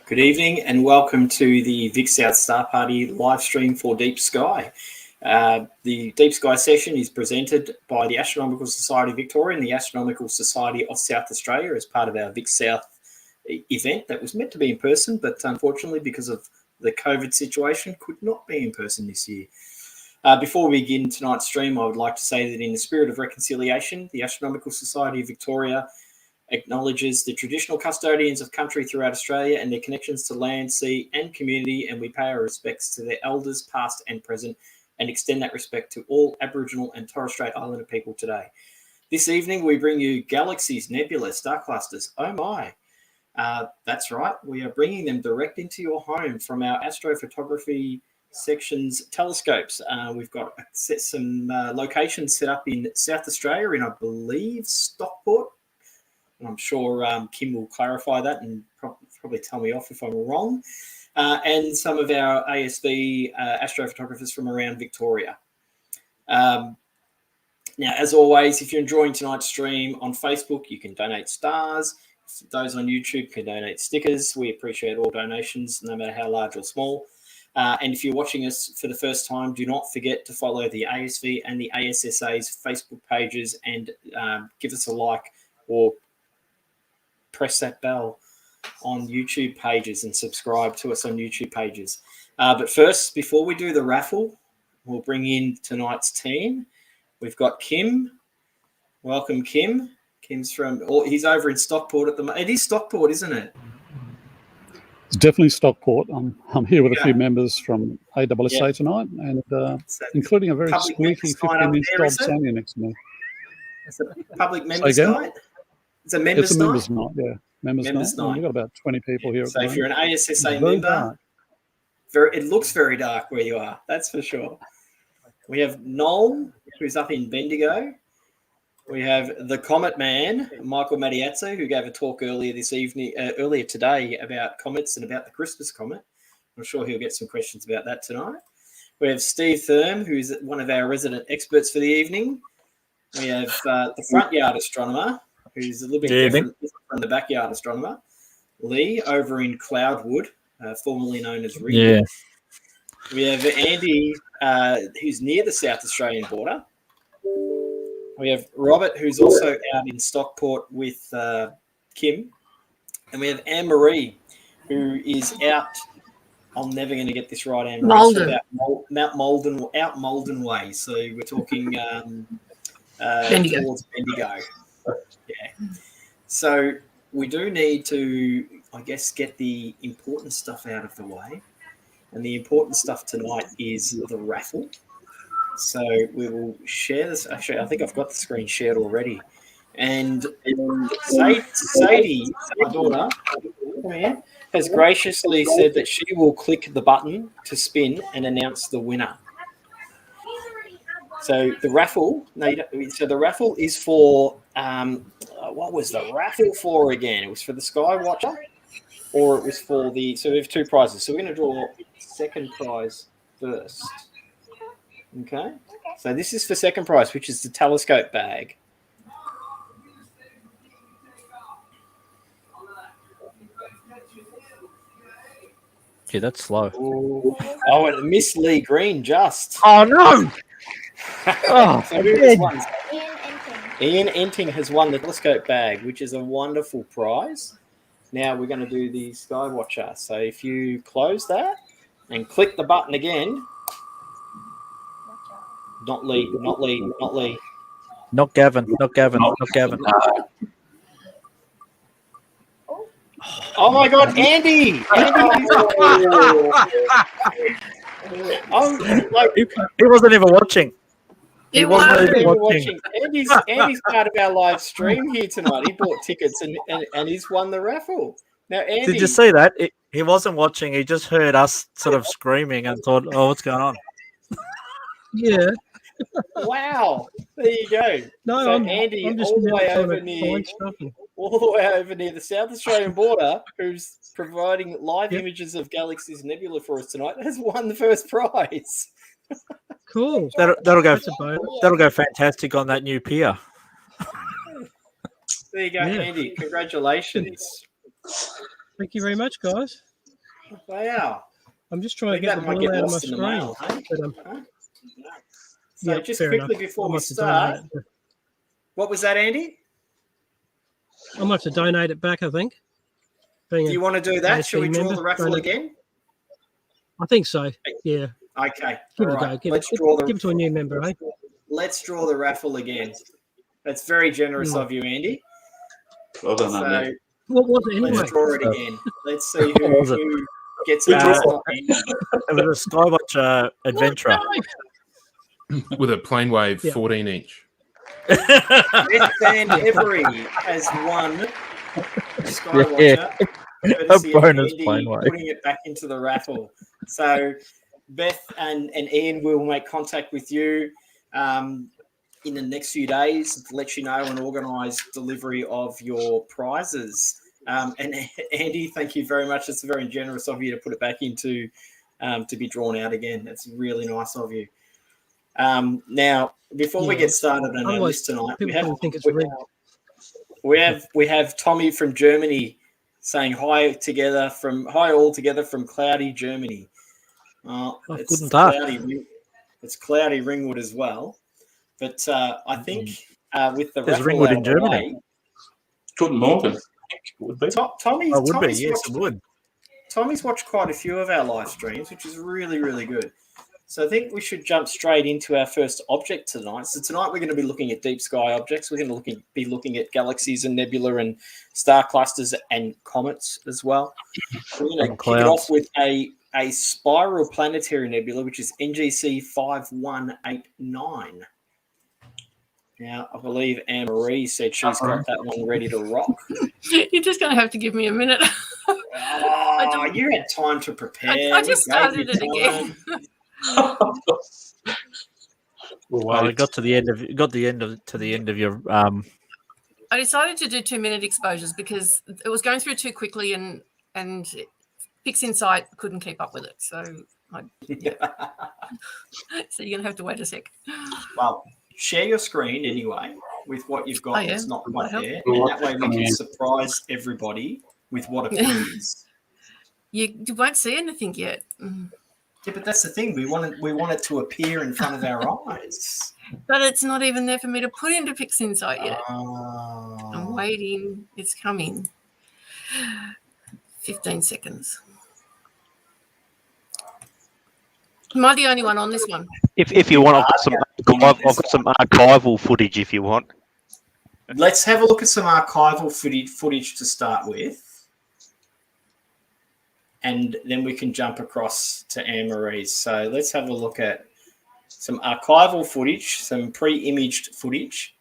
Good evening and welcome to the Vic South Star Party live stream for Deep Sky. The Deep Sky session is presented by the Astronomical Society of Victoria and the Astronomical Society of South Australia as part of our Vic South event that was meant to be in person, but unfortunately because of the COVID situation could not be in person this year. Before we begin tonight's stream, I would like to say that in the spirit of reconciliation, the Astronomical Society of Victoria acknowledges the traditional custodians of country throughout Australia and their connections to land, sea and community, and we pay our respects to their elders past and present and extend that respect to all Aboriginal and Torres Strait Islander people today. This evening we bring you Galaxies, Nebula, Star Clusters. Oh my, that's right, we are bringing them direct into your home from our astrophotography section's telescopes. We've got some locations set up in South Australia in, I believe, Stockport. I'm sure Kim will clarify that and probably tell me off if I'm wrong. And some of our ASV astrophotographers from around Victoria. Now, as always, if you're enjoying tonight's stream on Facebook, you can donate stars. Those on YouTube can donate stickers. We appreciate all donations, no matter how large or small. And if you're watching us for the first time, do not forget to follow the ASV and the ASSA's Facebook pages and give us a like or press that bell on YouTube pages and subscribe to us on YouTube pages. But first, before we do the raffle, we'll bring in tonight's team. We've got Kim. Welcome, Kim. Kim's he's over in Stockport at the moment. It is Stockport, isn't it? It's definitely Stockport. I'm here with a few members from ASSA tonight, and including a very squeaky 15-inch dog Sonia next to me. It's a public members night? It's a members night, yeah. Members night. We've got about 20 people here. So if you're an ASSA member, it looks very dark where you are, that's for sure. We have Noel, who's up in Bendigo. We have the Comet Man, Michael Mattiazzo, who gave a talk earlier today about comets and about the Christmas comet. I'm sure he'll get some questions about that tonight. We have Steve Thurm, who's one of our resident experts for the evening. We have the front yard astronomer, who's a little bit different from the backyard astronomer, Lee, over in Cloudwood, formerly known as Ring. Yeah. We have Andy, who's near the South Australian border. We have Robert, who's also out in Stockport with Kim. And we have Anne-Marie, who is out, I'm never going to get this right, Anne-Marie, Mount Malden, out Malden Way. So we're talking towards Bendigo. Yeah. So we do need to, I guess, get the important stuff out of the way. And the important stuff tonight is the raffle. So we will share this. Actually, I think I've got the screen shared already. And Sadie, my daughter, has graciously said that she will click the button to spin and announce the winner. So the raffle is for, what was the raffle for again? It was for the Sky Watcher, or it was for so we have two prizes. So we're going to draw second prize first. Okay. So this is for second prize, which is the telescope bag. Yeah, that's slow. Oh, and Miss Lee Green just. Oh, no! So Ian Enting has won the telescope bag, which is a wonderful prize. Now we're going to do the Sky Watcher. So if you close that and click the button again. Not Lee. Not Gavin. Oh my God, Andy! He wasn't even watching. He wasn't even watching. Andy's part of our live stream here tonight. He bought tickets and he's won the raffle. Now, Andy, did you see that? He wasn't watching. He just heard us sort of screaming and thought, "Oh, what's going on?" Yeah. Wow. There you go. No, so I'm Andy, just all the way over near the South Australian border, who's providing live images of Galaxies Nebula for us tonight, has won the first prize. Cool. That'll go fantastic on that new pier. There you go, Andy. Congratulations. Thank you very much, guys. Wow. I'm just trying to get the might ball get out of my lost in the screen. mail, hey? But, So yeah, just fair quickly enough. before I we must have start, donated it. what was that, Andy? I might have to donate it back, I think. Do you want to do that? Shall we draw member, the raffle again? I think so. Yeah. Okay. Give All it a right. go. Give Let's it, draw give it to a new member, eh? Let's draw the raffle again. That's very generous of you, Andy. Well done, So Andy. What was it anyway? let's draw it again. Let's see who gets We it. draw. It's not Andy. It was a Skywatch adventurer. With a plane wave Yeah. 14-inch. Van Every has won Skywatcher. A bonus plane wave. Putting it back into the raffle. So Beth and Ian will make contact with you in the next few days to let you know and organise delivery of your prizes. And Andy, thank you very much. It's very generous of you to put it back into to be drawn out again. That's really nice of you. Now, before we get started on our list tonight, we have Tommy from Germany saying hi all together from cloudy Germany. It's cloudy Ringwood as well, but I think with the there's raffle Ringwood out in of the Germany. way, Couldn't Morgan. Would be. Tommy's watched quite a few of our live streams, which is really, really good. So I think we should jump straight into our first object tonight. So tonight we're going to be looking at deep sky objects. We're going to be looking at galaxies and nebula and star clusters and comets as well. We're going to kick it off with a spiral planetary nebula, which is NGC 5189. Now, I believe Anne-Marie said she's got that one ready to rock. You're just going to have to give me a minute. You had time to prepare. I just started it again. Well, it got to the end of your. I decided to do 2-minute exposures because it was going through too quickly, and PixInsight couldn't keep up with it. So, so you're going to have to wait a sec. Well, share your screen anyway with what you've got that's not quite there, and that way we can surprise everybody with what appears. You won't see anything yet. Yeah, but that's the thing. We want it to appear in front of our eyes. But it's not even there for me to put into PixInsight yet. I'm waiting. It's coming. 15 seconds. Am I the only one on this one? If you want, I've got some archival footage if you want. Let's have a look at some archival footage to start with. And then we can jump across to Anne-Marie's. So let's have a look at some archival footage, some pre-imaged footage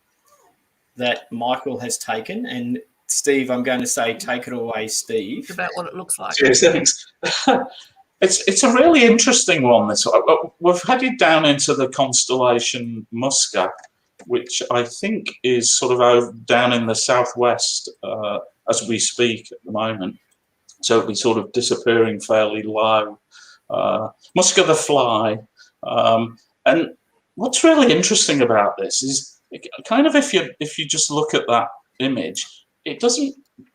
that Michael has taken. And Steve, I'm going to say, take it away, Steve. It's about what it looks like. Cheers, thanks. It's a really interesting one. We've headed down into the constellation Musca, which I think is sort of down in the southwest as we speak at the moment. So it'll be sort of disappearing fairly low. Musca the Fly. And what's really interesting about this is kind of if you just look at that image, it doesn't.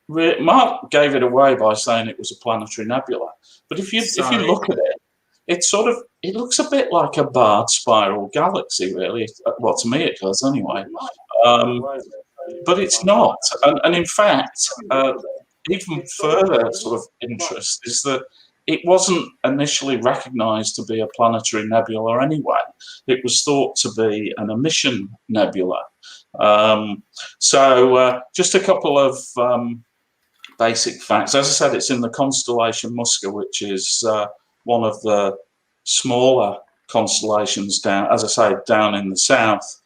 Mark gave it away by saying it was a planetary nebula, but if you look at it, it looks a bit like a barred spiral galaxy, really. Well, to me it does anyway. But it's not, and in fact, even further sort of interest is that it wasn't initially recognised to be a planetary nebula anyway. It was thought to be an emission nebula. So just a couple of basic facts. As I said, it's in the constellation Musca, which is one of the smaller constellations down, as I say, down in the south.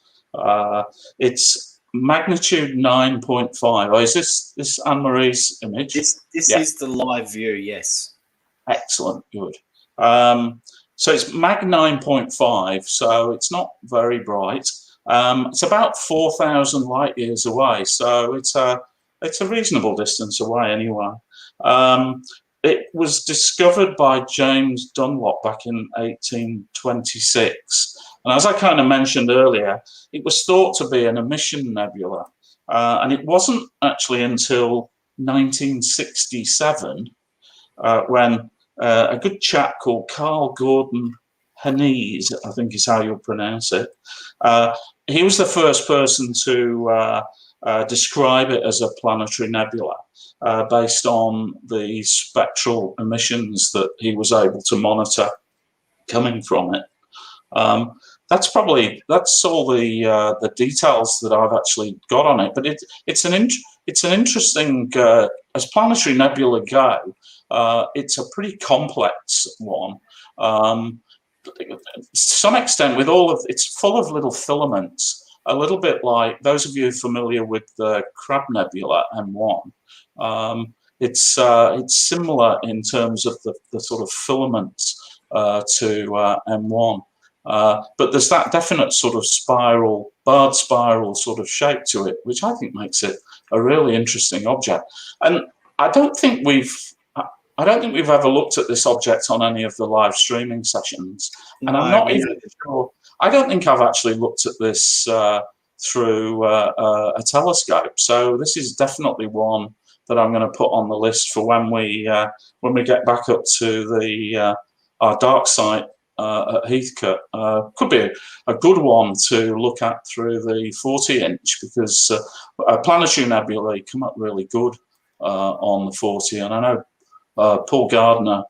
It's magnitude 9.5. Oh, is this Anne-Marie's image? This is the live view, yes. Excellent, good. So it's Mag 9.5, so it's not very bright. It's about 4,000 light years away, so it's a reasonable distance away anyway. It was discovered by James Dunlop back in 1826. And as I kind of mentioned earlier, it was thought to be an emission nebula. And it wasn't actually until 1967 when a good chap called Carl Gordon Hanese, I think is how you'll pronounce it. He was the first person to describe it as a planetary nebula based on the spectral emissions that he was able to monitor coming from it. That's all the details that I've actually got on it. But it's an interesting, as planetary nebula go, it's a pretty complex one. To some extent, with it's full of little filaments, a little bit like those of you familiar with the Crab Nebula M1. It's similar in terms of the sort of filaments to M1. But there's that definite sort of barred spiral sort of shape to it, which I think makes it a really interesting object. And I don't think we've ever looked at this object on any of the live streaming sessions. And I'm not even sure. I don't think I've actually looked at this through a telescope. So this is definitely one that I'm going to put on the list for when we get back up to our dark site at Heathcote. Could be a good one to look at through the 40-inch, because planetary nebulae come up really good on the 40, and I know Paul Gardner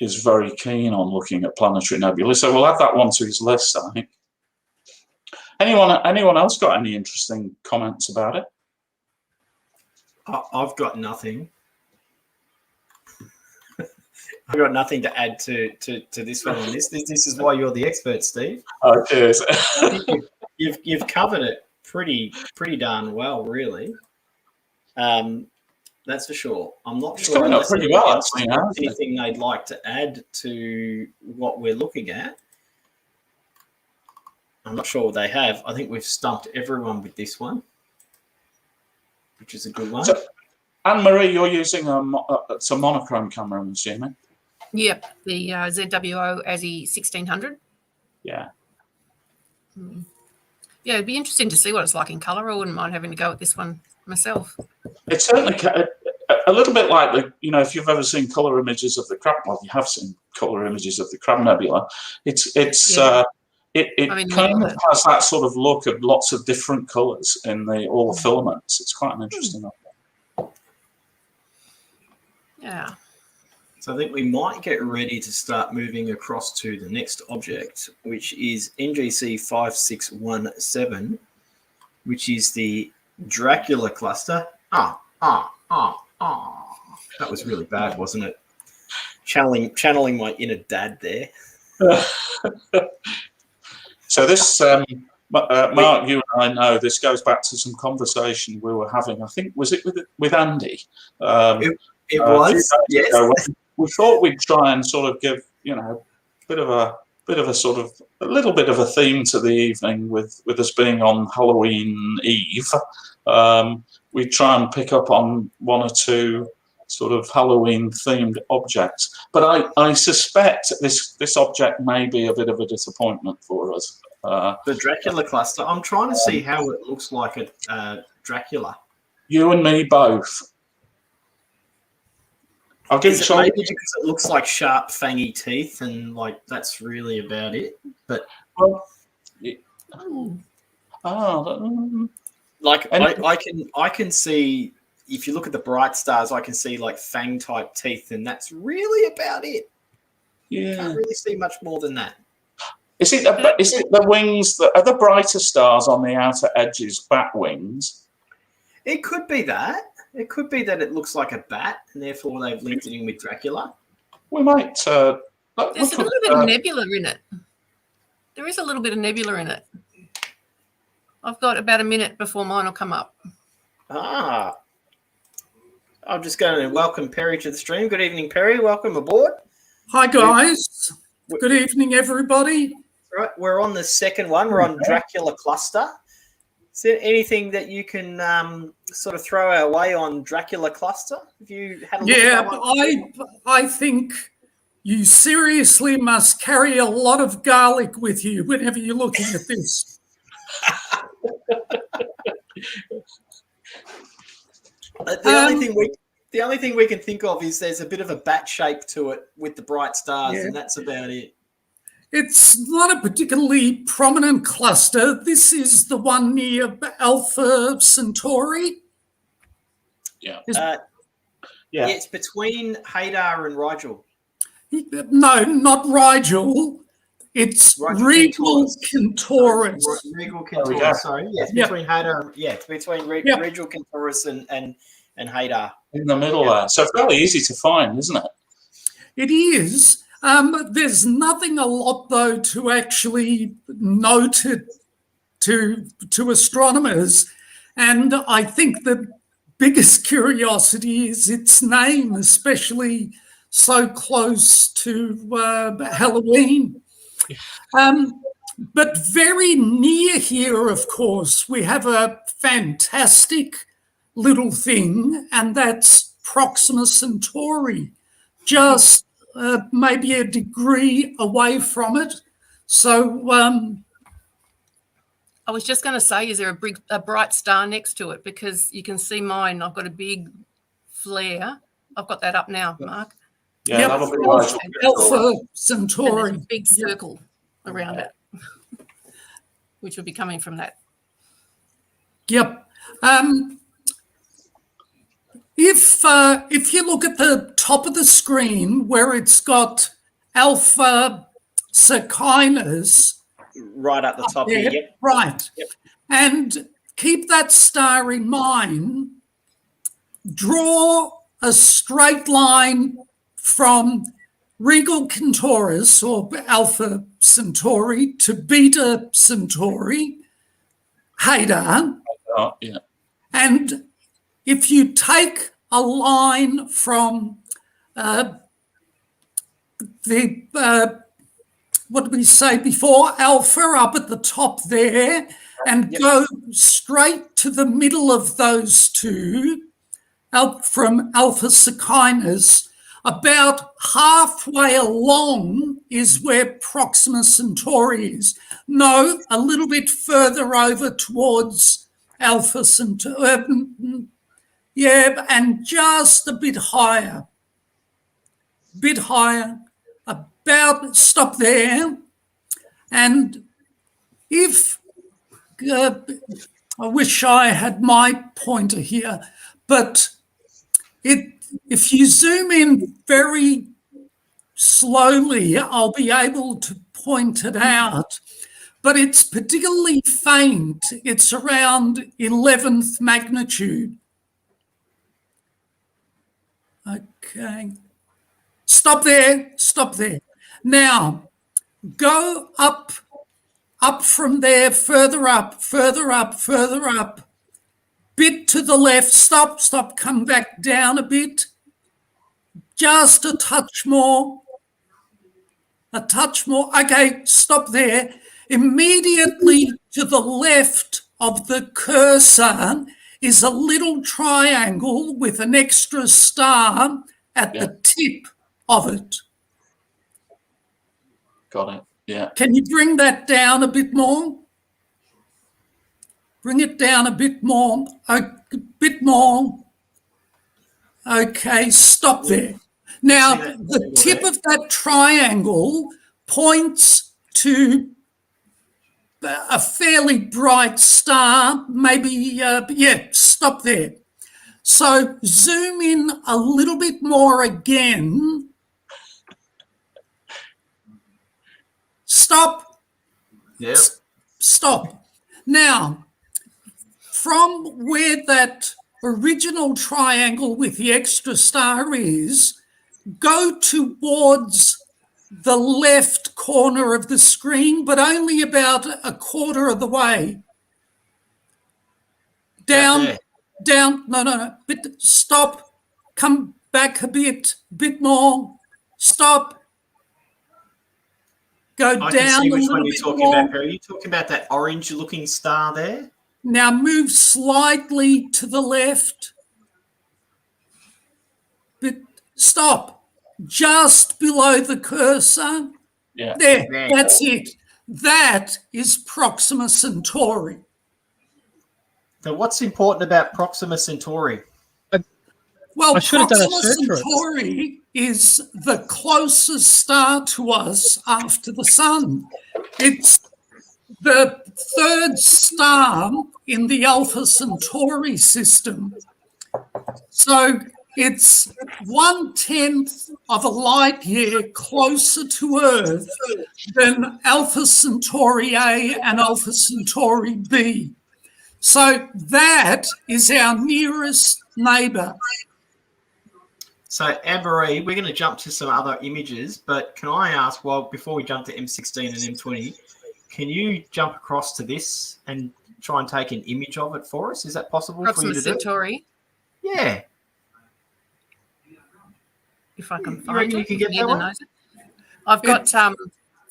is very keen on looking at planetary nebulae, so we'll add that one to his list, I think. Anyone else got any interesting comments about it? I've got nothing. I've got nothing to add to this one on this. This is why you're the expert, Steve. Oh, cheers. You've covered it pretty darn well, really. That's for sure. I'm not sure unless pretty well, actually, anything they'd like to add to what we're looking at. I'm not sure they have. I think we've stumped everyone with this one, which is a good one. So, Anne-Marie, you're using it's a monochrome camera, I'm assuming? Yep, the ZWO ASI 1600. Yeah. Yeah, it'd be interesting to see what it's like in colour. I wouldn't mind having to go at this one myself. It's certainly a little bit like if you've ever seen colour images of the Crab, well, you have seen colour images of the Crab Nebula. It kind of has that sort of look of lots of different colours in all the filaments. It's quite an interesting object. Yeah. So I think we might get ready to start moving across to the next object, which is NGC 5617, which is the Dracula Cluster. That was really bad, wasn't it? Channeling my inner dad there. So this, Mark, you and I know this goes back to some conversation we were having. I think, was it with Andy? It was, yes. We thought we'd try and sort of give, a little bit of a theme to the evening with us being on Halloween Eve. We try and pick up on one or two sort of Halloween themed objects, but I suspect this object may be a bit of a disappointment for us. The Dracula Cluster. I'm trying to see how it looks like a Dracula. You and me both. I'll give it maybe because it looks like sharp, fangy teeth, and like that's really about it. But I can see, if you look at the bright stars, I can see like fang type teeth, and that's really about it. Yeah, can't really see much more than that. Is it the wings that are the brighter stars on the outer edges, bat wings? It could be that. It could be that it looks like a bat, and therefore they've linked it in with Dracula. We might. There's a little bit of nebula in it. There is a little bit of nebula in it. I've got about a minute before mine will come up. I'm just going to welcome Perry to the stream. Good evening, Perry. Welcome aboard. Hi, guys. Good evening, everybody. Right, we're on the second one. We're on Dracula Cluster. Is there anything that you can sort of throw our way on Dracula Cluster? Have you had a look at that one? I think you seriously must carry a lot of garlic with you whenever you're looking at this. The only thing The only thing we can think of is there's a bit of a bat shape to it with the bright stars, and that's about it. It's not a particularly prominent cluster. This is the one near Alpha Centauri. Yeah. It's between Hadar and Rigel. No, not Rigel. It's Regal Centaurus. Regal Centaurus, sorry. Yeah, it's between Hadar. Yeah, it's between Regal Centaurus and Hadar. In the middle there. So fairly easy to find, isn't it? It is. There's nothing a lot, though, to actually note it to astronomers. And I think the biggest curiosity is its name, especially so close to Halloween. But very near here, of course, we have a fantastic little thing, and that's Proxima Centauri, just maybe a degree away from it. So I was just going to say, is there a bright star next to it? Because you can see mine. I've got a big flare. I've got that up now, Mark. Yeah, that'll be Alpha Centauri. And a big circle around it, which would be coming from that. Yep. If you look at the top of the screen where it's got Alpha Centauri right at the top there, here, right, and keep that star in mind, draw a straight line from Regal Centaurus or Alpha Centauri to Beta Centauri, Hadar, and if you take a line from what did we say before, Alpha up at the top there, and go straight to the middle of those two, out from Alpha Centauri, about halfway along is where Proxima Centauri is. No, a little bit further over towards Alpha Centauri. Yeah, and just a bit higher. About, stop there. And if, I wish I had my pointer here, but if you zoom in very slowly, I'll be able to point it out. But it's particularly faint. It's around 11th magnitude. Okay. Stop there. Now, go up from there, further up. Bit to the left. Stop. Come back down a bit. Just a touch more. Okay, stop there. Immediately to the left of the cursor is a little triangle with an extra star at the tip of it. Got it, yeah. Can you bring that down a bit more? Bring it down a bit more. A bit more. Okay, stop there. Now, the tip of that triangle points to a fairly bright star, maybe, stop there. So zoom in a little bit more again. Stop. Yep. Stop. Now, from where that original triangle with the extra star is, go towards the left corner of the screen, but only about a quarter of the way. Down, no, stop, come back a bit more, stop, go I down can see a which little one you're bit talking more. about, Perry. Are you talking about that orange-looking star there? Now move slightly to the left, but stop. Just below the cursor. Yeah. There, that's it. That is Proxima Centauri. So what's important about Proxima Centauri? Well, I should have done a Proxima search for it. Centauri is the closest star to us after the Sun. It's the third star in the Alpha Centauri system. So it's 1/10 of a light year closer to Earth than Alpha Centauri A and Alpha Centauri B. So that is our nearest neighbour. So, Anne-Marie, we're going to jump to some other images, but can I ask, well, before we jump to M16 and M20, can you jump across to this and try and take an image of it for us? Is that possible for you to do? Proxima Centauri. Yeah. If I can You find reckon it. you can get Neither that one? knows it. I've got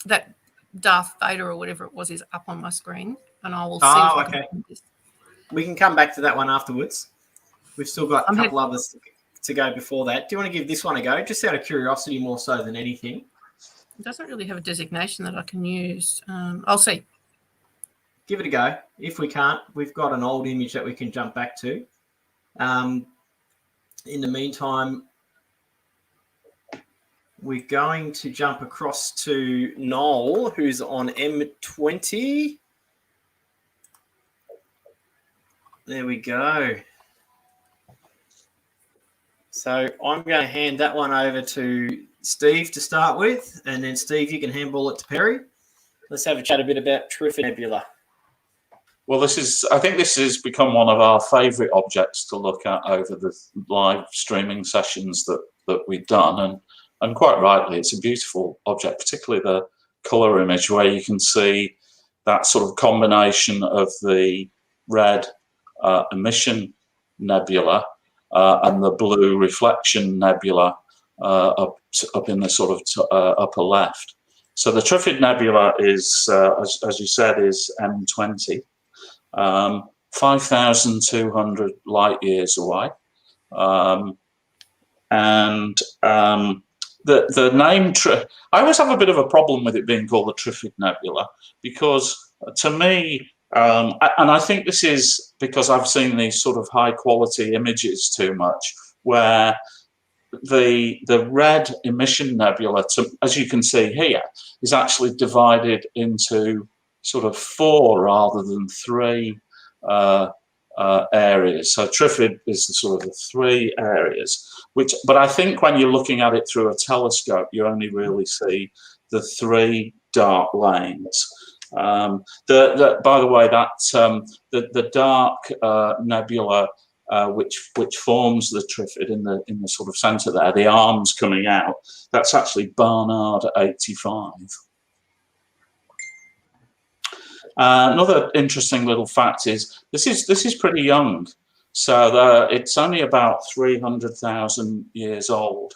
that Darth Vader or whatever it was is up on my screen, and I will see. Oh, if I can okay. find this. We can come back to that one afterwards. We've still got a I'm couple others to go before that. Do you want to give this one a go? Just out of curiosity more so than anything. It doesn't really have a designation that I can use. I'll see. Give it a go. If we can't, we've got an old image that we can jump back to. In the meantime, we're going to jump across to Noel, who's on M20. There we go. So I'm going to hand that one over to Steve to start with, and then Steve, you can handball it to Perry. Let's have a chat a bit about Trifid Nebula. Well, I think this has become one of our favourite objects to look at over the live streaming sessions that we've done, and quite rightly, it's a beautiful object, particularly the colour image where you can see that sort of combination of the red emission nebula and the blue reflection nebula up in the sort of upper left. So the Trifid Nebula is, as you said, is M20, 5,200 light years away, and the name. I always have a bit of a problem with it being called the Trifid Nebula because, to me, and I think this is because I've seen these sort of high quality images too much, where the red emission nebula, as you can see here, is actually divided into sort of 4 rather than 3 areas. So Trifid is the sort of the 3 areas, but I think when you're looking at it through a telescope, you only really see the 3 dark lanes. By the way, that the dark nebula which forms the Trifid in the sort of centre there, the arms coming out, that's actually Barnard 85. Another interesting little fact is this is pretty young, so it's only about 300,000 years old.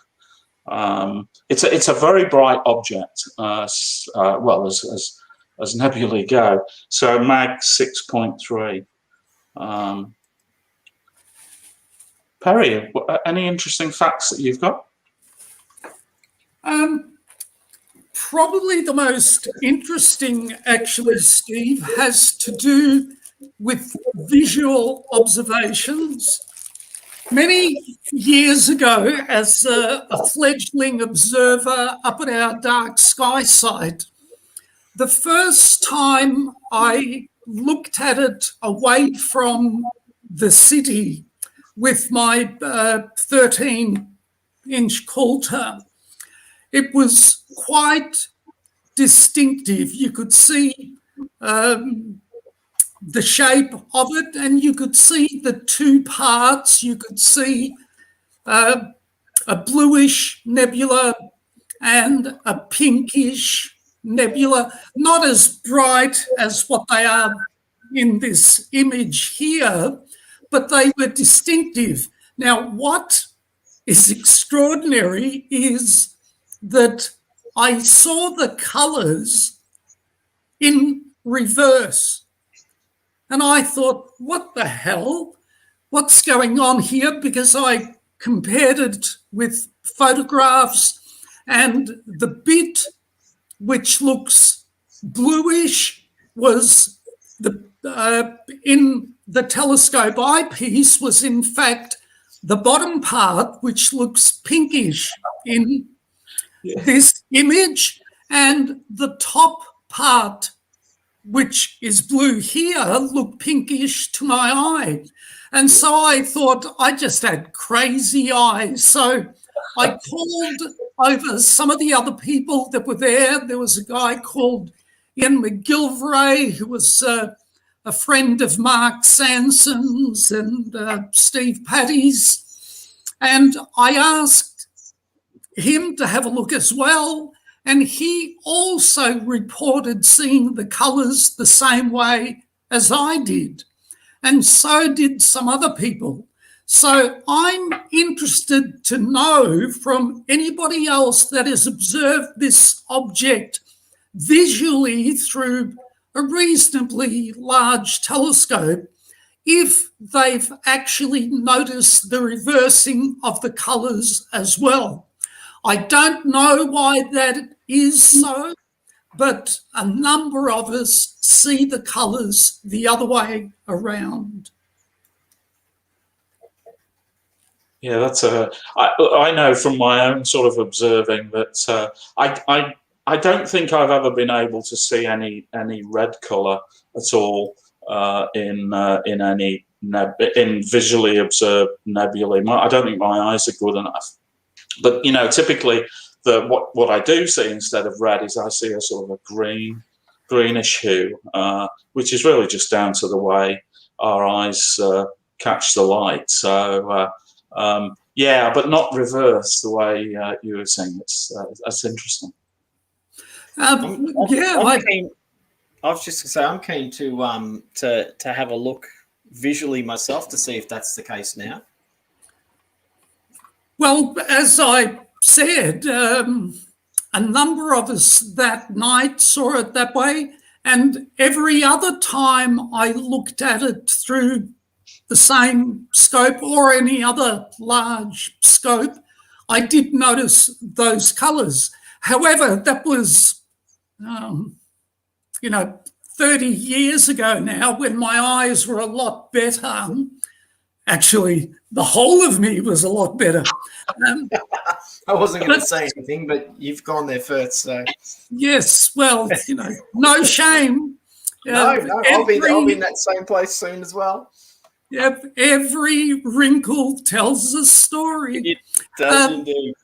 It's a very bright object, well as nebulae go. So Mag 6.3. Perry, any interesting facts that you've got? Probably the most interesting, actually, Steve, has to do with visual observations. Many years ago, as a fledgling observer up at our dark sky site, the first time I looked at it away from the city with my 13-inch Coulter, it was quite distinctive. You could see the shape of it, and you could see the 2 parts. You could see a bluish nebula and a pinkish nebula, not as bright as what they are in this image here, but they were distinctive. Now, what is extraordinary is that I saw the colours in reverse. And I thought, what the hell? What's going on here? Because I compared it with photographs, and the bit which looks bluish was in the telescope eyepiece was in fact the bottom part, which looks pinkish in this image, and the top part, which is blue here, looked pinkish to my eye. And so I thought I just had crazy eyes. So I called over some of the other people that were there. There was a guy called Ian McGilvray, who was a friend of Mark Sanson's and Steve Patty's. And I asked him to have a look as well. And he also reported seeing the colours the same way as I did. And so did some other people. So I'm interested to know from anybody else that has observed this object visually through a reasonably large telescope, if they've actually noticed the reversing of the colours as well. I don't know why that is so, but a number of us see the colours the other way around. Yeah, that's I know from my own sort of observing that I don't think I've ever been able to see any red colour at all in visually observed nebulae. I don't think my eyes are good enough. But you know, typically what I do see instead of red is I see a sort of a greenish hue, which is really just down to the way our eyes catch the light. So yeah, but not reverse the way you were saying. That's interesting. I was just going to say I'm keen to have a look visually myself to see if that's the case now. Well, as I said, a number of us that night saw it that way, and every other time I looked at it through the same scope or any other large scope, I did notice those colours. However, that was, 30 years ago now, when my eyes were a lot better. Actually, the whole of me was a lot better. I wasn't going to say anything, but you've gone there first. So yes, well, no shame. No, I'll be in that same place soon as well. Yep, every wrinkle tells a story. It does indeed.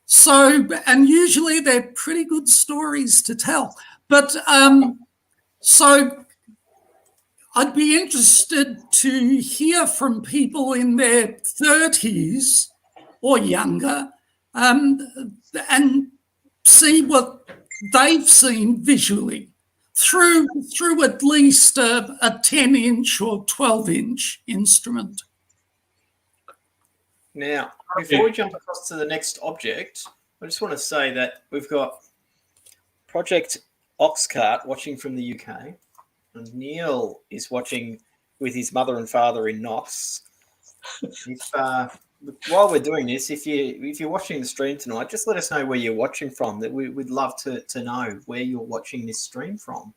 So, and usually they're pretty good stories to tell. But so I'd be interested to hear from people in their 30s or younger and see what they've seen visually through at least a 10-inch or 12-inch instrument. Now, before we jump across to the next object, I just want to say that we've got Project Oxcart watching from the UK, and Neil is watching with his mother and father in Knox. While we're doing this, if you're watching the stream tonight, just let us know where you're watching from. That we'd love to know where you're watching this stream from.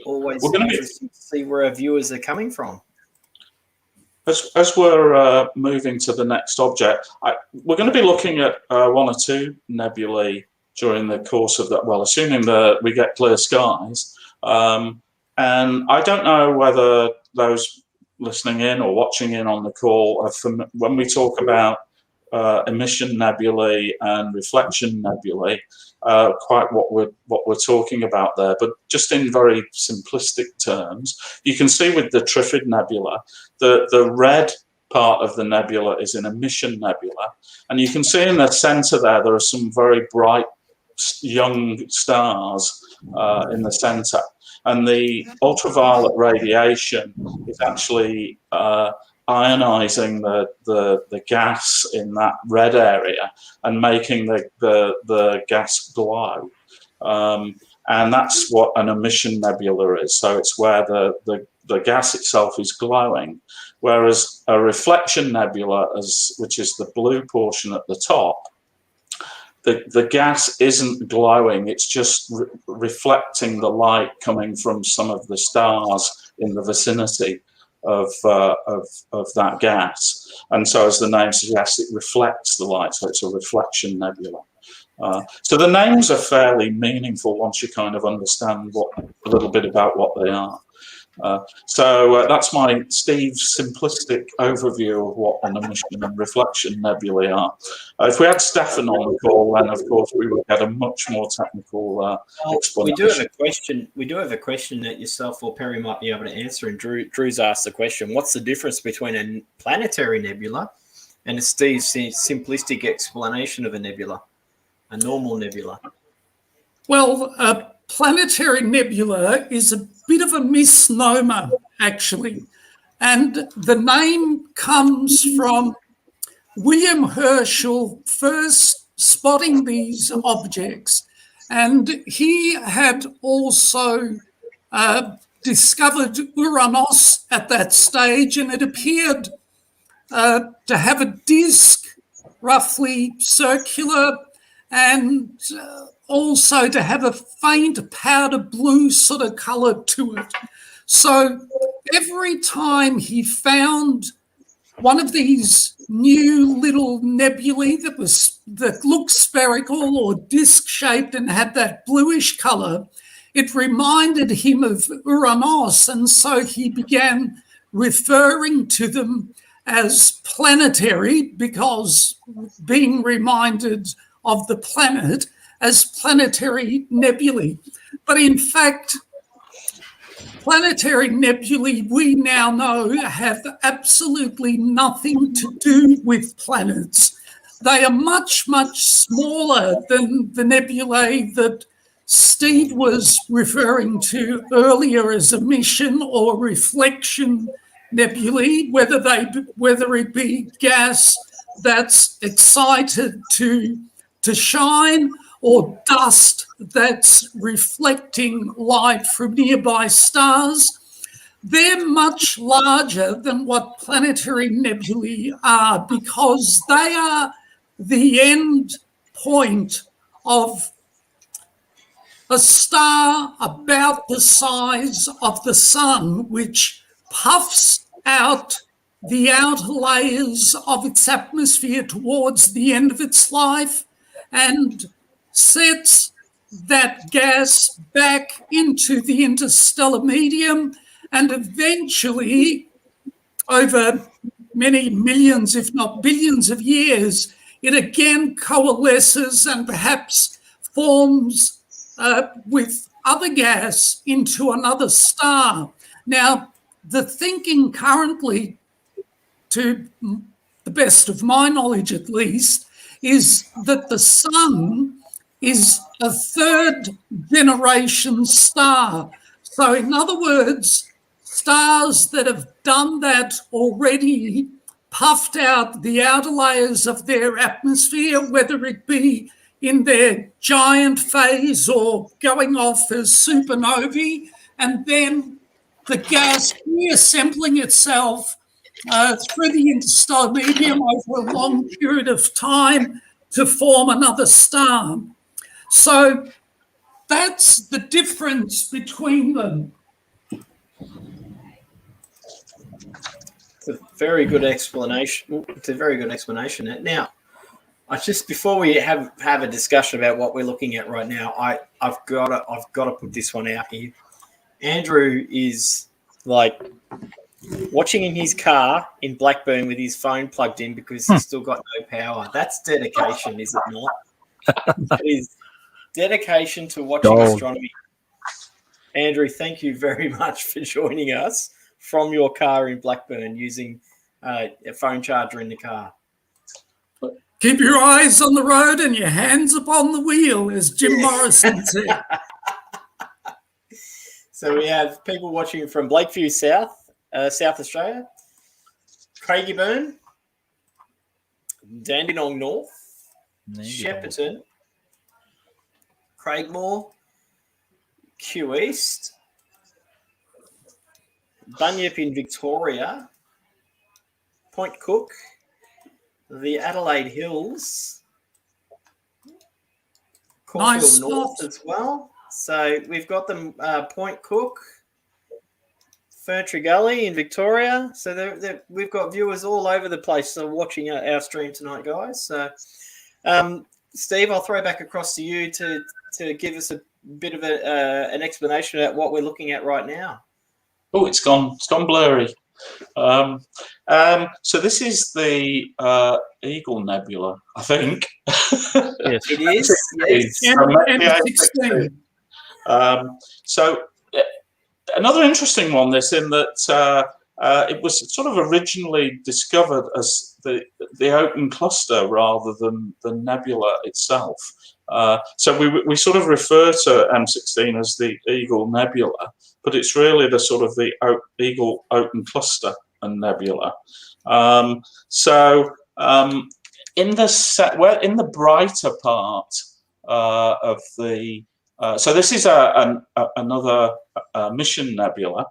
Always interesting to see where our viewers are coming from. As we're moving to the next object, we're going to be looking at one or two nebulae during the course of that. Well, assuming that we get clear skies, and I don't know whether those listening in or watching in on the call, when we talk about emission nebulae and reflection nebulae, quite what we're talking about there. But just in very simplistic terms, you can see with the Trifid Nebula, the red part of the nebula is an emission nebula, and you can see in the centre there are some very bright young stars in the centre, and the ultraviolet radiation is actually ionizing the gas in that red area and making the gas glow, and that's what an emission nebula is. So it's where the gas itself is glowing, whereas a reflection nebula, which is the blue portion at the top, the gas isn't glowing, it's just reflecting the light coming from some of the stars in the vicinity of that gas, and so as the name suggests, it reflects the light, so it's a reflection nebula. So the names are fairly meaningful once you kind of understand a little bit about what they are. So that's Steve's simplistic overview of what an emission and reflection nebulae are. If we had Stefan on the call, then of course we would get a much more technical explanation. We do have a question that yourself or Perry might be able to answer. And Drew's asked the question: what's the difference between a planetary nebula and Steve's simplistic explanation of a nebula, a normal nebula? Well, a planetary nebula is a bit of a misnomer, actually. And the name comes from William Herschel first spotting these objects. And he had also discovered Uranus at that stage, and it appeared to have a disk roughly circular and also to have a faint powder blue sort of colour to it. So every time he found one of these new little nebulae that looked spherical or disc-shaped and had that bluish colour, it reminded him of Uranus, and so he began referring to them as planetary, because being reminded of the planet, as planetary nebulae. But in fact, planetary nebulae, we now know, have absolutely nothing to do with planets. They are much, much smaller than the nebulae that Steve was referring to earlier as emission or reflection nebulae, whether it be gas that's excited to shine, or dust that's reflecting light from nearby stars. They're much larger than what planetary nebulae are, because they are the end point of a star about the size of the sun, which puffs out the outer layers of its atmosphere towards the end of its life and sets that gas back into the interstellar medium, and eventually, over many millions, if not billions of years, it again coalesces and perhaps forms with other gas into another star. Now, the thinking currently, to the best of my knowledge at least, is that the sun is a third generation star. So in other words, stars that have done that already, puffed out the outer layers of their atmosphere, whether it be in their giant phase or going off as supernovae, and then the gas reassembling itself through the interstellar medium over a long period of time to form another star. So that's the difference between them. It's a very good explanation. Now, before we have a discussion about what we're looking at right now, I've got to put this one out here. Andrew is like watching in his car in Blackburn with his phone plugged in because he's still got no power. That's dedication, is it not? That is dedication to watching astronomy. Andrew, thank you very much for joining us from your car in Blackburn using a phone charger in the car. Keep your eyes on the road and your hands upon the wheel, as Jim Morrison said. So we have people watching from Blakeview South Australia, Craigieburn, Dandenong North, Shepparton, Craigmore, Kew East, Bunyip in Victoria, Point Cook, the Adelaide Hills, Caulfield North as well. So we've got them Point Cook, Ferntree Gully in Victoria. So we've got viewers all over the place watching our stream tonight, guys. So, Steve, I'll throw back across to you to give us a bit of an explanation about what we're looking at right now. Oh, it's gone blurry. So this is the Eagle Nebula, I think. Yes, it is. M16. So another interesting one, this, in that it was sort of originally discovered as the open cluster rather than the nebula itself. So we sort of refer to M16 as the Eagle Nebula, but it's really the sort of the Eagle open cluster and nebula. In the brighter part of the so this is another mission nebula,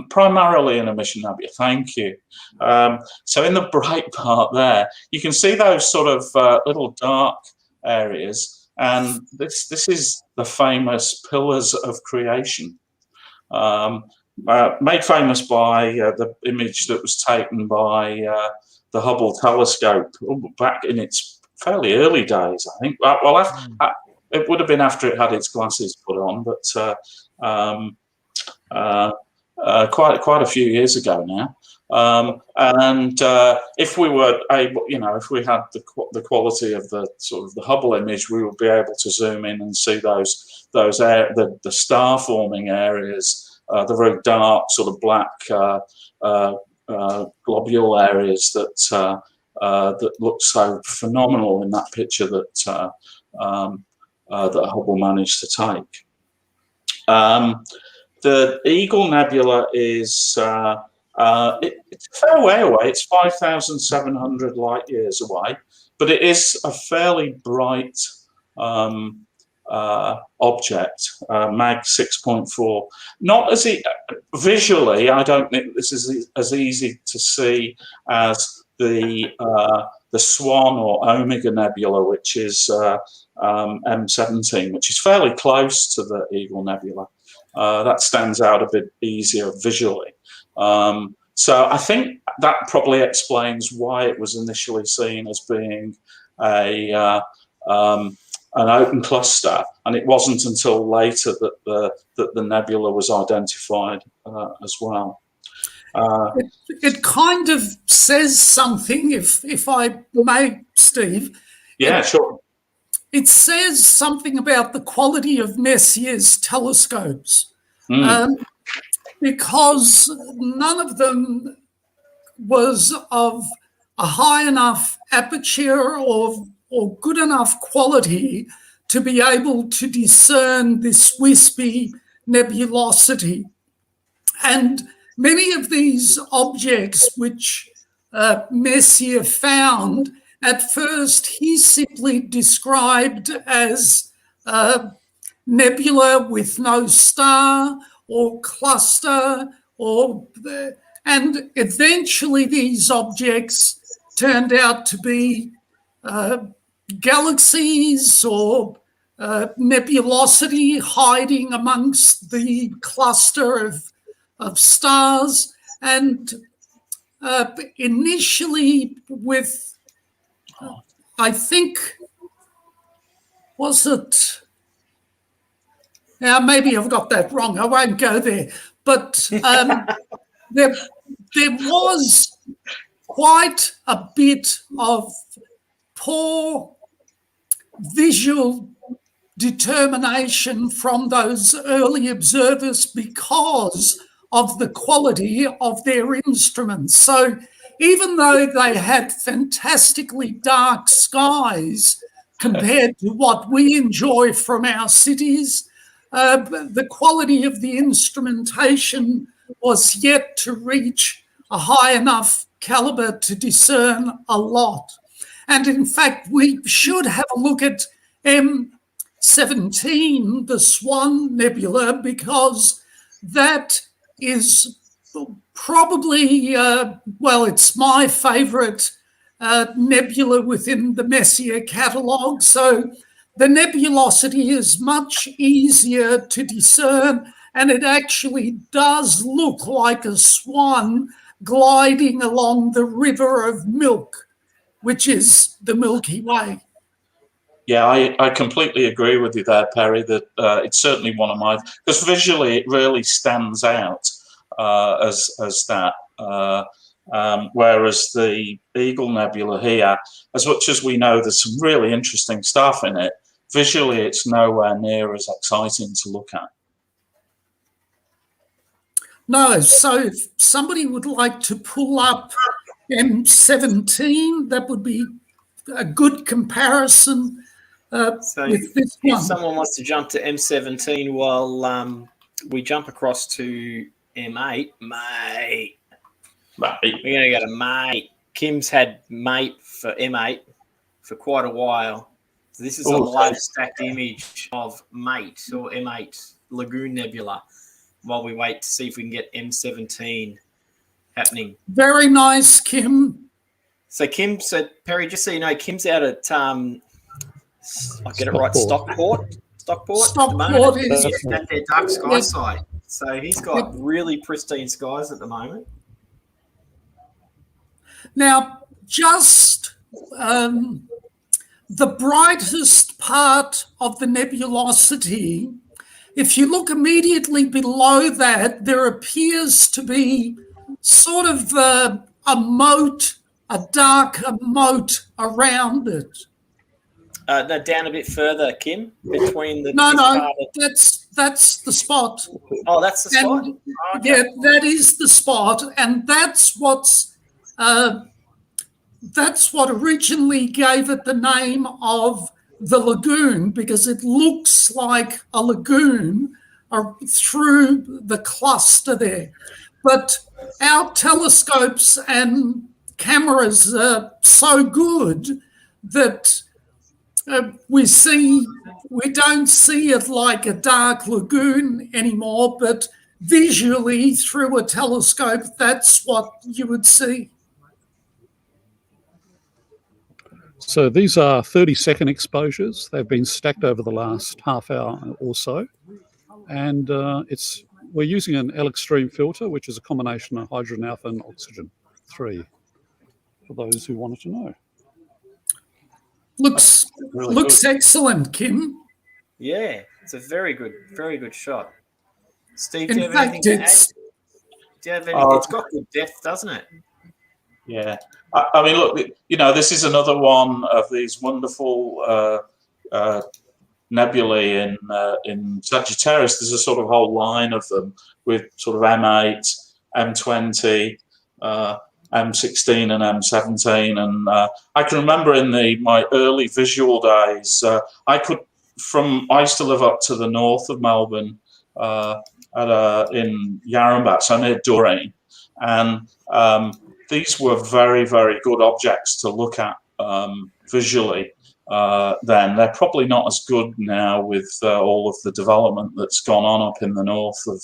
primarily in a mission nebula. Thank you. So in the bright part there, you can see those sort of little dark areas, and this is the famous Pillars of Creation, made famous by the image that was taken by the Hubble telescope back in its fairly early days, I think. It would have been after it had its glasses put on, but quite a few years ago now. If we were able, if we had the quality of the sort of the Hubble image, we would be able to zoom in and see the star forming areas, the very dark sort of black globule areas that look so phenomenal in that picture that Hubble managed to take. The Eagle Nebula is it's a fair way away. It's 5,700 light years away, but it is a fairly bright object, mag 6.4. Not as visually, I don't think this is as easy to see as the Swan or Omega Nebula, which is M17, which is fairly close to the Eagle Nebula. That stands out a bit easier visually. So I think that probably explains why it was initially seen as being an open cluster, and it wasn't until later that the nebula was identified as well. It kind of says something, if I may, Steve. Yeah, sure. It says something about the quality of Messier's telescopes, because none of them was of a high enough aperture or good enough quality to be able to discern this wispy nebulosity. And many of these objects which Messier found, at first he simply described as nebula with no star or cluster, and eventually these objects turned out to be galaxies or nebulosity hiding amongst the cluster of stars. And initially with, I think, was it, now maybe I've got that wrong, I won't go there, but there was quite a bit of poor visual determination from those early observers because of the quality of their instruments. So even though they had fantastically dark skies compared to what we enjoy from our cities, the quality of the instrumentation was yet to reach a high enough caliber to discern a lot. And in fact, we should have a look at M17, the Swan Nebula, because that is probably, well, it's my favourite nebula within the Messier catalogue. So the nebulosity is much easier to discern, and it actually does look like a swan gliding along the river of milk, which is the Milky Way. Yeah, I completely agree with you there, Perry, that it's certainly one of my, because visually it really stands out as that. Whereas the Eagle Nebula here, as much as we know there's some really interesting stuff in it, visually it's nowhere near as exciting to look at. No, so if somebody would like to pull up M17, that would be a good comparison So with this if one. someone wants to jump to M17 while we jump across to M8, mate. We're going to go to mate. Kim's had mate for M8 for quite a while. So this is a live stacked image of mate or M8 Lagoon Nebula while we wait to see if we can get M17 happening. Very nice, Kim. So Perry, just so you know, Kim's out at I get it right, Stockport at the moment. Is at their dark sky site. So he's got really pristine skies at the moment. Now, just the brightest part of the nebulosity, if you look immediately below that, there appears to be sort of a moat, a darker moat around it. No, down a bit further, Kim, between the... That's the spot. Oh, that's the spot? Okay. Yeah, that is the spot, and that's what originally gave it the name of the lagoon, because it looks like a lagoon through the cluster there. But our telescopes and cameras are so good that we don't see it like a dark lagoon anymore, but visually through a telescope, that's what you would see. So these are 30-second exposures. They've been stacked over the last half hour or so. And we're using an L-extreme filter, which is a combination of hydrogen alpha and oxygen 3, for those who wanted to know. Looks excellent, Kim. Yeah, it's a very good shot. Steve, In do you have fact, anything to add? Do you have any? It's got good depth, doesn't it? Yeah. I mean, look, this is another one of these wonderful nebulae in Sagittarius. There's a sort of whole line of them with sort of M8, M20, M16 and M17, and I can remember in my early visual days, I used to live up to the north of Melbourne in Yarrambat, so near Doreen, and these were very, very good objects to look at visually. Then they're probably not as good now with all of the development that's gone on up in the north of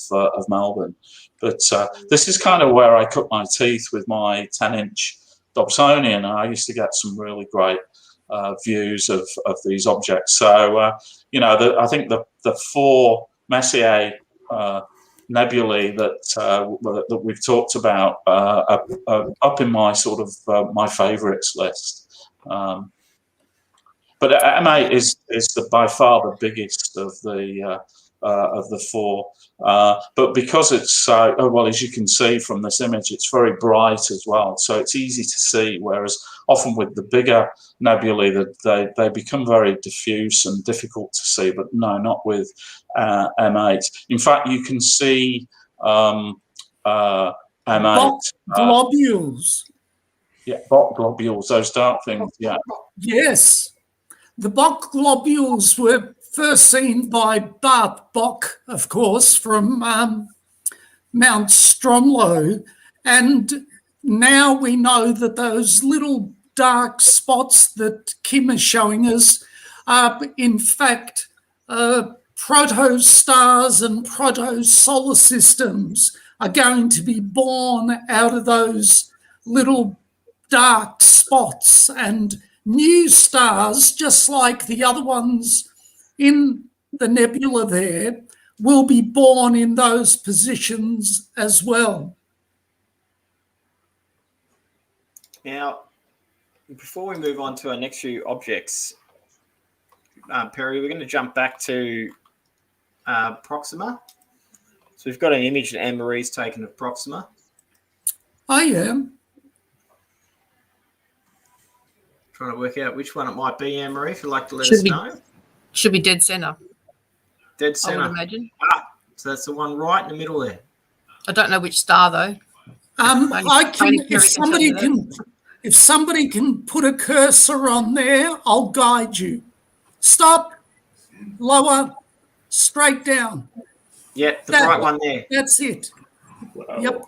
Melbourne. But this is kind of where I cut my teeth with my 10-inch Dobsonian. I used to get some really great views of these objects. So, I think the 4 Messier nebulae that we've talked about are up in my sort of my favourites list. But M8 is by far the biggest of the 4. But because it's so, well, as you can see from this image, it's very bright as well. So it's easy to see, whereas often with the bigger nebulae, that they become very diffuse and difficult to see, but no, not with M8. In fact, you can see M8. Globules. Yeah, Bok globules, those dark things, yeah. Yes. The Bok globules were first seen by Bart Bok, of course, from Mount Stromlo. And now we know that those little dark spots that Kim is showing us are, in fact, proto-stars and proto-solar systems are going to be born out of those little dark spots, and new stars, just like the other ones in the nebula there, will be born in those positions as well. Now, before we move on to our next few objects, Perry, we're going to jump back to Proxima. So we've got an image that Anne-Marie's taken of Proxima. I am. Trying to work out which one it might be, Anne-Marie, if you'd like to let Should us be- know. Should be dead center, Dead I would centre. imagine. So that's the one right in the middle there. I don't know which star though. I can, Only if Perry can tell you somebody can put a cursor on there, I'll guide you. Stop, lower, straight down. Yeah, the That- bright one there. That's it. Yep.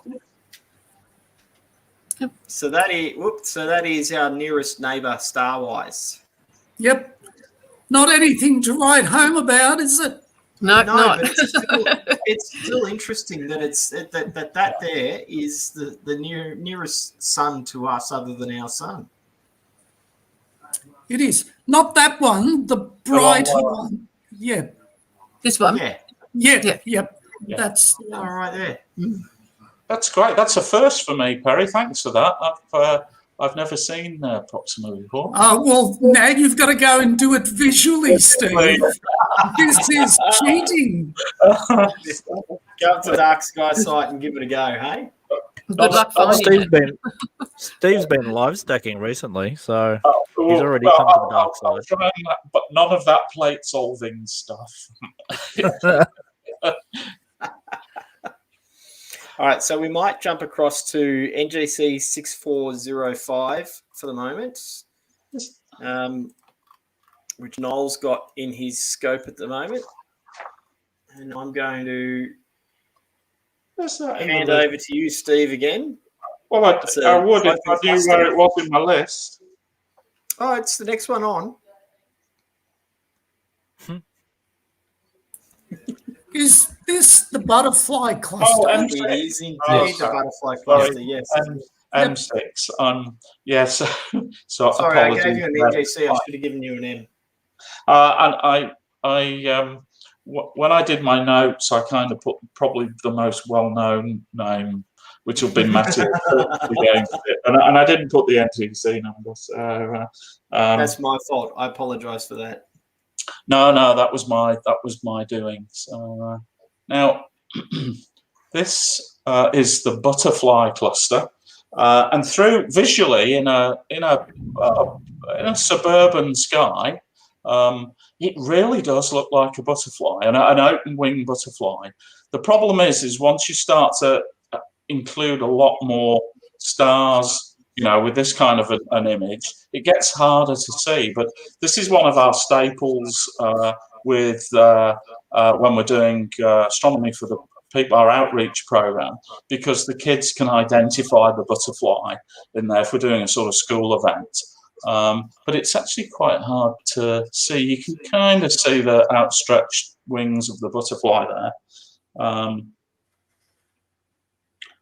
So that is our nearest neighbour star-wise. Yep. Not anything to write home about, is it? No, No, not. but it's still interesting that that there is the nearest sun to us other than our sun. It is. Not that one, the brighter one. Yeah. This one. Yeah. Yep. Yeah. That's the All one. right there. That's great. That's a first for me, Perry. Thanks for that. I've never seen Proxima before. Oh, well, now you've got to go and do it visually, Steve. This is cheating. Go up to the Dark Sky site and give it a go, hey? Good luck finding it. Steve's been live stacking recently, so Well, he's already well, come to the dark I'll side. try and- but none of that plate solving stuff. All right, so we might jump across to NGC 6405 for the moment, which Noel's got in his scope at the moment. And I'm going to hand over to you, Steve, again. Well, I would if I knew where it was in my list. Oh, it's the next one on. Is this the butterfly cluster? Oh, It is indeed the butterfly cluster, yes. M6. Yes. So Sorry, I apologies. gave you an NGC. I should have given you an M. And when I did my notes, I kind of put probably the most well-known name, which will be Matthew against it, and I didn't put the NGC number. So That's my fault. I apologise for that. No, that was my doing. So now this is the butterfly cluster, and through visually in a suburban sky, it really does look like a butterfly, an open wing butterfly. The problem is once you start to include a lot more stars, with this kind of an image, it gets harder to see. But this is one of our staples with when we're doing astronomy for our outreach program, because the kids can identify the butterfly in there if we're doing a sort of school event. But it's actually quite hard to see. You can kind of see the outstretched wings of the butterfly there.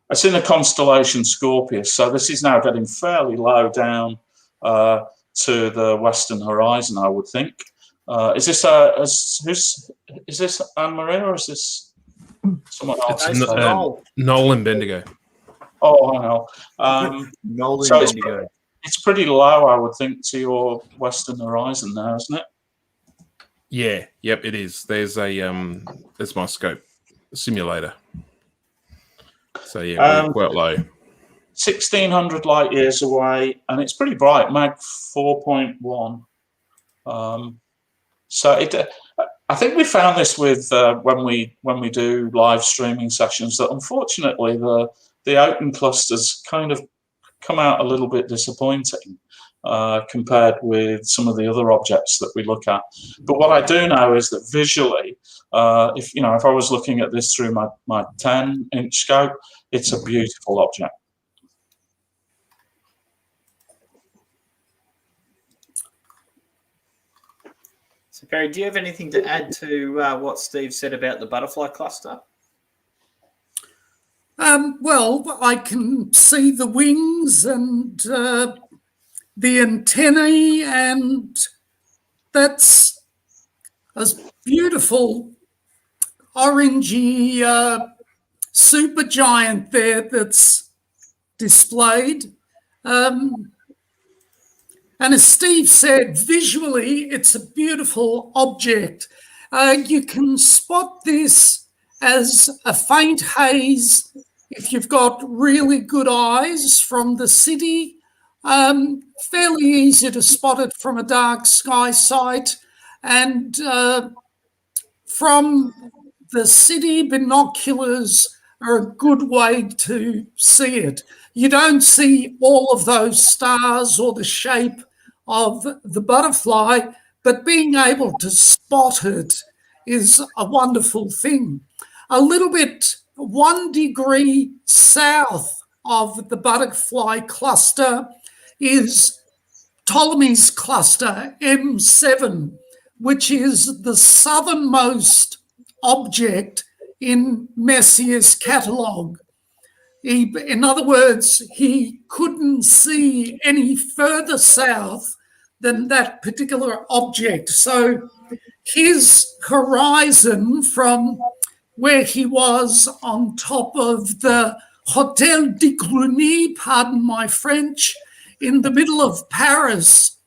It's in the constellation Scorpius, so this is now getting fairly low down to the western horizon, I would think. Is this Anne-Marie, or is this someone else? It's Noel and Bendigo. Oh, wow. Noel so and Bendigo. It's pretty low, I would think, to your western horizon now, isn't it? Yeah, yep, it is. There's there's my scope simulator. So yeah, we're quite low. 1,600 light years away, and it's pretty bright, Mag 4.1. So I think we found this with when we do live streaming sessions, that unfortunately the open clusters kind of come out a little bit disappointing compared with some of the other objects that we look at. But what I do know is that visually, if I was looking at this through my 10-inch scope, it's a beautiful object. So, Perry, do you have anything to add to what Steve said about the butterfly cluster? Well, I can see the wings and the antennae, and that's as beautiful. orangey supergiant there that's displayed. And as Steve said, visually, it's a beautiful object. You can spot this as a faint haze if you've got really good eyes from the city. Fairly easy to spot it from a dark sky site. And from the city, binoculars are a good way to see it. You don't see all of those stars or the shape of the butterfly, but being able to spot it is a wonderful thing. A little bit 1 degree south of the butterfly cluster is Ptolemy's cluster, M7, which is the southernmost object in Messier's catalogue. In other words, he couldn't see any further south than that particular object. So his horizon from where he was on top of the Hotel de Cluny, pardon my French, in the middle of Paris,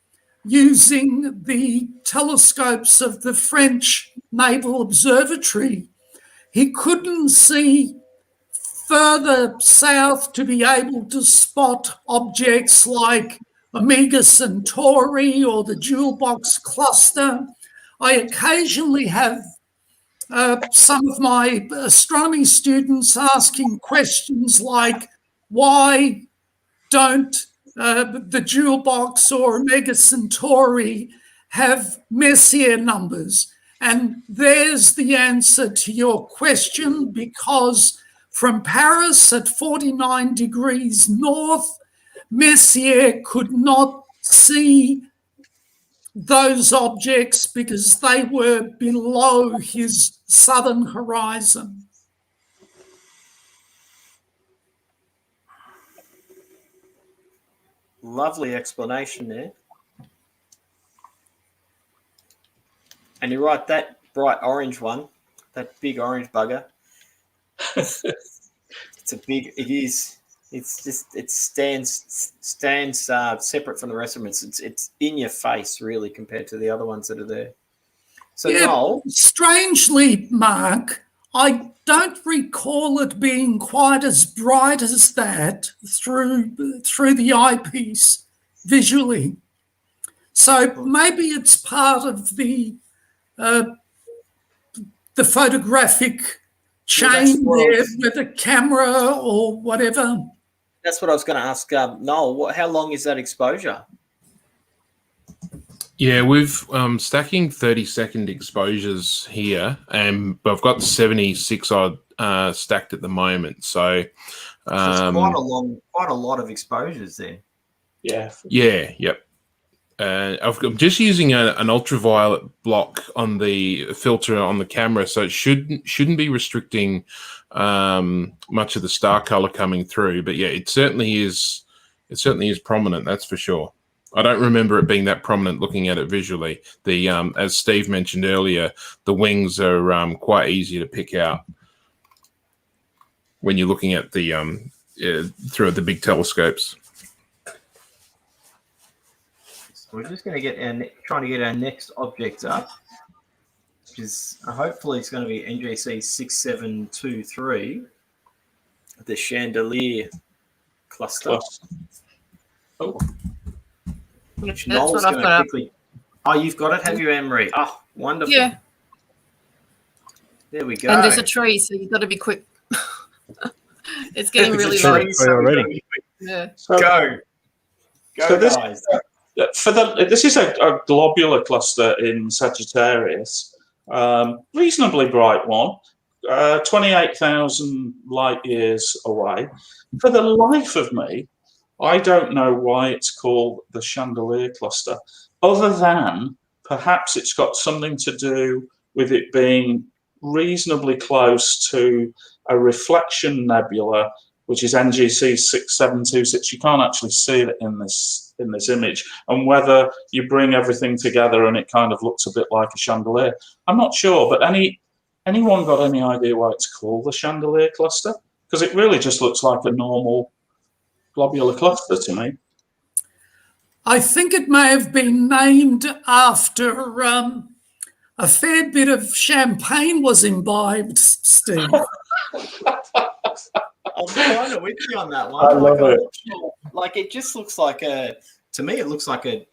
using the telescopes of the French Naval Observatory. He couldn't see further south to be able to spot objects like Omega Centauri or the Jewel Box Cluster. I occasionally have some of my astronomy students asking questions like, why don't the Jewel Box or Omega Centauri have Messier numbers? And there's the answer to your question, because from Paris at 49 degrees north, Messier could not see those objects because they were below his southern horizon. Lovely explanation there. And you're right, that bright orange one, that big orange bugger, it's a big, it is. It's just, it stands separate from the rest of them. It's in your face, really, compared to the other ones that are there. So, yeah, Noel, strangely, Mark, I don't recall it being quite as bright as that through the eyepiece visually. So maybe it's part of the photographic chain there with a camera or whatever. That's what I was going to ask Noel. How long is that exposure? Yeah, we've stacking 30-second exposures here, and I've got 76 odd stacked at the moment. So It's quite a lot of exposures there. Yeah. Yeah. Yep. I'm just using an ultraviolet block on the filter on the camera, so it shouldn't be restricting much of the star color coming through. But yeah, it certainly is prominent. That's for sure. I don't remember it being that prominent looking at it visually. The as Steve mentioned earlier, the wings are quite easy to pick out when you're looking at the through the big telescopes. We're just going to trying to get our next object up, which is hopefully it's going to be NGC 6723, the Chandelier Cluster. Oh, which That's Noel's what I've going got to up. quickly. Oh, you've got it, have you, Anne-Marie? Oh, wonderful. Yeah. There we go. And there's a tree, so you've got to be quick. It's getting really There's a low. tree, so we've got to be quick. Yeah. Go, guys. This is a globular cluster in Sagittarius, reasonably bright one, 28,000 light years away. For the life of me, I don't know why it's called the Chandelier Cluster, other than perhaps it's got something to do with it being reasonably close to a reflection nebula, which is NGC 6726. You can't actually see it in this image, and whether you bring everything together and it kind of looks a bit like a chandelier, I'm not sure. But Anyone got any idea why it's called the Chandelier Cluster? Because it really just looks like a normal globular cluster to me. I think it may have been named after a fair bit of champagne was imbibed, Steve. I'm kind of with you on that one. I love it. Like, it just looks like to me, it looks like a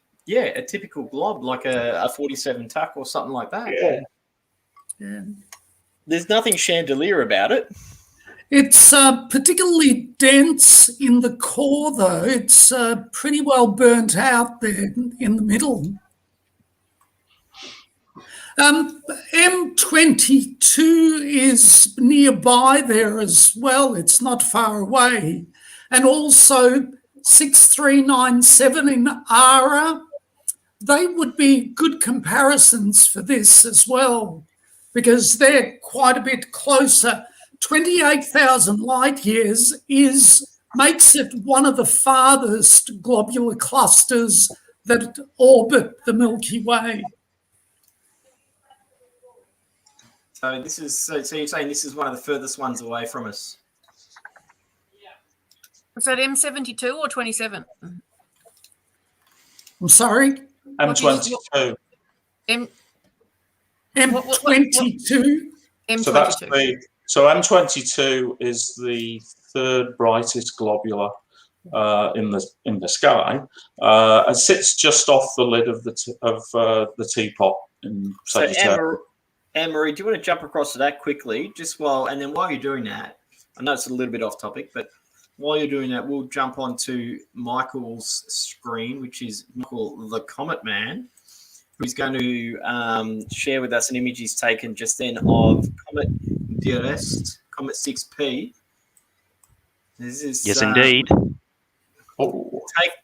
typical glob, like a 47 tuck or something like that. Yeah. There's nothing chandelier about it. It's particularly dense in the core, though. It's pretty well burnt out there in the middle. M42 is nearby there as well. It's not far away. And also 6397 in Ara. They would be good comparisons for this as well, because they're quite a bit closer. 28,000 light years makes it one of the farthest globular clusters that orbit the Milky Way. So this is so you're saying this is one of the furthest ones away from us. Was that M72 or 27? I'm sorry? M22. M22. M22. So M22 is the third brightest globular in the sky. It sits just off the lid of the teapot in Sagittarius. Anne-Marie, do you want to jump across to that quickly? And then while you're doing that, I know it's a little bit off topic, but while you're doing that, we'll jump onto Michael's screen, which is Michael the Comet Man, who's going to share with us an image he's taken just then of Comet Brightest, Comet 6P. This is, yes, indeed.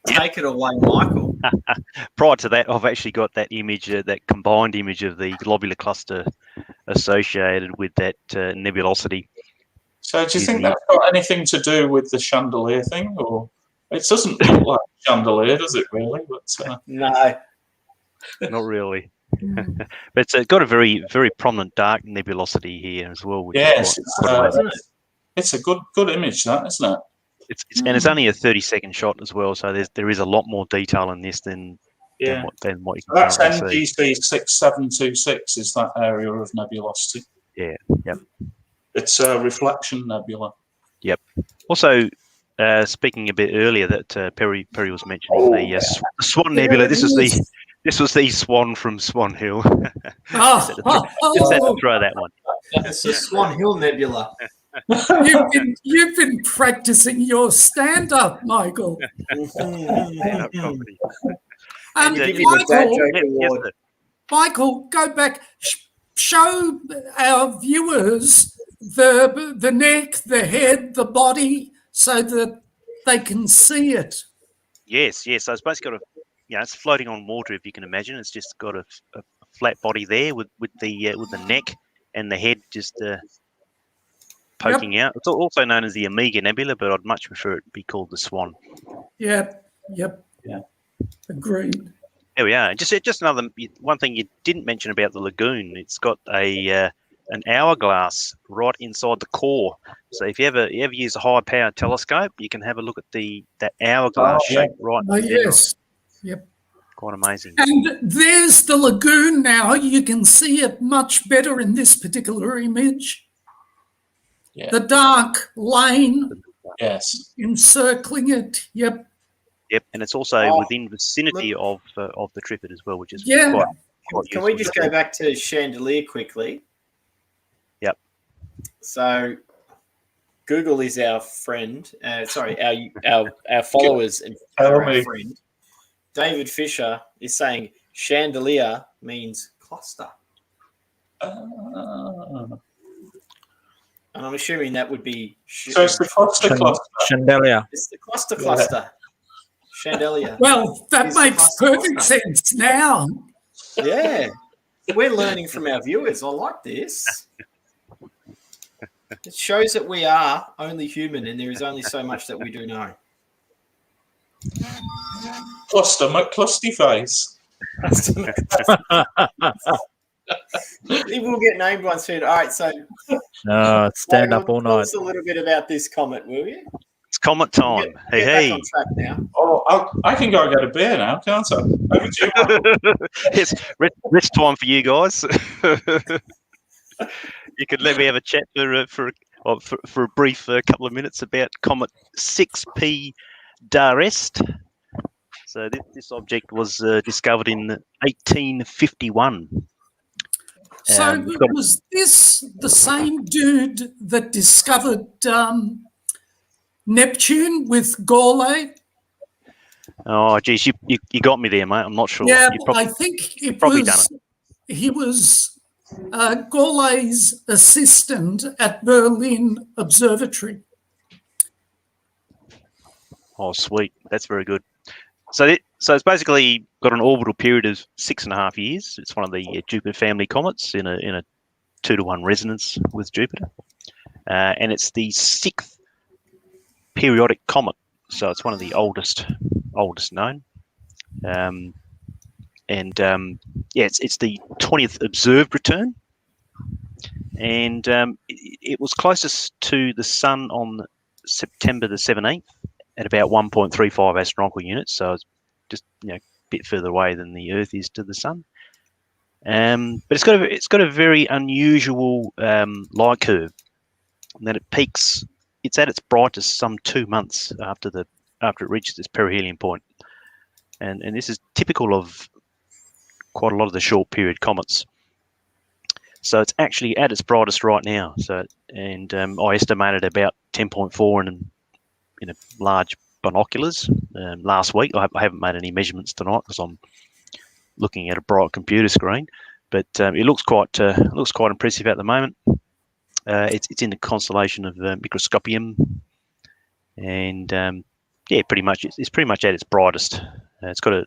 Take it away, Michael. Prior to that, I've actually got that image, that combined image of the globular cluster associated with that nebulosity. So do you think that's got anything to do with the chandelier thing? Or it doesn't look like a chandelier, does it really? But, no. Not really. But it's got a very, very prominent dark nebulosity here as well. Which yes, it's a good image, that, isn't it? And it's only a 30-second shot as well, so there is a lot more detail in this than what you can That's currently see. NGC 6726 is that area of nebulosity. Yeah, yep. It's a reflection nebula. Yep. Also, speaking a bit earlier that Perry was mentioning the Swan Nebula. This was the Swan from Swan Hill. Just had to throw that one. It's the Swan Hill Nebula. You've been practicing your stand-up, Michael. Stand-up comedy. Michael, go back. Show our viewers the neck, the head, the body, so that they can see it. Yes. So it's basically got it's floating on water, if you can imagine. It's just got a flat body there with the neck and the head just poking out. It's also known as the Omega Nebula, but I'd much prefer it be called the Swan. Yep. Yeah. Agreed. There we are. Just another one thing you didn't mention about the lagoon. It's got an hourglass right inside the core. So if you ever use a high-powered telescope, you can have a look at that hourglass shape right. Oh, yes. Yep. Quite amazing. And there's the lagoon now. You can see it much better in this particular image. Yeah. The dark lane. Yes. Encircling it. Yep. Yep, and it's also within vicinity of the Trifid as well, which is quite Can we just go back to Chandelier quickly? Yep. So Google is our friend. Our followers and our friend. David Fisher is saying chandelier means cluster. And I'm assuming that would be... So it's the cluster cluster. Chandelier. It's the cluster cluster. Chandelier. Well, that makes perfect sense now. Yeah. We're learning from our viewers. I like this. It shows that we are only human and there is only so much that we do know. Cluster McClusty face. It will get named one soon. All right, so Stand up Michael, all tell night. us a little bit about this comet, will you? It's comet time. Get Hey, back on track now. Oh, I can go and get a beer now, can't I? Over to you, Michael. It's rest time for you guys. You could let me have a chat for a brief couple of minutes about comet 6P Brightest. So this object was discovered in 1851. So was this the same dude that discovered Neptune with Gale? Oh, geez, you got me there, mate. I'm not sure. Yeah, I think it probably was. He was Gale's assistant at Berlin Observatory. Oh, sweet. That's very good. So it's basically got an orbital period of 6.5 years. It's one of the Jupiter family comets in a 2-to-1 resonance with Jupiter, and it's the 6th periodic comet. So it's one of the oldest known. It's the 20th observed return, and it was closest to the Sun on September the 17th at about 1.35 astronomical units. So it's just a bit further away than the Earth is to the Sun. But it's got a very unusual light curve, and then it peaks. It's at its brightest some 2 months after it reaches its perihelion point, and this is typical of quite a lot of the short period comets. So it's actually at its brightest right now. So I estimated about 10.4 in a large binoculars last week. I haven't made any measurements tonight because I'm looking at a bright computer screen, but it looks quite impressive at the moment. It's in the constellation of Microscopium, and pretty much it's pretty much at its brightest. It's got an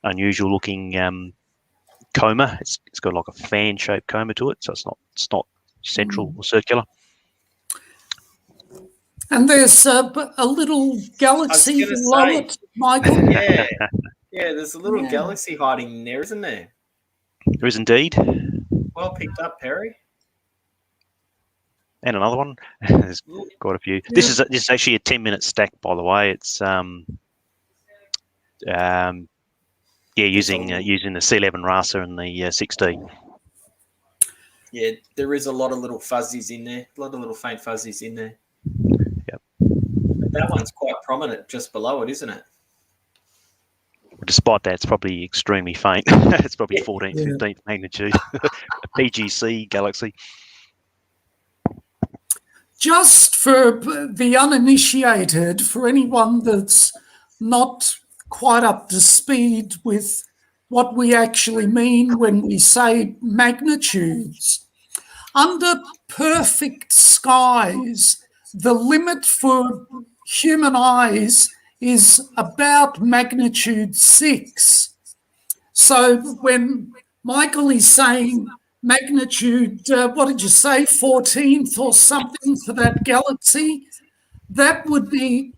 unusual looking coma. It's got like a fan-shaped coma to it, so it's not central or circular. And there's a little galaxy below it, Michael. Yeah, there's a little galaxy hiding there, isn't there? There is indeed. Well picked up, Perry. And another one. There's quite a few. This is actually a 10-minute stack, by the way. It's using the C11 RASA and the 6D. Yeah, there is a lot of little fuzzies in there. A lot of little faint fuzzies in there. Yep. But that one's quite prominent just below it, isn't it? Despite that, it's probably extremely faint. It's probably 14th, 15th magnitude. A PGC galaxy. Just for the uninitiated, for anyone that's not quite up to speed with what we actually mean when we say magnitudes, under perfect skies, the limit for human eyes is about magnitude 6. So when Michael is saying magnitude, what did you say, 14th or something for that galaxy, that would be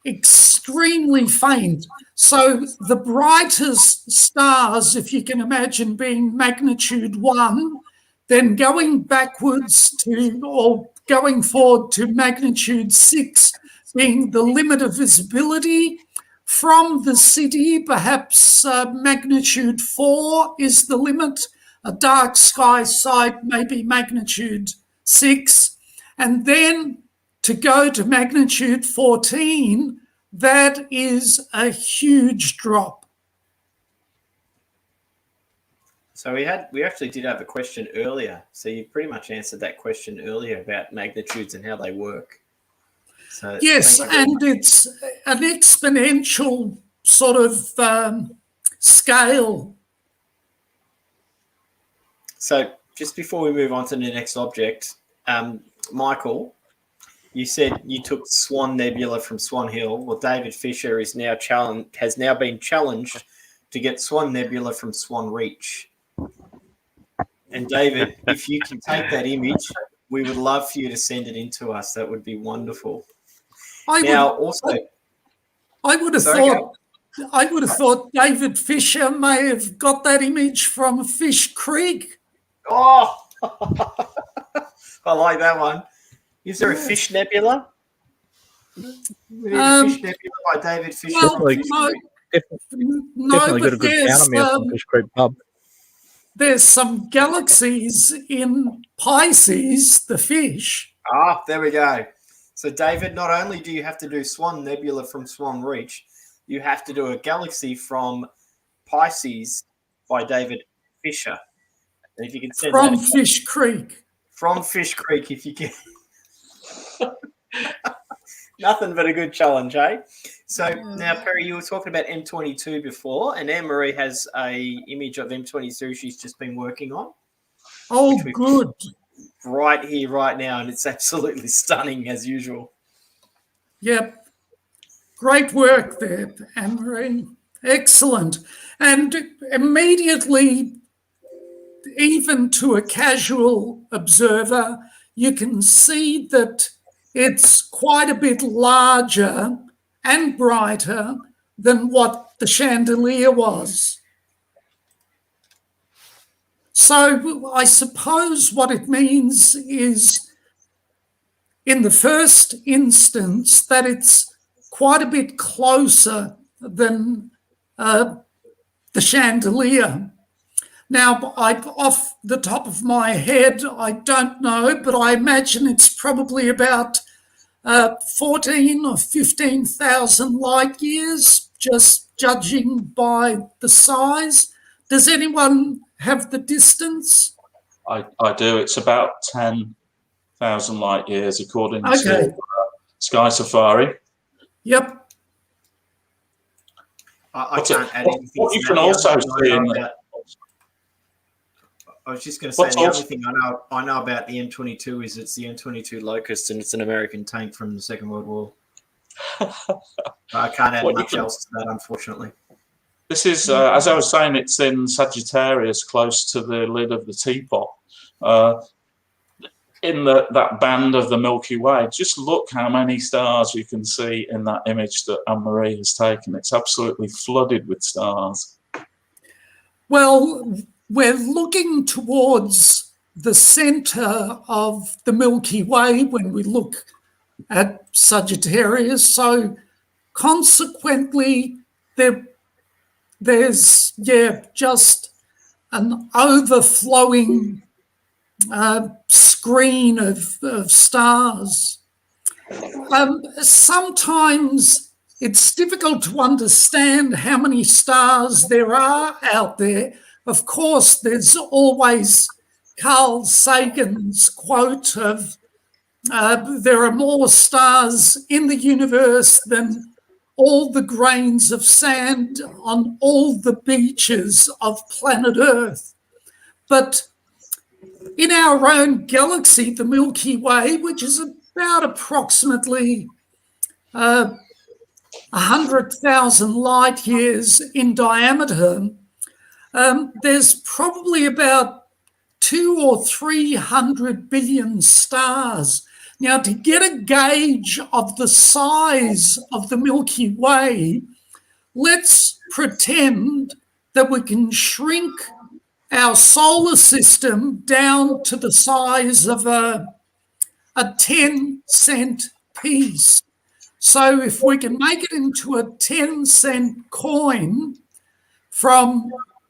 extremely faint. So the brightest stars, if you can imagine, being magnitude 1, then going backwards or going forward to magnitude 6 being the limit of visibility. From the city, perhaps magnitude 4 is the limit. A dark sky site, maybe magnitude 6. And then to go to magnitude 14, that is a huge drop. So we actually did have a question earlier. So you pretty much answered that question earlier about magnitudes and how they work. So yes, and it's an exponential sort of scale. So just before we move on to the next object, Michael, you said you took Swan Nebula from Swan Hill. Well, David Fisher has now been challenged to get Swan Nebula from Swan Reach. And David, if you can take that image, we would love for you to send it in to us. That would be wonderful. I would have thought David Fisher may have got that image from Fish Creek. Oh, I like that one. Is there a Fish Nebula? We need a Fish Nebula by David Fisher. Well, from Fish no, Creek. no, Definitely got a but good counter meal from Fish Creek Pub. there's some galaxies in Pisces, the fish. Ah, there we go. So, David, not only do you have to do Swan Nebula from Swan Reach, you have to do a galaxy from Pisces by David Fisher. And if you can send From that Fish Creek. from Fish Creek, if you can. Nothing but a good challenge, eh? So now, Perry, you were talking about M42 before, and Anne-Marie has a image of M22 she's just been working on. Oh, good. Right here, right now, and it's absolutely stunning as usual. Yep. Great work there, Anne-Marie. Excellent. And immediately, even to a casual observer, you can see that it's quite a bit larger and brighter than what the Chandelier was. So I suppose what it means is, in the first instance, that it's quite a bit closer than the Chandelier. Now, off the top of my head, I don't know, but I imagine it's probably about 14 or 15,000 light years, just judging by the size. Does anyone have the distance? I do. It's about 10,000 light years, according to Sky Safari. Yep. I can't add anything. What you can also see in there. I was just going to say the other thing I know about the M22 is it's the M22 Locust, and it's an American tank from the Second World War. I can't add much else to that, unfortunately. This is, as I was saying, it's in Sagittarius, close to the lid of the teapot. In that band of the Milky Way, just look how many stars you can see in that image that Anne-Marie has taken. It's absolutely flooded with stars. Well, we're looking towards the centre of the Milky Way when we look at Sagittarius. So consequently, there's just an overflowing screen of stars. Sometimes it's difficult to understand how many stars there are out there. Of course, there's always Carl Sagan's quote of there are more stars in the universe than all the grains of sand on all the beaches of planet Earth. But in our own galaxy, the Milky Way, which is about approximately 100,000 light years in diameter, there's probably about 200 or 300 billion stars. Now, to get a gauge of the size of the Milky Way, let's pretend that we can shrink our solar system down to the size of a 10-cent piece. So if we can make it into a 10-cent coin from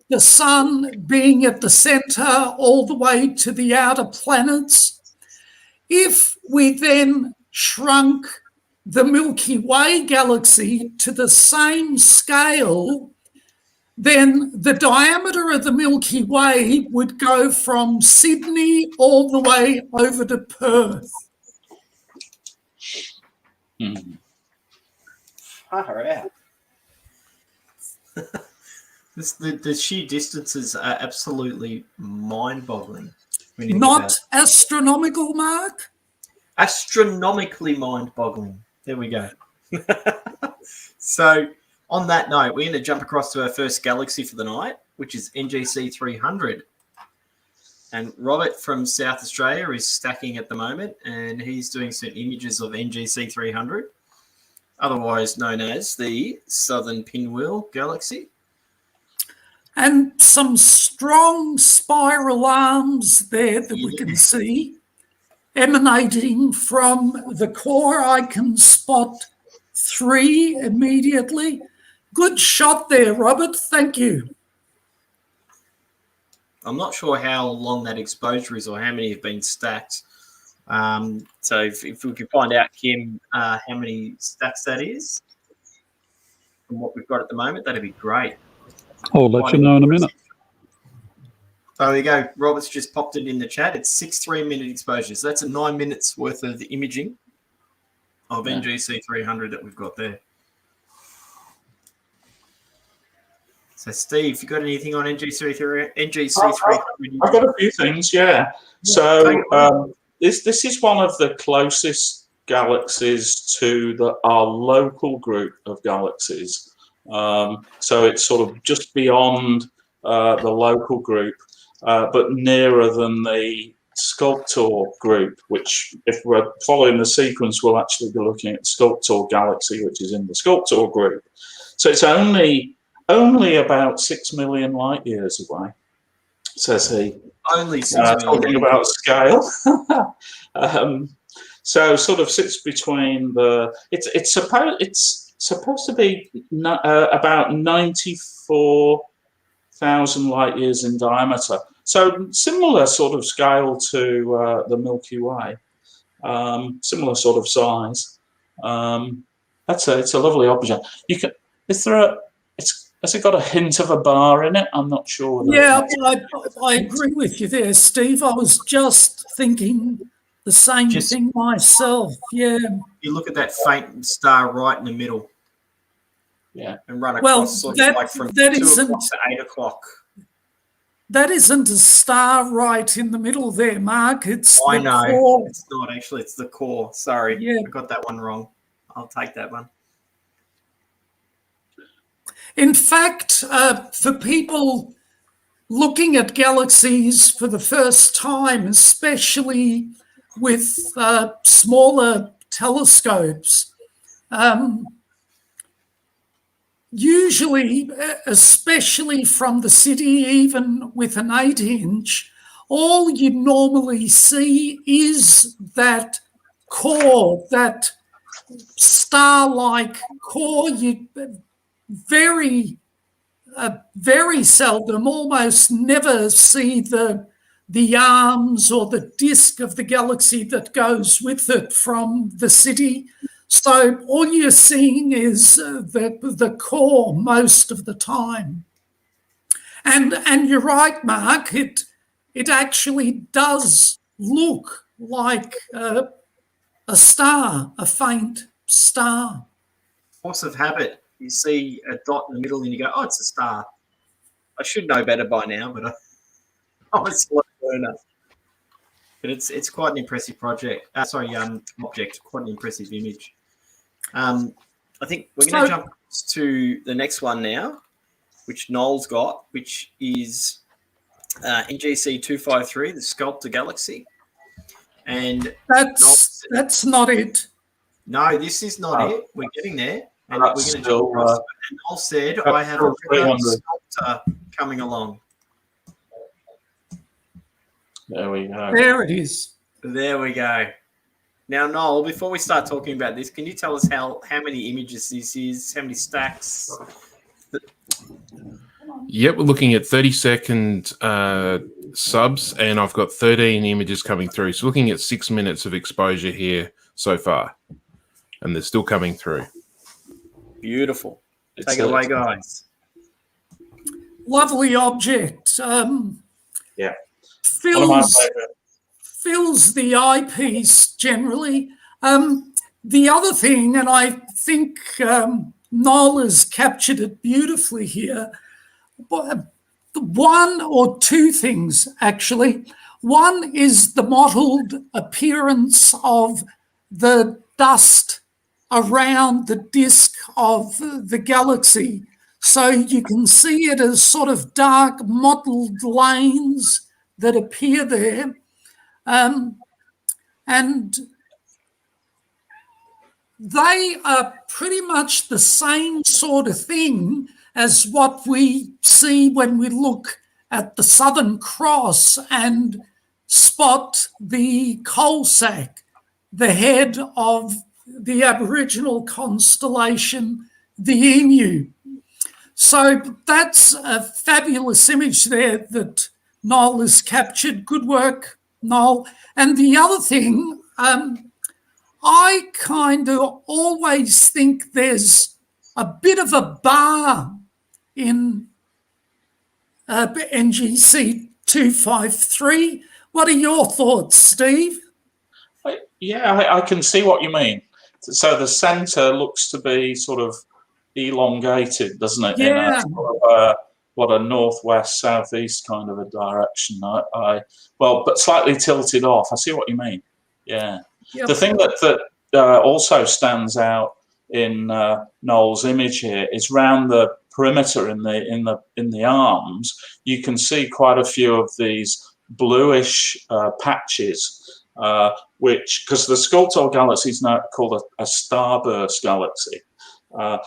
the sun being at the center all the way to the outer planets, if we then shrunk the Milky Way galaxy to the same scale, then the diameter of the Milky Way would go from Sydney all the way over to Perth. Far out. The sheer distances are absolutely mind-boggling. Not astronomical, Mark? Astronomically mind-boggling. There we go. So, on that note, we're going to jump across to our first galaxy for the night, which is NGC 300. And Robert from South Australia is stacking at the moment, and he's doing some images of NGC 300, otherwise known as the Southern Pinwheel Galaxy. and some strong spiral arms there that we can see emanating from the core. I can spot 3 immediately. Good shot there, Robert. Thank you. I'm not sure how long that exposure is or how many have been stacked. So if we could find out, Kim, how many stacks that is from what we've got at the moment, that'd be great. I'll let you know in a minute. So there you go. Robert's just popped it in the chat. It's 6 3-minute exposures. So that's a 9 minutes worth of imaging of NGC 300 that we've got there. So, Steve, you got anything on NGC 300? I've got a few things, yeah. So this is one of the closest galaxies to our local group of galaxies. So it's sort of just beyond the local group, but nearer than the Sculptor group, which, if we're following the sequence, we'll actually be looking at Sculptor Galaxy, which is in the Sculptor group. So it's only about 6 million light years away, says he. Only 6 million. Talking about scale. So sort of sits between the. It's supposed to be about 94,000 light years in diameter. So similar sort of scale to the Milky Way. Similar sort of size. It's a lovely object. Has it got a hint of a bar in it? I'm not sure. Yeah, I agree with you there, Steve. I was just thinking the same thing myself. Yeah. You look at that faint star right in the middle. Yeah. And run across from 2 o'clock to 8 o'clock. That isn't a star right in the middle there, Mark. It's the core. It's not actually. It's the core. Sorry. Yeah. I got that one wrong. I'll take that one. In fact, for people looking at galaxies for the first time, especially with smaller telescopes, usually, especially from the city, even with an 8-inch, all you normally see is that core, that star-like core. You very seldom, almost never see the arms or the disk of the galaxy that goes with it from the city. So all you're seeing is the core most of the time. And you're right, Mark, it actually does look like a star, a faint star. Force of habit. You see a dot in the middle and you go, oh, it's a star. I should know better by now, but I'm a slow learner. But it's quite an impressive object, quite an impressive image. I think we're going to jump to the next one now, which Noel's got, which is NGC 253, the Sculptor Galaxy. And that's not it. No, this is not it. We're getting there. And we're going to jump across. And Noel said, I have a Sculptor coming along. There we go. There it is. There we go. Now, Noel, before we start talking about this, can you tell us how many images this is, how many stacks? Yep, we're looking at 30-second subs, and I've got 13 images coming through. So looking at 6 minutes of exposure here so far, and they're still coming through. Beautiful. Take it away, guys. Lovely object. Yeah. Fills the eyepiece generally. The other thing, and I think Noel has captured it beautifully here, one or two things actually. One is the mottled appearance of the dust around the disk of the galaxy. So you can see it as sort of dark mottled lanes that appear there. And they are pretty much the same sort of thing as what we see when we look at the Southern Cross and spot the coal sack, the head of the Aboriginal constellation, the Emu. So that's a fabulous image there that Noel has captured. Good work, Noel. And the other thing, I kind of always think there's a bit of a bar in NGC 253. What are your thoughts, Steve? Yeah, I can see what you mean. So the centre looks to be sort of elongated, doesn't it? Yeah. In a sort of a northwest, southeast kind of a direction. Well, but slightly tilted off. I see what you mean. Yeah. Yep. The thing that also stands out in Noel's image here is round the perimeter in the arms. You can see quite a few of these bluish patches, which, because the Sculptor Galaxy is now called a starburst galaxy.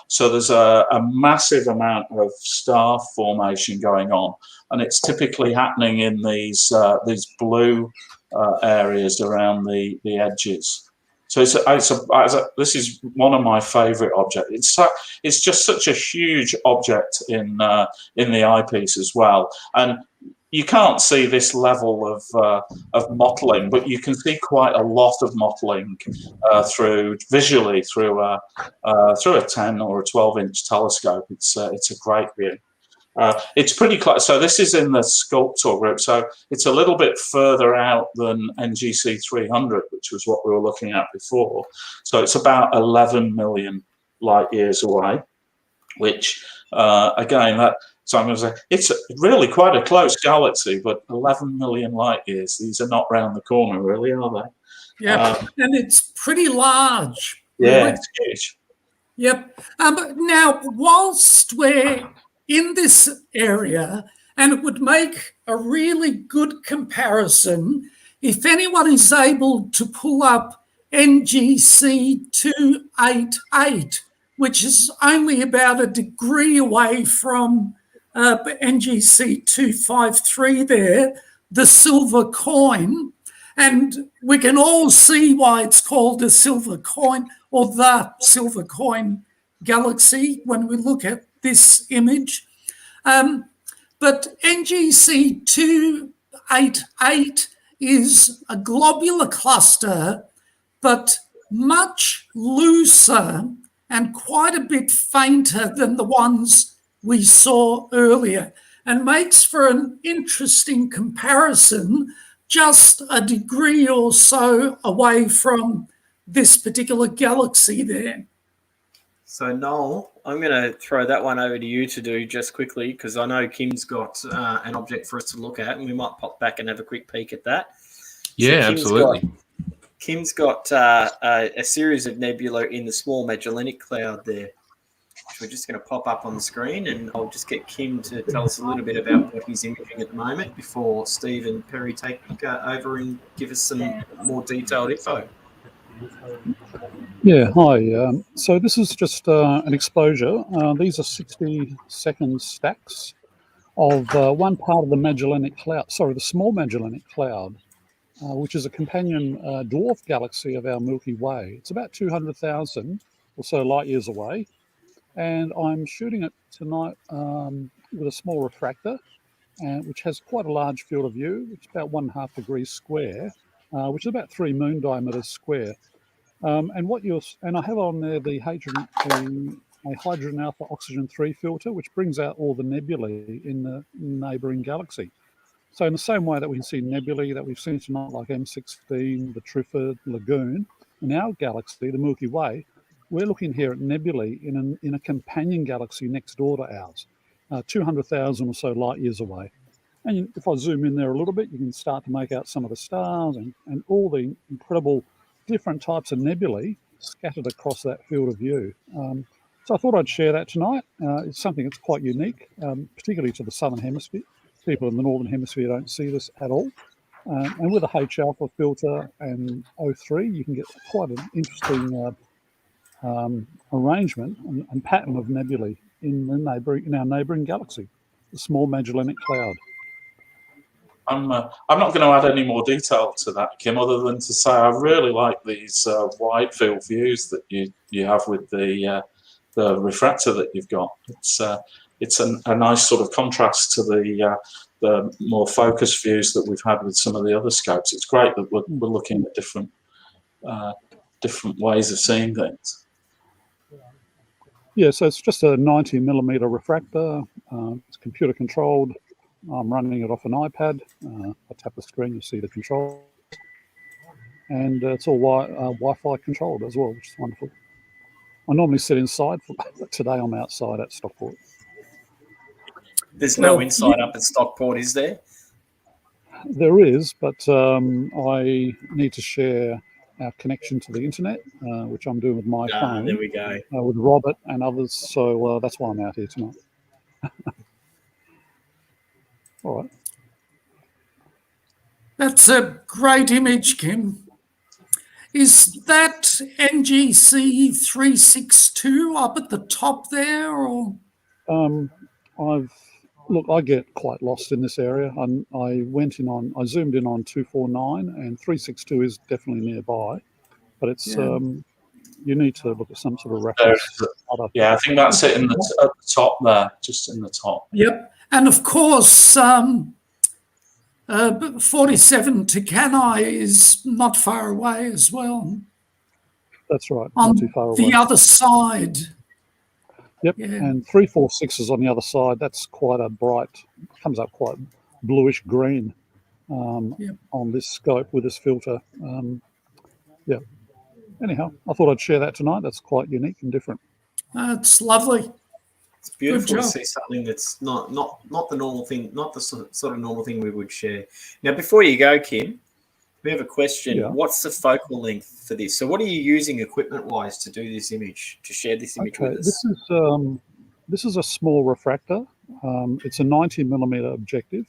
So there's a massive amount of star formation going on, and it's typically happening in these blue areas around the edges. So this is one of my favourite objects. It's just such a huge object in the eyepiece as well, and you can't see this level of mottling, but you can see quite a lot of mottling visually through a 10 or a 12-inch telescope. It's a great view. It's pretty close. So this is in the Sculptor group. So it's a little bit further out than NGC 300, which was what we were looking at before. So it's about 11 million light years away, which again, so I'm going to say it's really quite a close galaxy, but 11 million light years. These are not round the corner, really, are they? Yeah, and it's pretty large. Yeah, it's huge. Yep. Now, whilst we're in this area, and it would make a really good comparison if anyone is able to pull up NGC 288, which is only about a degree away from NGC 253 there, the silver coin. And we can all see why it's called a silver coin, or the silver coin galaxy, when we look at this image. But NGC 288 is a globular cluster, but much looser and quite a bit fainter than the ones we saw earlier, and makes for an interesting comparison, just a degree or so away from this particular galaxy there. So, Noel, I'm going to throw that one over to you to do just quickly, because I know Kim's got an object for us to look at, and we might pop back and have a quick peek at that. Yeah, so absolutely. Kim's got a series of nebula in the small Magellanic cloud there, which we're just going to pop up on the screen, and I'll just get Kim to tell us a little bit about what he's imaging at the moment before Steve and Perry take over and give us some more detailed info. Yeah, hi. So this is just an exposure. These are 60-second stacks of one part of the Magellanic cloud, the small Magellanic cloud, which is a companion dwarf galaxy of our Milky Way. It's about 200,000 or so light years away. And I'm shooting it tonight with a small refractor, which has quite a large field of view. It's about 1.5 degrees square, which is about 3 moon diameters square. And I have on there a hydrogen alpha oxygen 3 filter, which brings out all the nebulae in the neighbouring galaxy. So in the same way that we can see nebulae that we've seen tonight, like M16, the Trifid, Lagoon, in our galaxy, the Milky Way, we're looking here at nebulae in a companion galaxy next door to ours, 200,000 or so light years away. And if I zoom in there a little bit, you can start to make out some of the stars and all the incredible different types of nebulae scattered across that field of view. So I thought I'd share that tonight. It's something that's quite unique, particularly to the Southern Hemisphere. People in the Northern Hemisphere don't see this at all. And with a H-alpha filter and O3, you can get quite an interesting arrangement and pattern of nebulae in our neighbouring galaxy, the small Magellanic Cloud. I'm not going to add any more detail to that, Kim, other than to say I really like these wide field views that you have with the refractor that you've got. It's a nice sort of contrast to the more focused views that we've had with some of the other scopes. It's great that we're looking at different ways of seeing things. Yeah, so it's just a 90mm refractor. It's computer controlled. I'm running it off an iPad. I tap the screen, you see the controls. And it's all Wi-Fi controlled as well, which is wonderful. I normally sit inside, but today I'm outside at Stockport. There's no inside up at Stockport, is there? There is, but I need to share our connection to the internet, which I'm doing with my phone. There we go. With Robert and others, so that's why I'm out here tonight. All right. That's a great image, Kim. Is that NGC 362 up at the top there, or? I get quite lost in this area. I zoomed in on 249, and 362 is definitely nearby, but it's you need to look at some sort of reference. Yeah, I think that's it at the top there, just in the top. Yep. And of course, 47 Tucanae is not far away as well. That's right, on not too far away. The other side. Yep, yeah. And 346 is on the other side. That's quite a bright, comes up quite bluish green on this scope with this filter. Yeah. Anyhow, I thought I'd share that tonight. That's quite unique and different. It's lovely. It's beautiful to see something that's not the normal thing, not the sort of normal thing we would share. Now, before you go, Kim, we have a question. Yeah. What's the focal length for this? So what are you using equipment-wise to do this image, to share this image with us? This is a small refractor. It's a 90mm objective.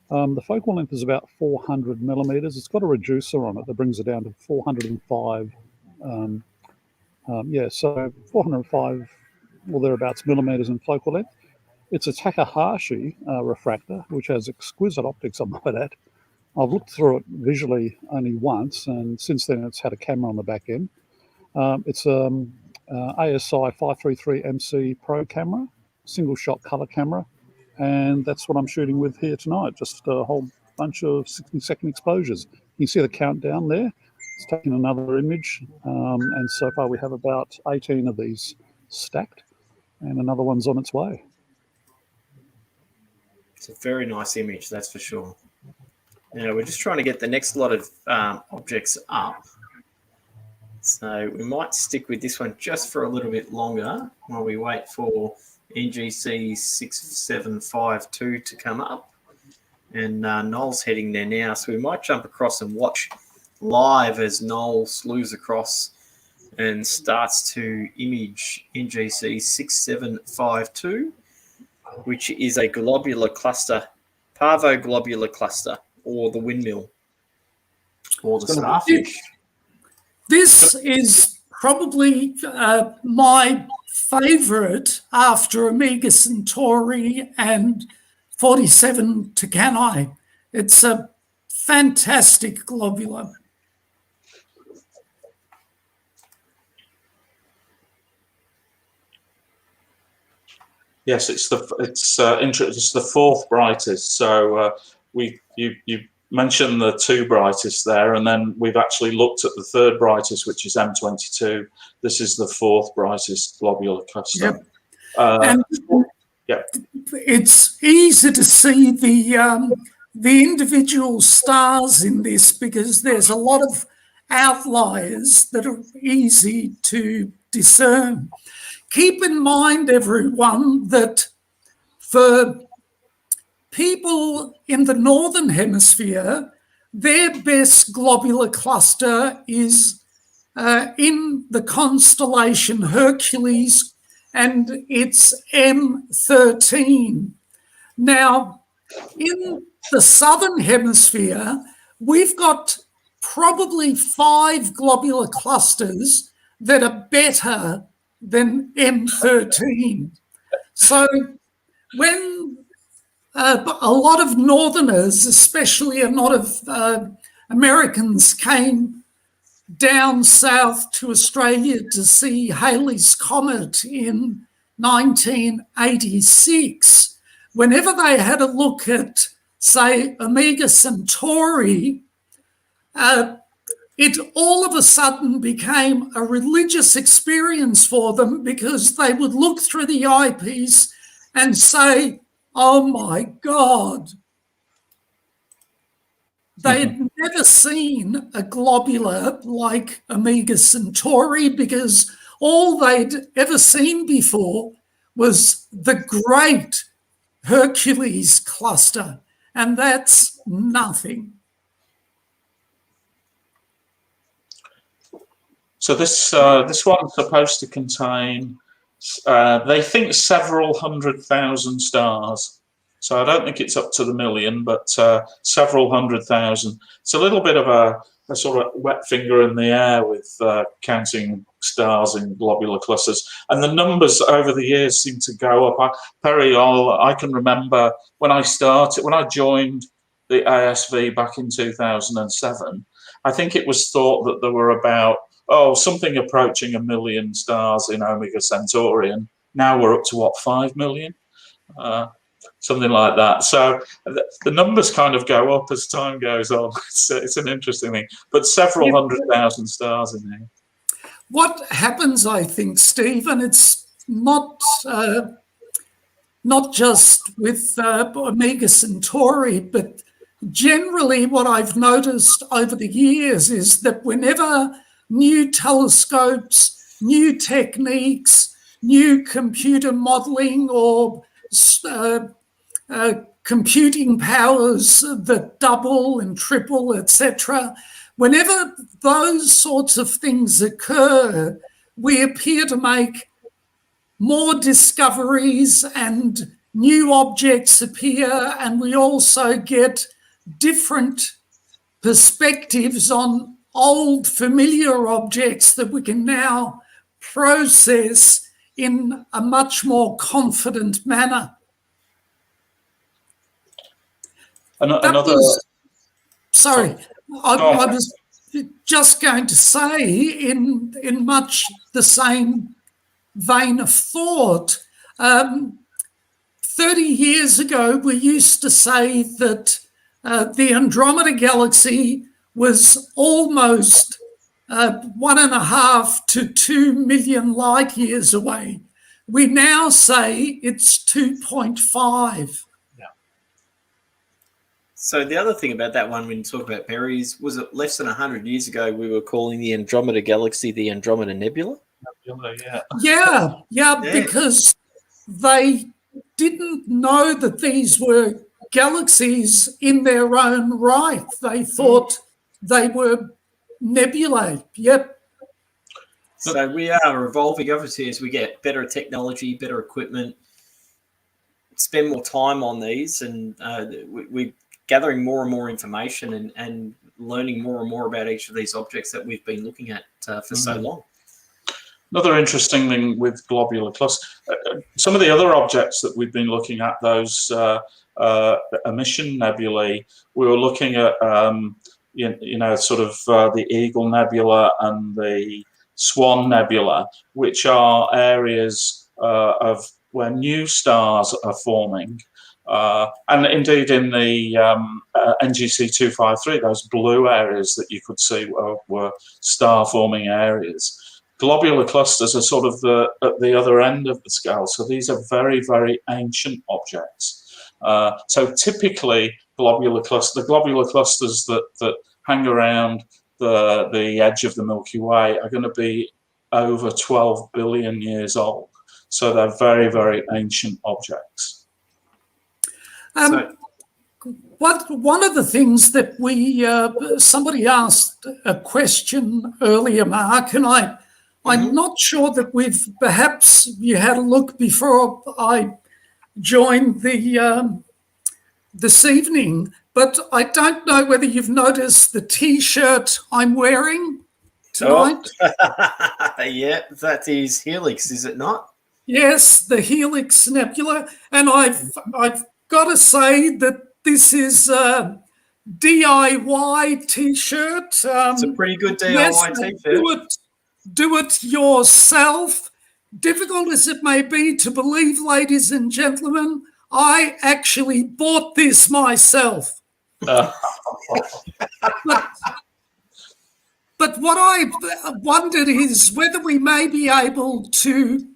The focal length is about 400mm. It's got a reducer on it that brings it down to 405. So 405 or thereabouts millimeters in focal length. It's a Takahashi refractor, which has exquisite optics, I might add. I've looked through it visually only once, and since then it's had a camera on the back end. It's ASI 533 MC Pro camera, single shot color camera, and that's what I'm shooting with here tonight, just a whole bunch of 60-second exposures. You can see the countdown there. It's taking another image, and so far we have about 18 of these stacked, and another one's on its way. It's a very nice image, that's for sure. Now we're just trying to get the next lot of objects up. So we might stick with this one just for a little bit longer while we wait for NGC 6752 to come up. And Noel's heading there now, so we might jump across and watch live as Noel slews across and starts to image NGC 6752, which is a globular cluster, Parvo globular cluster, or the windmill, or the starfish. This is probably my favourite after Omega Centauri and 47 Tucanae. It's a fantastic globular. Yes, it's the fourth brightest. So you mentioned the two brightest there, and then we've actually looked at the third brightest, which is M42. This is the fourth brightest globular cluster. Yep. It's easy to see the individual stars in this because there's a lot of outliers that are easy to discern. Keep in mind, everyone, that for people in the Northern Hemisphere, their best globular cluster is in the constellation Hercules, and it's M13. Now, in the Southern Hemisphere, we've got probably 5 globular clusters that are better than M13. So when a lot of northerners, especially a lot of Americans, came down south to Australia to see Halley's Comet in 1986, whenever they had a look at, say, Omega Centauri, it all of a sudden became a religious experience for them, because they would look through the eyepiece and say, oh my God. They'd never seen a globular like Omega Centauri, because all they'd ever seen before was the great Hercules cluster, and that's nothing. So this one's supposed to contain, they think, several 100,000 stars. So I don't think it's up to the million, but several 100,000. It's a little bit of a sort of wet finger in the air with counting stars in globular clusters. And the numbers over the years seem to go up. Perry, I can remember when I joined the ASV back in 2007, I think it was thought that there were about, something approaching 1 million stars in Omega Centauri, and now we're up to what, 5 million? Something like that. So the numbers kind of go up as time goes on. It's an interesting thing, but several 100,000 stars in there. What happens, I think, Steve, and it's not just with Omega Centauri, but generally what I've noticed over the years is that whenever new telescopes, new techniques, new computer modeling, or computing powers that double and triple, etc., whenever those sorts of things occur, we appear to make more discoveries and new objects appear, and we also get different perspectives on old familiar objects that we can now process in a much more confident manner. Sorry, I was just going to say, in much the same vein of thought, 30 years ago, we used to say that the Andromeda Galaxy was almost 1.5 to 2 million light years away. We now say it's 2.5. Yeah. So the other thing about that one, when you talk about berries, was it less than 100 years ago we were calling the Andromeda Galaxy the Andromeda Nebula? Yeah, because they didn't know that these were galaxies in their own right. They thought they were nebulae. Yep. So we are evolving, obviously, as we get better technology, better equipment, spend more time on these, and we're gathering more and more information and learning more and more about each of these objects that we've been looking at for so long. Another interesting thing with globular cluster, some of the other objects that we've been looking at, those emission nebulae, we were looking at, sort of the Eagle Nebula and the Swan Nebula, which are areas of where new stars are forming. And indeed in the NGC 253, those blue areas that you could see were star-forming areas. Globular clusters are sort of at the other end of the scale. So these are very, very ancient objects. So typically, the globular clusters that hang around the edge of the Milky Way are going to be over 12 billion years old. So they're very, very ancient objects. One of the things that somebody asked a question earlier, Mark, and I'm not sure that perhaps you had a look before I joined this evening, but I don't know whether you've noticed the T-shirt I'm wearing tonight. Yeah, that is Helix, is it not? Yes, the Helix Nebula, and I've got to say that this is a DIY T-shirt. It's a pretty good DIY yes, T-shirt. Do it yourself. Difficult as it may be to believe, ladies and gentlemen, I actually bought this myself. But what I wondered is whether we may be able to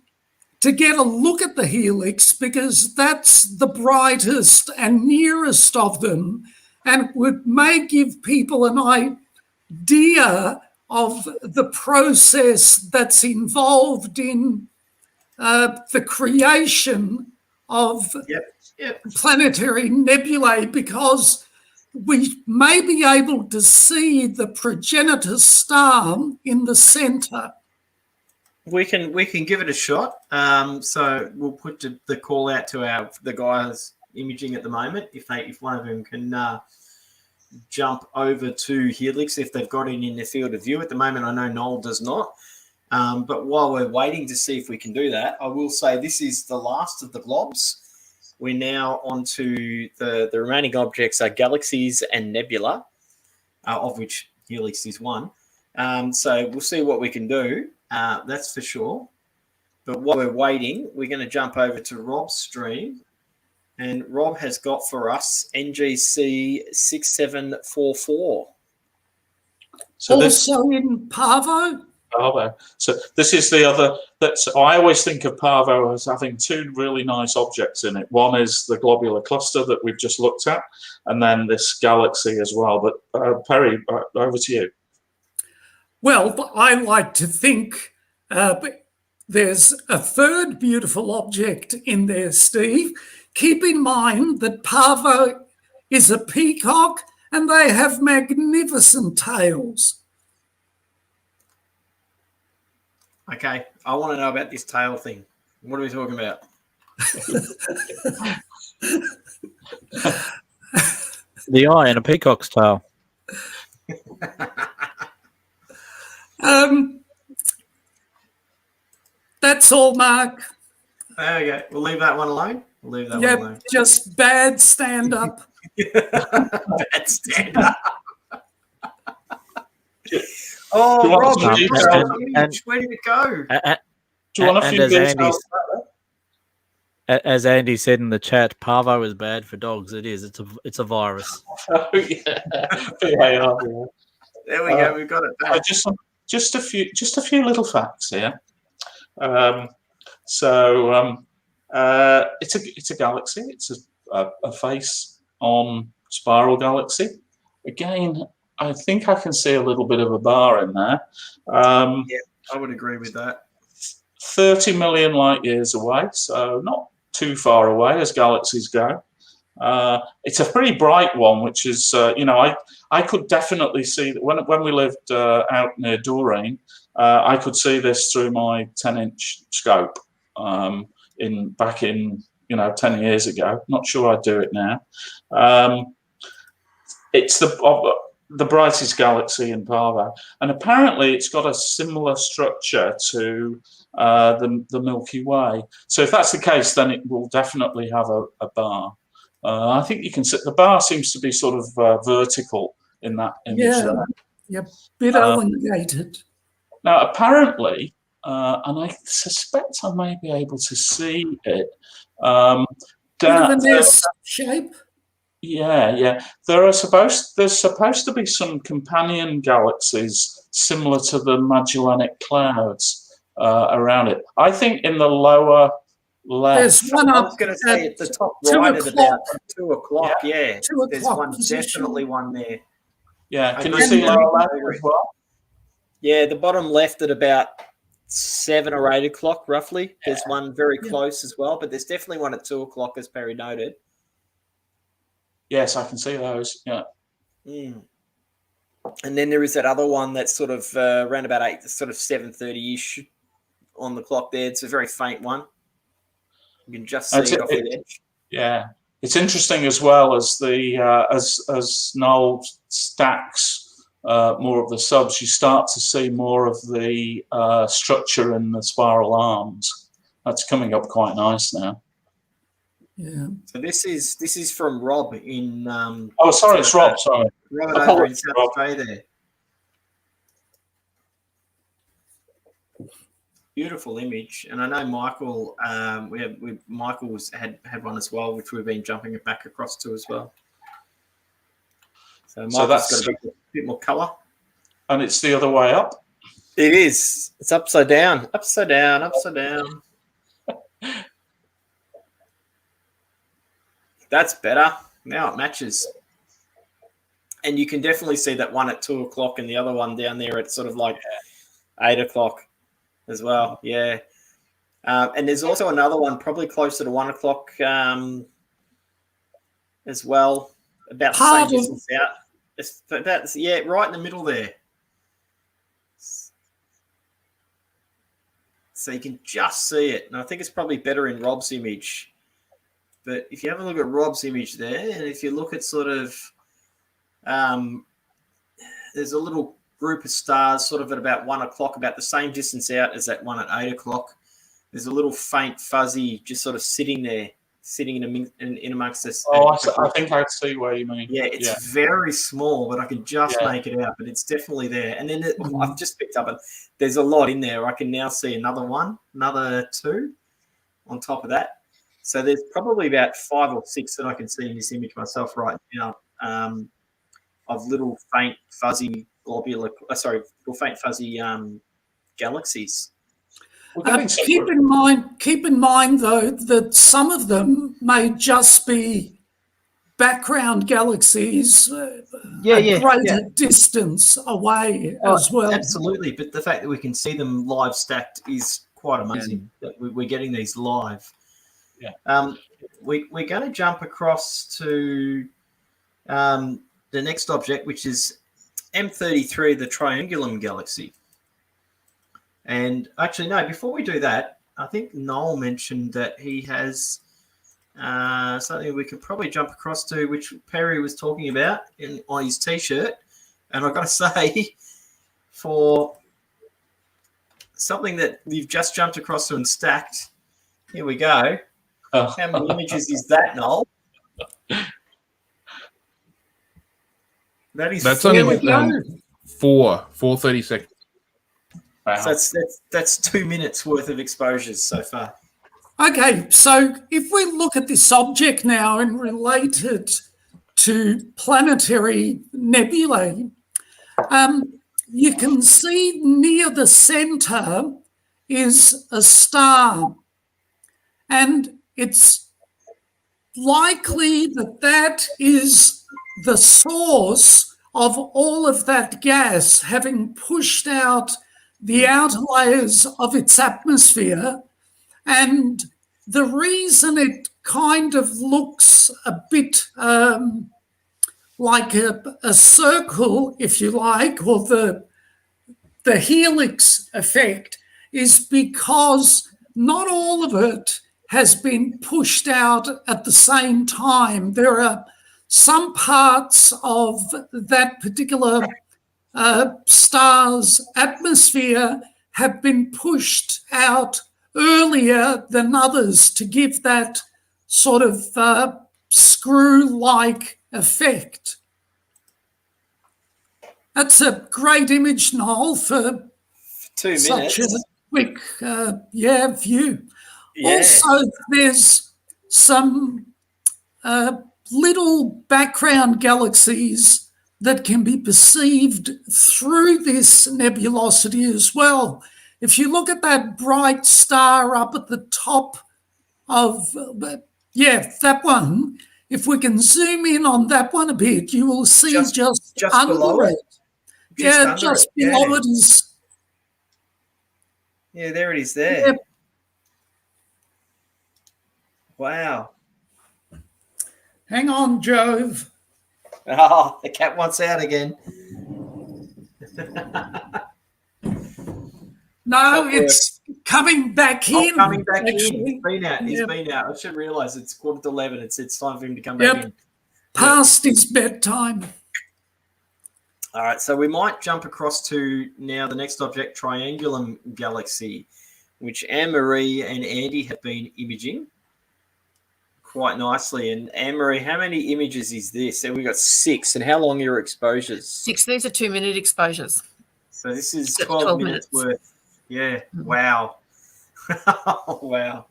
get a look at the Helix, because that's the brightest and nearest of them, and may give people an idea of the process that's involved in the creation of planetary nebulae, because we may be able to see the progenitor star in the centre. We can give it a shot. So we'll put the call out to the guys imaging at the moment. If one of them can jump over to Helix, if they've got it in their field of view. At the moment, I know Noel does not. But while we're waiting to see if we can do that, I will say this is the last of the globs. We're now on to the remaining objects are Galaxies and Nebula, of which Helix is one. So we'll see what we can do. That's for sure. But while we're waiting, we're going to jump over to Rob's stream. And Rob has got for us NGC 6744. So also in Parvo? Parvo. So this is the other. I always think of Parvo as having two really nice objects in it. One is the Globular Cluster that we've just looked at, and then this galaxy as well. But Perry, over to you. Well, I like to think there's a third beautiful object in there, Steve. Keep in mind that Parvo is a peacock and they have magnificent tails. Okay, I want to know about this tail thing. What are we talking about? The eye and a peacock's tail. That's all, Mark. There we go. We'll leave that one alone. We'll leave that one alone. Just bad stand-up. Bad stand-up. Oh, Rob, where did it go? Do you want a few details? As Andy said in the chat, Parvo is bad for dogs. It is. It's a virus. Oh, yeah. Yeah. There we go. We've got it back. Just a few little facts here. It's a galaxy. It's a face on Spiral Galaxy. Again, I think I can see a little bit of a bar in there. Yeah, I would agree with that. 30 million light years away, so not too far away as galaxies go. It's a pretty bright one, which is, I could definitely see that when we lived out near Doreen, I could see this through my 10-inch scope back in 10 years ago. Not sure I'd do it now. It's the brightest galaxy in Parvo, and apparently it's got a similar structure to the Milky Way. So if that's the case, then it will definitely have a bar. I think you can see the bar seems to be sort of vertical in that image. Yeah, bit elongated. Now, apparently, and I suspect I may be able to see it. Bit of an S shape. Yeah. There's supposed to be some companion galaxies similar to the Magellanic clouds around it. I think in the lower left. There's one up. I was going to say at the top right at about 2 o'clock. Yeah, 2 there's o'clock one, position. definitely one there. Yeah, can you see lower left as well? Yeah, the bottom left at about 7 or 8 o'clock, roughly. There's one very close as well, but there's definitely one at 2 o'clock, as Perry noted. Yes, I can see those. Yeah. Mm. And then there is that other one that's sort of around about 7:30-ish on the clock there. It's a very faint one. You can just see it off the edge. Yeah, it's interesting as well as as Noel stacks more of the subs, you start to see more of the structure in the spiral arms, That's coming up quite nice now. Yeah. So this is from Rob in. Oh, sorry, it's Rob. Sorry, Robert over in South Rob. Australia there. Beautiful image, and I know Michael. Michael's had one as well, which we've been jumping it back across to as well. So Michael's that's got a bit more colour. And it's the other way up. It is. It's upside down, upside down, upside down. That's better. Now it matches. And you can definitely see that one at 2 o'clock and the other one down there at sort of like 8 o'clock as well. Yeah. And there's also another one probably closer to 1 o'clock as well, about the same distance out. It's about, yeah, right in the middle there. So you can just see it. And I think it's probably better in Rob's image. But if you have a look at Rob's image there, and if you look at sort of, there's a little group of stars sort of at about 1 o'clock, about the same distance out as that one at 8 o'clock. There's a little faint fuzzy just sort of sitting there, sitting in amongst this. Oh, I think I see where you mean. Yeah, it's very small, but I can just make it out. But it's definitely there. And then I've just picked up it. There's a lot in there. I can now see another 2 on top of that. So there's probably about 5 or 6 that I can see in this image myself right now of little faint fuzzy globular, galaxies. Keep in mind though that some of them may just be background galaxies a greater distance away as well. Absolutely, but the fact that we can see them live stacked is quite amazing. That we're getting these live. Yeah. We're going to jump across to the next object, which is M43, the Triangulum Galaxy. And actually, no, before we do that, I think Noel mentioned that he has something we could probably jump across to, which Perry was talking about on his T-shirt. And I've got to say, for something that you've just jumped across to and stacked, here we go. How many images is that, Noel? That's only 4 30 seconds. Wow. So that's 2 minutes worth of exposures so far. Okay, so if we look at this object now and relate it to planetary nebulae, you can see near the center is a star, and it's likely that that is the source of all of that gas having pushed out the outer layers of its atmosphere. And the reason it kind of looks a bit like a circle, if you like, or the helix effect, is because not all of it has been pushed out at the same time. There are some parts of that particular star's atmosphere have been pushed out earlier than others to give that sort of screw-like effect. That's a great image, Noel, for 2 minutes. Such a quick view. Yeah. Also, there's some little background galaxies that can be perceived through this nebulosity as well. If you look at that bright star up at the top of, that one, if we can zoom in on that one a bit, you will see just under below it. Just below it is. Yeah, there it is there. Yep. Wow. Hang on, Jove. Oh, the cat wants out again. No, it's coming back in. Coming back actually. in. He's been out. He's been out. I should realise it's 11:15. It's time for him to come back in. Past his bedtime. All right, so we might jump across to now the next object, Triangulum Galaxy. which Anne-Marie and Andy have been imaging quite nicely. And Anne-Marie, how many images is this? So we've got 6. And how long are your exposures? 6. These are 2-minute exposures. So this is So 12 minutes worth. Yeah. Wow. Wow.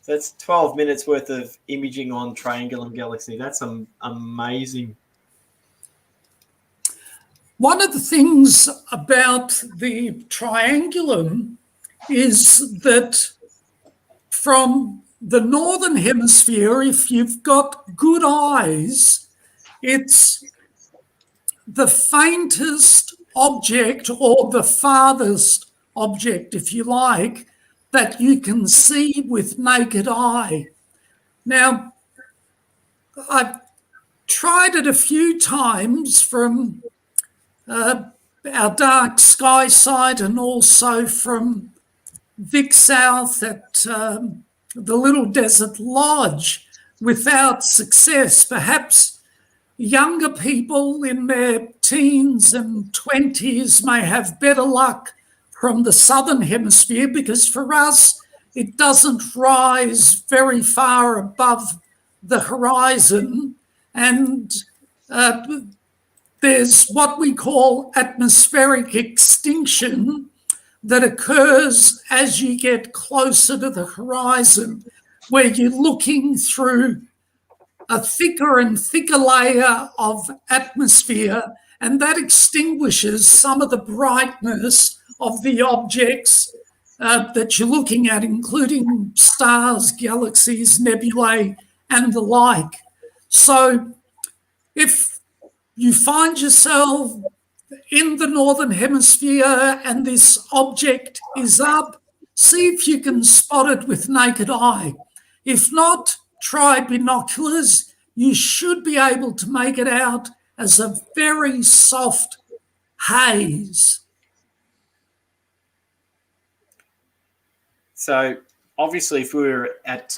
So that's 12 minutes worth of imaging on Triangulum Galaxy. That's amazing. One of the things about the Triangulum is that from the northern hemisphere, if you've got good eyes, it's the faintest object, or the farthest object, if you like, that you can see with naked eye. Now, I've tried it a few times from our dark sky site, and also from Vic South at the Little Desert Lodge, without success. Perhaps younger people in their teens and 20s may have better luck from the southern hemisphere, because for us it doesn't rise very far above the horizon, and there's what we call atmospheric extinction that occurs as you get closer to the horizon, where you're looking through a thicker and thicker layer of atmosphere, and that extinguishes some of the brightness of the objects that you're looking at, including stars, galaxies, nebulae, and the like. So if you find yourself in the northern hemisphere and this object is up, see if you can spot it with naked eye. If not, try binoculars. You should be able to make it out as a very soft haze. So obviously, if we were at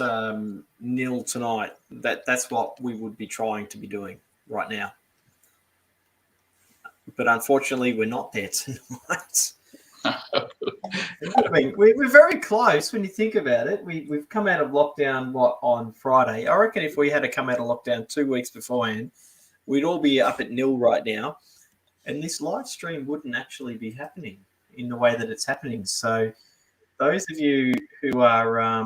nil tonight, that's what we would be trying to be doing right now. But unfortunately, we're not there tonight. I mean, we're very close when you think about it. We've come out of lockdown, on Friday? I reckon if we had to come out of lockdown 2 weeks beforehand, we'd all be up at nil right now. And this live stream wouldn't actually be happening in the way that it's happening. So those of you who are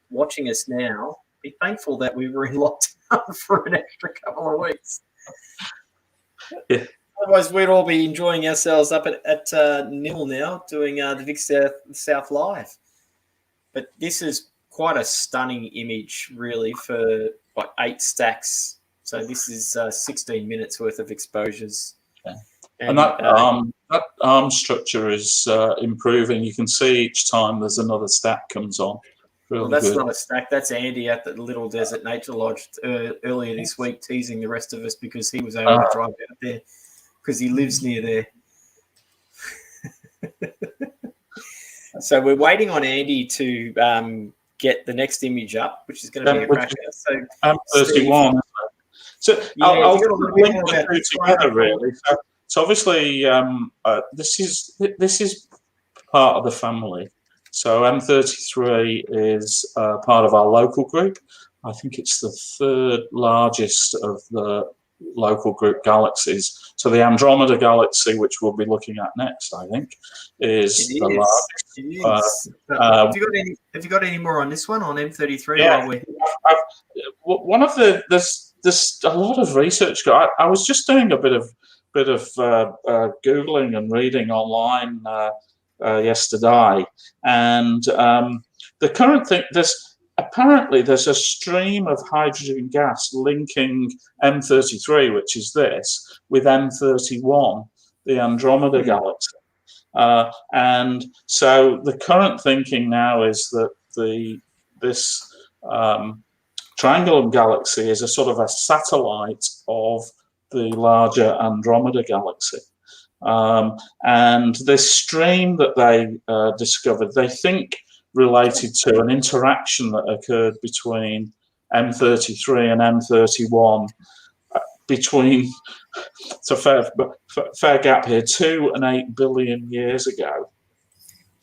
watching us now, be thankful that we were in lockdown for an extra couple of weeks. Yeah. Otherwise, we'd all be enjoying ourselves up at nil now, doing the Vic South Live. But this is quite a stunning image, really, for 8 stacks. So this is 16 minutes worth of exposures. Yeah. And that arm structure is improving. You can see each time there's another stack comes on. Really well, that's good. not a stack. That's Andy at the Little Desert Nature Lodge earlier this week, teasing the rest of us because he was able to drive out there because he lives near there. So we're waiting on Andy to get the next image up, which is going to be a cracker. So M31. So yeah, I'll link the two together, really. So obviously, this is part of the family. So M33 is part of our local group. I think it's the 3rd largest of the local group galaxies. So the Andromeda Galaxy, which we'll be looking at next, I think, is the largest. It is. Have you got any more on this one, on M33? Yeah. One of there's a lot of research. I was just doing a bit of Googling and reading online yesterday, and the current thing, there's a stream of hydrogen gas linking M33, which is this, with M31, the Andromeda Galaxy. And so the current thinking now is that this Triangulum Galaxy is a sort of a satellite of the larger Andromeda Galaxy. And this stream that they discovered, they think related to an interaction that occurred between M33 and M31 between, it's a fair gap here, 2 and 8 billion years ago.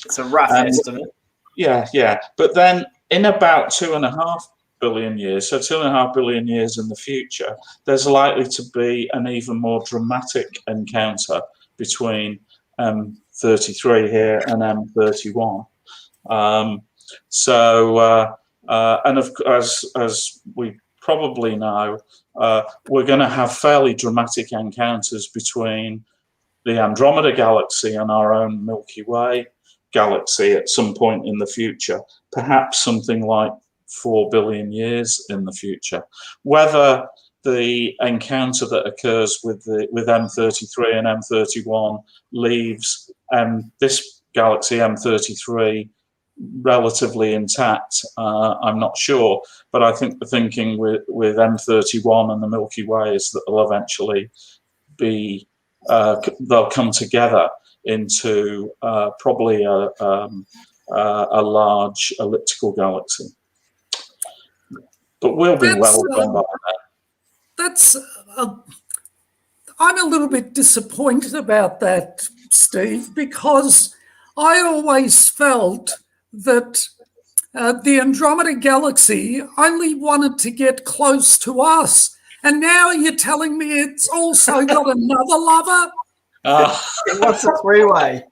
It's a rough estimate. Yeah. But then in about 2.5 billion years, so 2.5 billion years in the future, there's likely to be an even more dramatic encounter between M33 here and M31. And as we probably know, we're going to have fairly dramatic encounters between the Andromeda Galaxy and our own Milky Way galaxy at some point in the future, perhaps something like 4 billion years in the future. Whether the encounter that occurs with M33 and M31 leaves this galaxy M33 relatively intact, I'm not sure, but I think the thinking with M31 and the Milky Way is that they'll eventually be they'll come together into probably a large elliptical galaxy. But we'll be well gone by that. I'm a little bit disappointed about that, Steve, because I always felt that the Andromeda Galaxy only wanted to get close to us. And now you're telling me it's also got another lover? What's a three-way?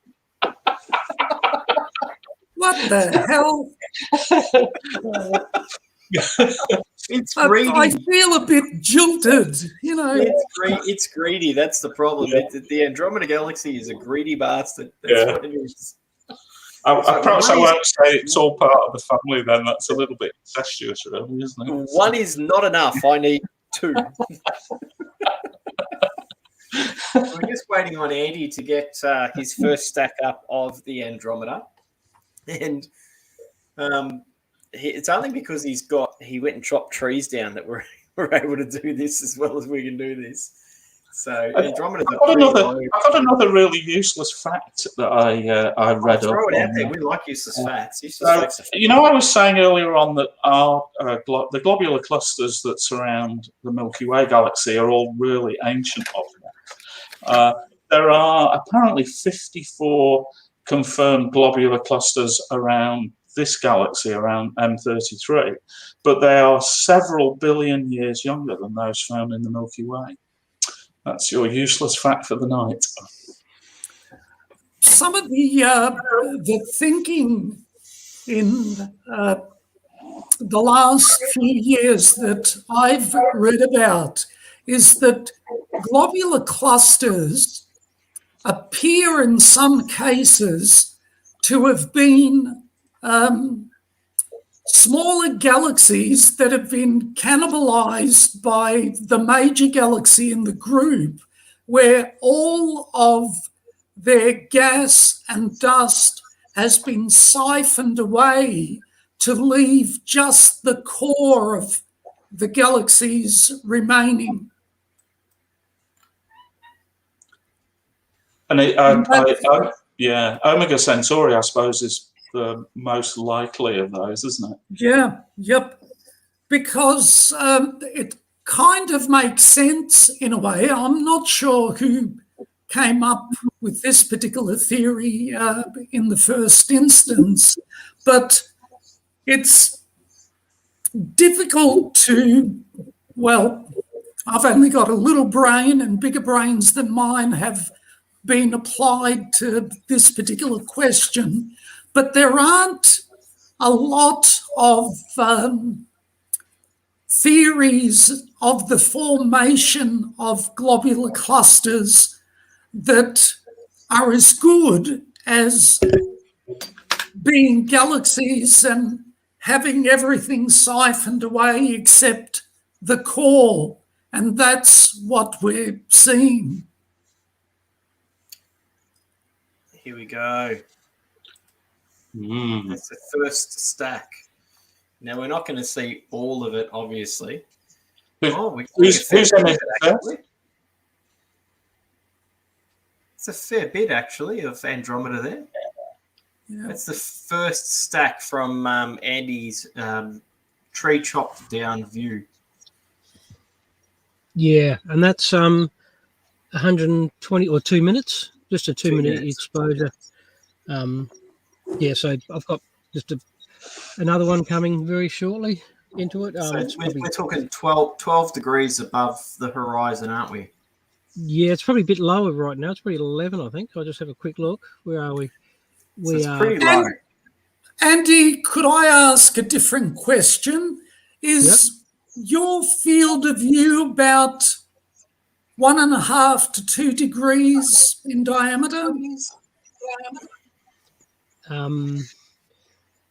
What the hell? It's greedy. I feel a bit jilted, you know. It's greedy. That's the problem. Yeah. The Andromeda Galaxy is a greedy bastard. That's what it is. Perhaps I won't say it's all part of the family then. That's a little bit incestuous, really, isn't it? One is not enough. I need two. We're just waiting on Andy to get his first stack up of the Andromeda. And it's only because he went and chopped trees down that we're able to do this as well as we can do this. So Andromeda's I've got another really useless fact that I read up. Throw it out there. We like useless facts. You know, I was saying earlier on that the globular clusters that surround the Milky Way galaxy are all really ancient objects. There are apparently 54 confirmed globular clusters around this galaxy, around M33, but they are several billion years younger than those found in the Milky Way. That's your useless fact for the night. Some of the thinking in the last few years that I've read about is that globular clusters appear in some cases to have been smaller galaxies that have been cannibalized by the major galaxy in the group, where all of their gas and dust has been siphoned away to leave just the core of the galaxies remaining. And Omega Centauri, I suppose, is the most likely of those, isn't it? Yeah, yep. Because it kind of makes sense in a way. I'm not sure who came up with this particular theory in the first instance, but it's difficult to, well, I've only got a little brain, and bigger brains than mine have been applied to this particular question. But there aren't a lot of theories of the formation of globular clusters that are as good as being galaxies and having everything siphoned away except the core. And that's what we're seeing. Here we go. That's the first stack. Now, we're not going to see all of it, obviously. Who's in it? It's a fair bit, actually, of Andromeda there. Yeah. That's the first stack from Andy's tree chopped down view. Yeah, and that's 120 or 2 minutes, just a 2 minute exposure. yeah, so I've got just another one coming very shortly into it. So It's probably, we're talking 12 degrees above the horizon, aren't we? yeah, it's probably a bit lower right now. It's probably 11, I think. I'll just have a quick look. Where are we? So We it's are pretty low. Andy, could I ask a different question? Is your field of view about 1.5 to 2 degrees in diameter?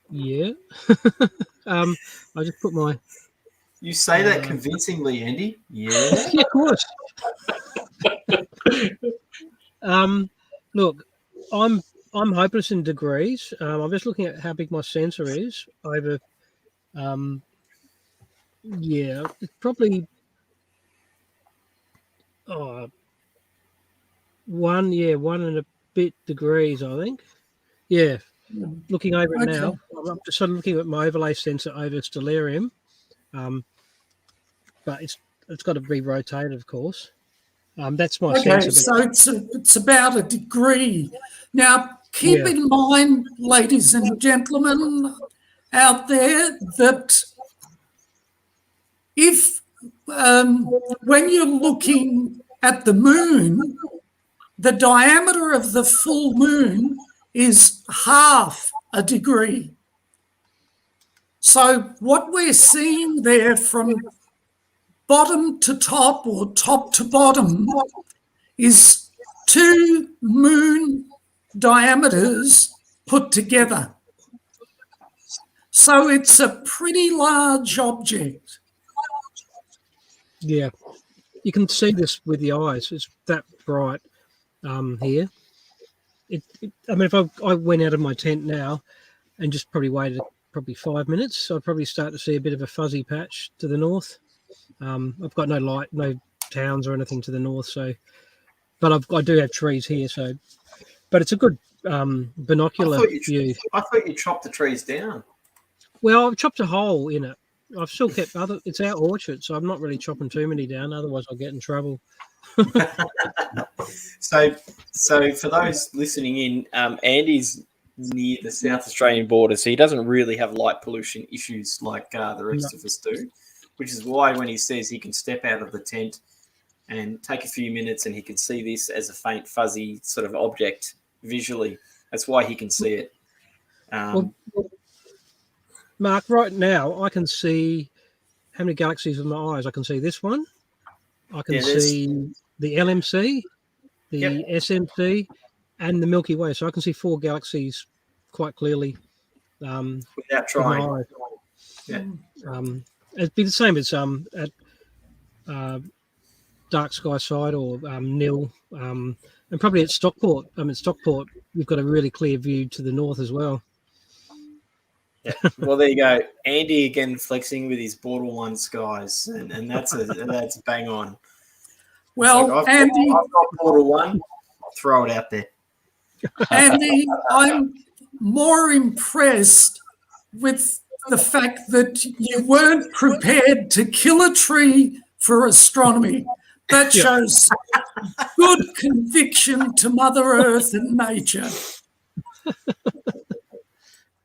Yeah. I just put my. You say that convincingly, Andy. Yeah. Yeah, of course. Look, I'm hopeless in degrees. I'm just looking at how big my sensor is over. Yeah, it's probably. One and a bit degrees, I think. Yeah. Looking over it now, I'm just sort of looking at my overlay sensor over Stellarium, but it's got to be rotated, of course. That's my sensor. So it's about a degree. Now, keep in mind, ladies and gentlemen out there, that if when you're looking at the moon, the diameter of the full moon is half a degree. So what we're seeing there from bottom to top or top to bottom is 2 moon diameters put together. So it's a pretty large object. Yeah, you can see this with the eyes. It's that bright here. I mean, if I went out of my tent now and just probably waited 5 minutes, I'd probably start to see a bit of a fuzzy patch to the north. I've got no towns or anything to the north, so, but I do have trees here, so, but it's a good binocular view. I thought you chopped the trees down. Well, I've chopped a hole in it. I've still kept it's our orchard, so I'm not really chopping too many down, otherwise I'll get in trouble. So for those listening in, Andy's near the South Australian border, so he doesn't really have light pollution issues like the rest of us do, which is why when he says he can step out of the tent and take a few minutes and he can see this as a faint, fuzzy sort of object visually, that's why he can see it. Mark, right now I can see how many galaxies with my eyes. I can see this one. I can see the LMC, the SMC, and the Milky Way. So I can see 4 galaxies quite clearly. Without trying. Yeah. It'd be the same as at Dark Sky Side or Nil, and probably at Stockport. Stockport, we've got a really clear view to the north as well. Yeah. Well, there you go. Andy again flexing with his Border 1 skies, and that's bang on. Well, like, Andy, I've got Border 1. I'll throw it out there. Andy, I'm more impressed with the fact that you weren't prepared to kill a tree for astronomy. That shows good conviction to Mother Earth and nature.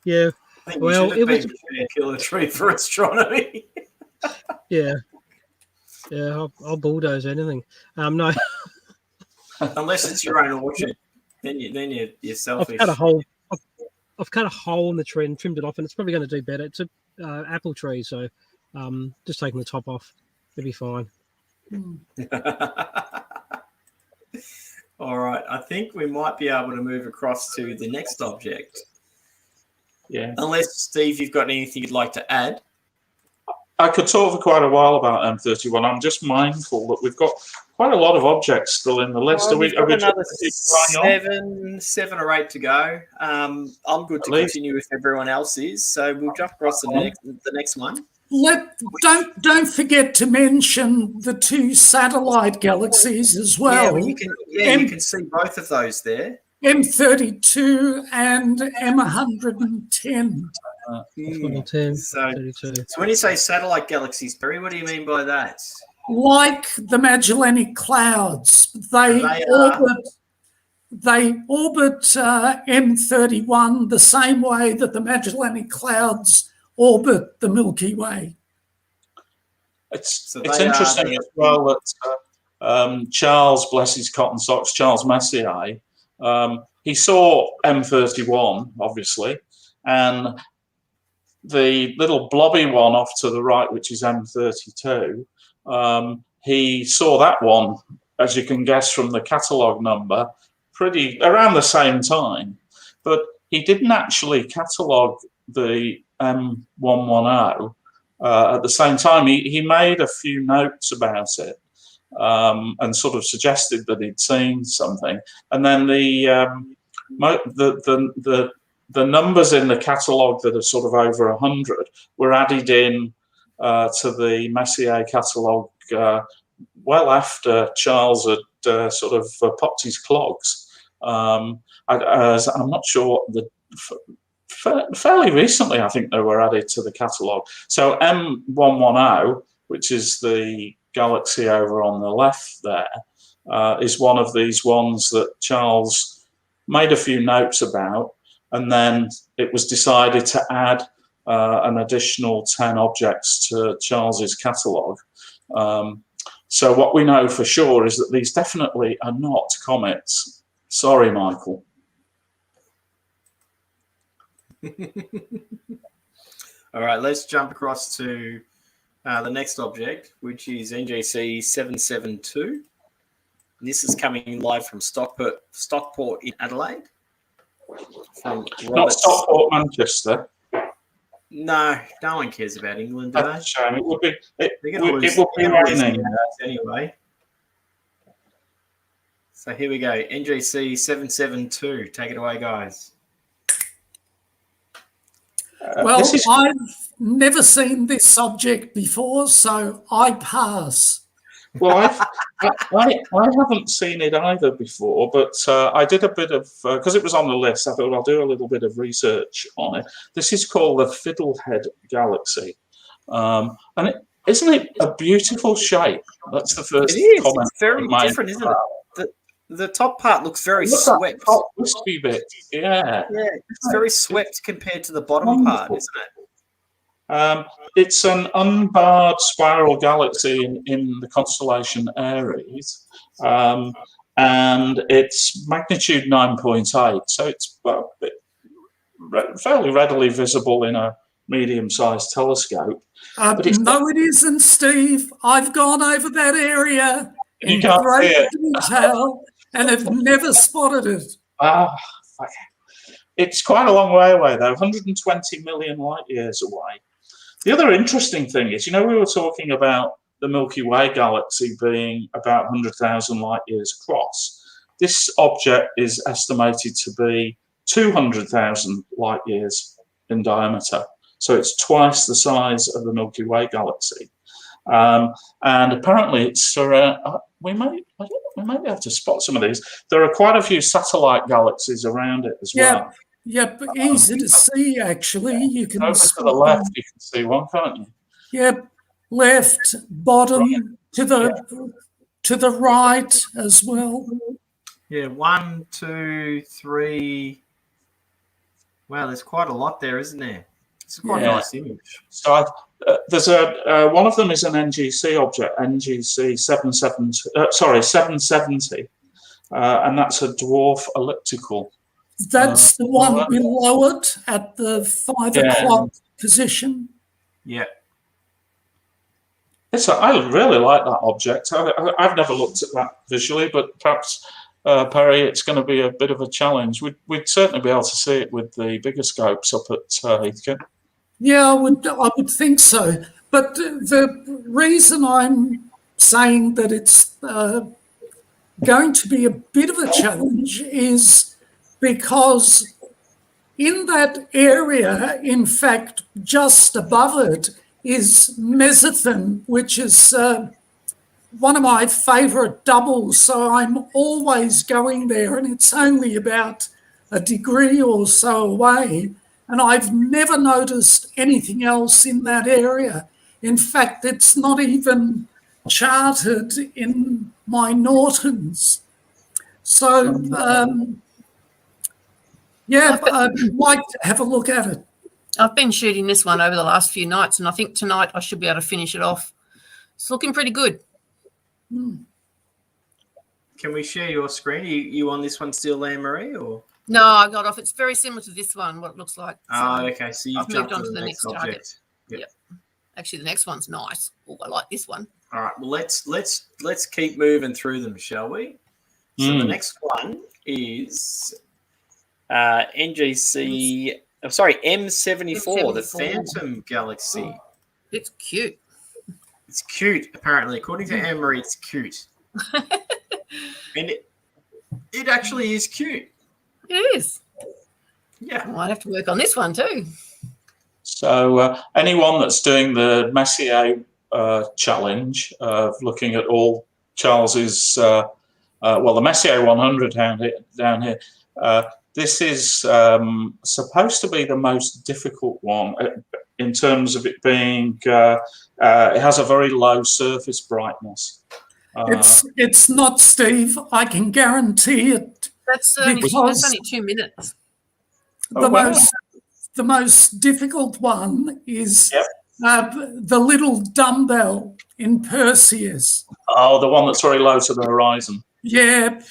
Yeah. I think well, it was a kill a tree for astronomy. Yeah, I'll bulldoze anything. No, unless it's your own orchard, then you're selfish. I've cut a hole in the tree and trimmed it off, and it's probably going to do better. It's a apple tree, so just taking the top off, it'll be fine. All right, I think we might be able to move across to the next object. Yeah. Unless, Steve, you've got anything you'd like to add? I could talk for quite a while about M31. I'm just mindful that we've got quite a lot of objects still in the list. We've got another 7 or 8 to go. I'm good to continue if everyone else is. So we'll jump across the next one. Don't forget to mention the 2 satellite galaxies as well. Yeah, you can see both of those there. M42 and M110. So when you say satellite galaxies, Perry, what do you mean by that? Like the Magellanic Clouds, they they orbit M31 the same way that the Magellanic Clouds orbit the Milky Way. It's interesting as well that Charles, bless his cotton socks, Charles Messier, he saw M31, obviously, and the little blobby one off to the right, which is M32, he saw that one, as you can guess from the catalogue number, pretty around the same time. But he didn't actually catalogue the M110 at the same time. He made a few notes about it and sort of suggested that he'd seen something. And then the numbers in the catalogue that are sort of over 100 were added in to the Messier catalogue well after Charles had sort of popped his clogs. I'm not sure, fairly recently I think they were added to the catalogue. So M110, which is the galaxy over on the left there, is one of these ones that Charles made a few notes about, and then it was decided to add an additional 10 objects to Charles's catalogue. So what we know for sure is that these definitely are not comets. Sorry, Michael. All right, let's jump across to the next object, which is NGC 772. And this is coming in live from Stockport in Adelaide. Not Stockport, Manchester. No, no one cares about England, do they? That's a shame. It would be. It will be raining anyway. So here we go. NGC 772. Take it away, guys. Well, I've never seen this object before, so I pass. Well, I haven't seen it either before, but I did a bit of, because it was on the list, I thought I'll do a little bit of research on it. This is called the Fiddlehead Galaxy. And isn't it a beautiful shape? That's the first comment. It's very different, isn't it? The top part looks very swept. Top wispy bit, yeah. Yeah, it's very swept compared to the bottom part, isn't it? It's an unbarred spiral galaxy in the constellation Aries, and it's magnitude 9.8, so it's fairly readily visible in a medium-sized telescope. No, it isn't, Steve. I've gone over that area in great detail and have never spotted it. It's quite a long way away, though, 120 million light years away. The other interesting thing is, we were talking about the Milky Way galaxy being about 100,000 light years across. This object is estimated to be 200,000 light years in diameter. So it's twice the size of the Milky Way galaxy. And apparently it's we might be able to spot some of these. There are quite a few satellite galaxies around it as well. Yep, easy to see, actually. You can over to the left, you can see one, can't you? Yep, left, bottom, to the right as well. Yeah, 1, 2, 3. Wow, there's quite a lot there, isn't there? It's quite a nice image. So there's one of them is an NGC object, NGC 770, and that's a dwarf elliptical. That's the one below it at the 5 o'clock position. Yeah. I really like that object. I've never looked at that visually, but perhaps, Perry, it's going to be a bit of a challenge. We'd certainly be able to see it with the bigger scopes up at Heathcote. Yeah, I would think so. But the reason I'm saying that it's going to be a bit of a challenge is because in that area, in fact, just above it is Mesothan, which is one of my favourite doubles. So I'm always going there, and it's only about a degree or so away. And I've never noticed anything else in that area. In fact, it's not even charted in my Nortons. So, I'd like to have a look at it. I've been shooting this one over the last few nights, and I think tonight I should be able to finish it off. It's looking pretty good. Can we share your screen? You on this one still, Anne-Marie, or? No, I got off. It's very similar to this one, what it looks like. Oh, okay. So you've I've jumped moved on to to the the next next target. object. Yep. Actually, the next one's nice. Oh, I like this one. All right. Well, let's keep moving through them, shall we? So the next one is M74, the Phantom Galaxy. It's cute. It's cute, apparently. According to Anne-Marie, it's cute. And it actually is cute. It is. Yeah. I might have to work on this one too. So anyone that's doing the Messier challenge of looking at all Charles's, the Messier 100 down here, this is supposed to be the most difficult one in terms of it being, it has a very low surface brightness. It's not, Steve. I can guarantee it. That's only 2 minutes. The most difficult one is the little dumbbell in Perseus. Oh, the one that's very low to the horizon. Yep.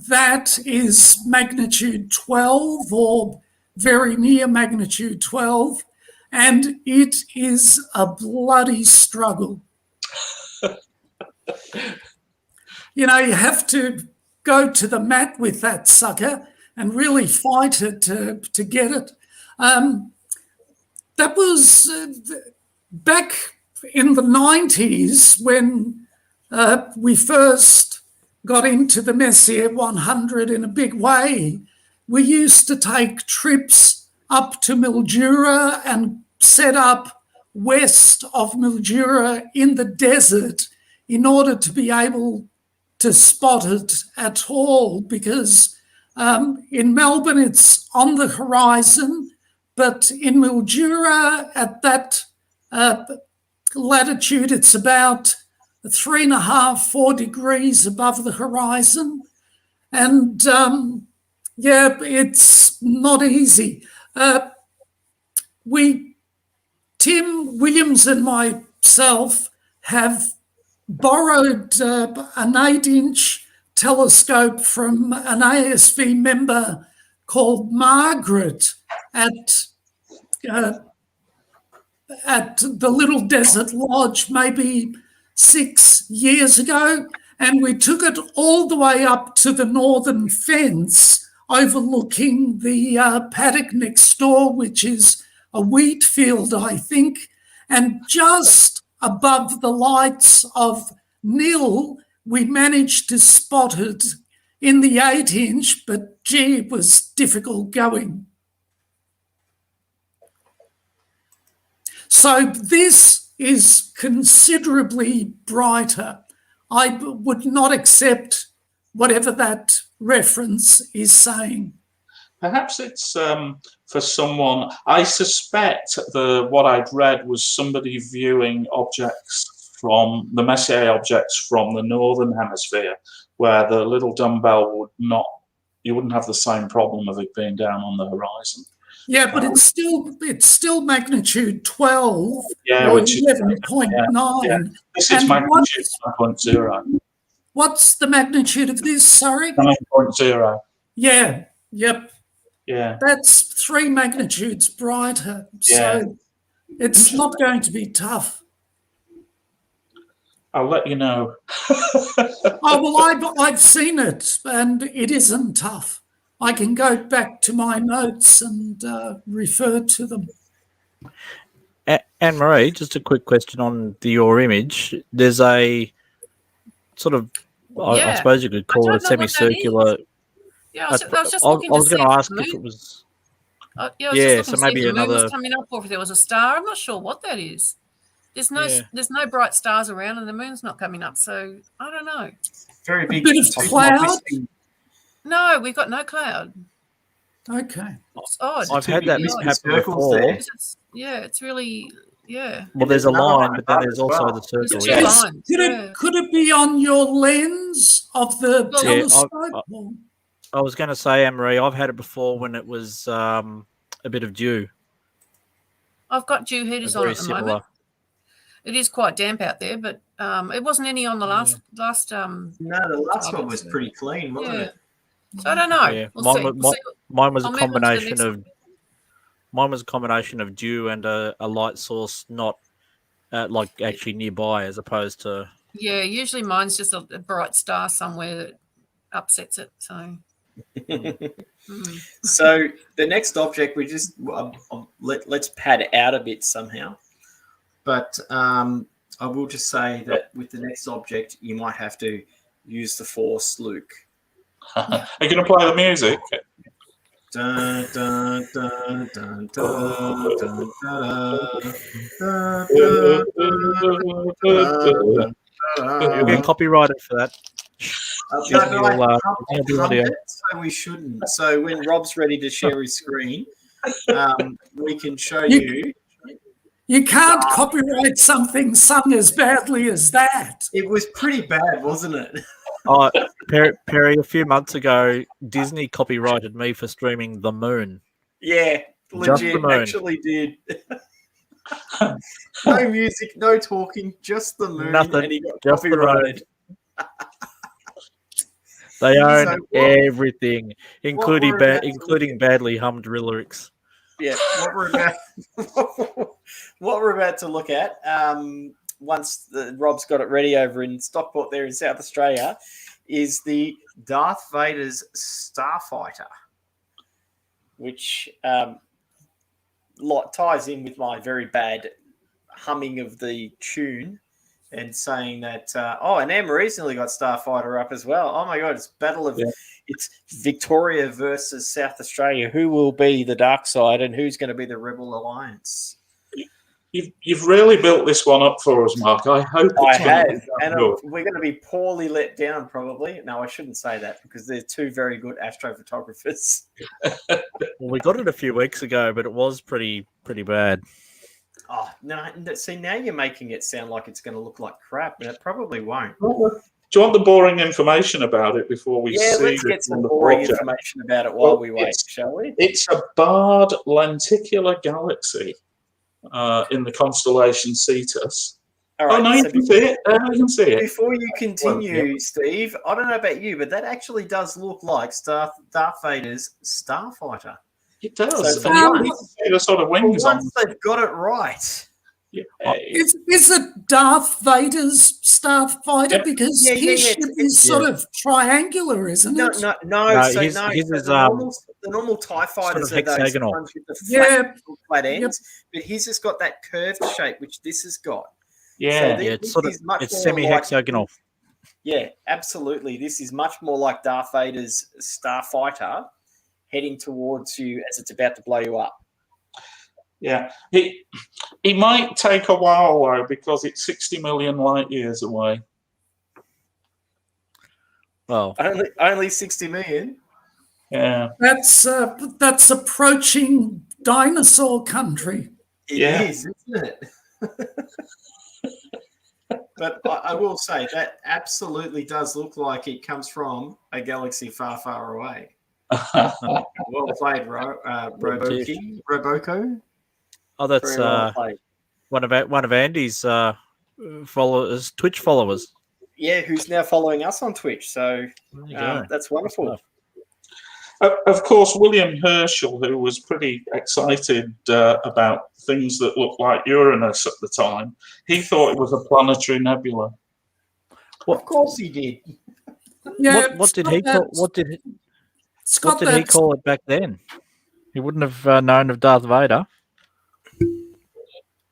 That is magnitude 12 or very near magnitude 12, and it is a bloody struggle. You have to go to the mat with that sucker and really fight it to get it. That was back in the 90s when we first got into the Messier 100 in a big way. We used to take trips up to Mildura and set up west of Mildura in the desert in order to be able to spot it at all, because in Melbourne it's on the horizon, but in Mildura at that latitude it's about 3.5-4 degrees above the horizon, and it's not easy. Tim Williams and myself have borrowed an 8-inch telescope from an ASV member called Margaret at the Little Desert Lodge maybe 6 years ago, and we took it all the way up to the northern fence overlooking the paddock next door, which is a wheat field, I think, and just above the lights of Nil, we managed to spot it in the 8-inch, but gee, it was difficult going. So this is considerably brighter. I would not accept whatever that reference is saying. Perhaps it's for someone. I suspect what I'd read was somebody viewing objects from the Messier objects from the northern hemisphere, where the little dumbbell would not. You wouldn't have the same problem of it being down on the horizon. Yeah, but it's still magnitude 12 yeah, or which 11.9. Yeah. This is magnitude 9.0. What's the magnitude of this? Sorry? 9.0. Yeah, yep. Yeah. That's 3 magnitudes brighter. Yeah. So it's not going to be tough. I'll let you know. I've seen it, and it isn't tough. I can go back to my notes and refer to them. Anne-Marie, just a quick question on your image. There's a sort of, I suppose you could call it a semicircular. Yeah, I was just looking I was going to ask if it was. So maybe another coming up, or if there was a star. I'm not sure what that is. There's no bright stars around, and the moon's not coming up. So I don't know. Very big. Bit of cloud. No, we've got no cloud. Okay. It's odd. I've had that happen before. It's really, Well, there's a line, but then there's also the circle. There's 2 lines. Could it be on your lens of the telescope? I was going to say, Anne-Marie, I've had it before when it was a bit of dew. I've got dew heaters on at the moment. It is quite damp out there, but it wasn't any on the last. No, the last one was pretty clean, wasn't it? So I don't know. Yeah. We'll mine was a combination of dew and a light source, not like actually nearby, as opposed to. Yeah, usually mine's just a bright star somewhere that upsets it. So. So the next object, we just let's pad out a bit somehow. But I will just say that with the next object, you might have to use the Force, Luke. Are you going to play the music? Dun, dun, dun, dun, dun, dun, dun, You'll get copyrighted for that. So we shouldn't. So when Rob's ready to share his screen, we can show you. You can't copyright something sung as badly as that. It was pretty bad, wasn't it? Perry, a few months ago, Disney copyrighted me for streaming The Moon. Yeah, legit, actually did. No music, no talking, just the moon. Nothing, and he got just copyrighted. They own everything, including badly hummed lyrics. Yeah, what we're about to look at, once Rob's got it ready over in Stockport there in South Australia, is the Darth Vader's Starfighter, which ties in with my very bad humming of the tune and saying that, and Anne-Marie's nearly got Starfighter up as well. Oh my God, it's it's Victoria versus South Australia. Who will be the dark side and who's going to be the Rebel Alliance? You've really built this one up for us, Mark. I hope I have. And we're going to be poorly let down, probably. No, I shouldn't say that because they're two very good astrophotographers. Well, we got it a few weeks ago, but it was pretty bad. Oh, no. See, now you're making it sound like it's going to look like crap, and it probably won't. Do you want the boring information about it before we see? Yeah, let's get some boring information about it while we wait, shall we? It's a barred lenticular galaxy in the constellation Cetus. All right, you can see it. You can see it. Before you continue, Steve, I don't know about you, but that actually does look like Darth Vader's Starfighter. It does. So the sort of wings on. Once they've got it right. Yeah. Is it Darth Vader's Starfighter? Because his ship is sort of triangular, isn't it? No. The normal TIE fighters sort of are those hexagonal. ones with the flat ends, but his has got that curved shape, which this has got. Yeah, so it's semi-hexagonal. Yeah, absolutely. This is much more like Darth Vader's Starfighter heading towards you as it's about to blow you up. Yeah, he might take a while though because it's 60 million light years away. Well, only 60 million. Yeah, that's approaching dinosaur country. It is, isn't it? But I will say that absolutely does look like it comes from a galaxy far, far away. Well played, Roboco. Oh, that's one of Andy's followers, Twitch followers. Yeah, who's now following us on Twitch. So that's wonderful. Of course, William Herschel, who was pretty excited about things that looked like Uranus at the time, he thought it was a planetary nebula. Of course he did. Yeah, what did he call it back then? He wouldn't have known of Darth Vader.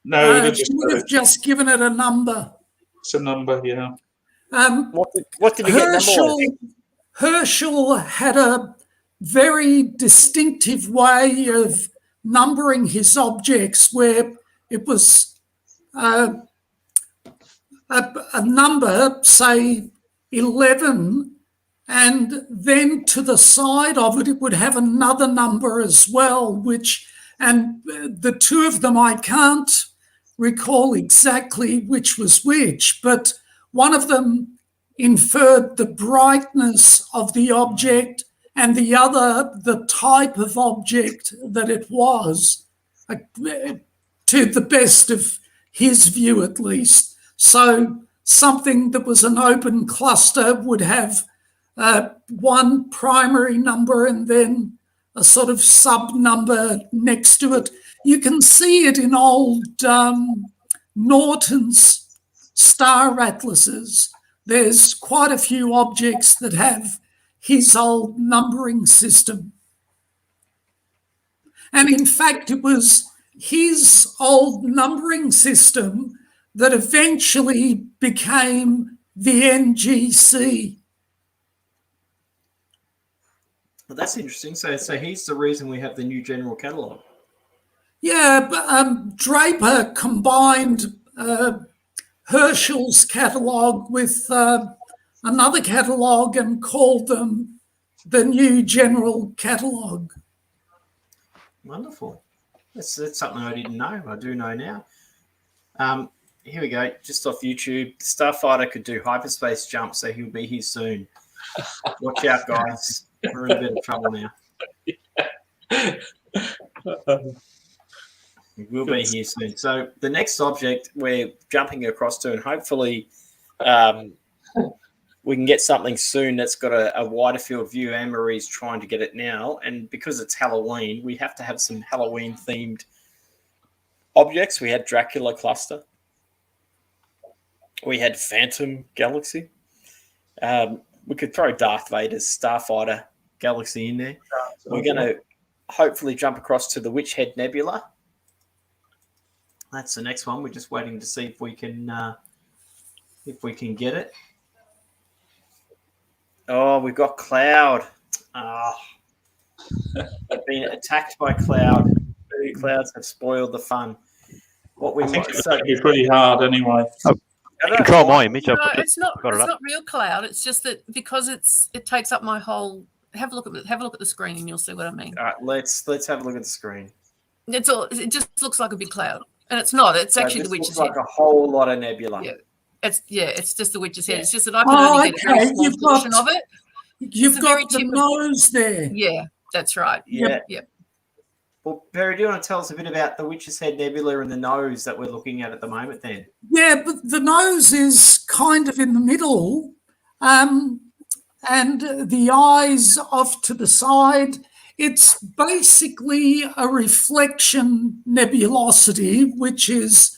No, he would have just given it a number. It's a number, yeah. What did he get number? Herschel had a very distinctive way of numbering his objects where it was a number, say 11, and then to the side of it, it would have another number as well, and the two of them, I can't recall exactly which was which, but one of them inferred the brightness of the object, and the other the type of object that it was, to the best of his view at least. So something that was an open cluster would have one primary number and then a sort of sub-number next to it. You can see it in old Norton's star atlases. There's quite a few objects that have his old numbering system. And in fact, it was his old numbering system that eventually became the NGC. Well, that's interesting. So he's the reason we have the new general catalogue. Yeah, but Draper combined Herschel's catalogue with another catalogue and called them the new general catalogue. Wonderful. That's something I didn't know. I do know now. Here we go. Just off YouTube, the Starfighter could do hyperspace jump, so he'll be here soon. Watch out, guys. We're in a bit of trouble now. We will be here soon. So the next object we're jumping across to, and hopefully we can get something soon that's got a wider field view. Anne-Marie's trying to get it now, and because it's Halloween, we have to have some Halloween-themed objects. We had Dracula Cluster. We had Phantom Galaxy. We could throw Darth Vader's Starfighter Galaxy in there. We're going to hopefully jump across to the Witchhead Nebula. That's the next one. We're just waiting to see if we can get it. Oh, we've got Cloud. We've been attacked by Cloud. The clouds have spoiled the fun. What we think it's going to be pretty hard anyway. Control my image. No, it's not real Cloud. It's just that because it takes up my whole. Have a look at the screen and you'll see what I mean. All right, let's have a look at the screen. It's all. It just looks like a big cloud, and it's not. It's actually the witch's head. Looks like a whole lot of nebula. Yeah, it's just the witch's head. It's just that I can only get a very small portion of it. You've got the nose there. Yeah, that's right. Yeah. Yep. Well, Perry, do you want to tell us a bit about the Witch's Head Nebula and the nose that we're looking at the moment then? Yeah, but the nose is kind of in the middle, and the eyes off to the side. It's basically a reflection nebulosity, which is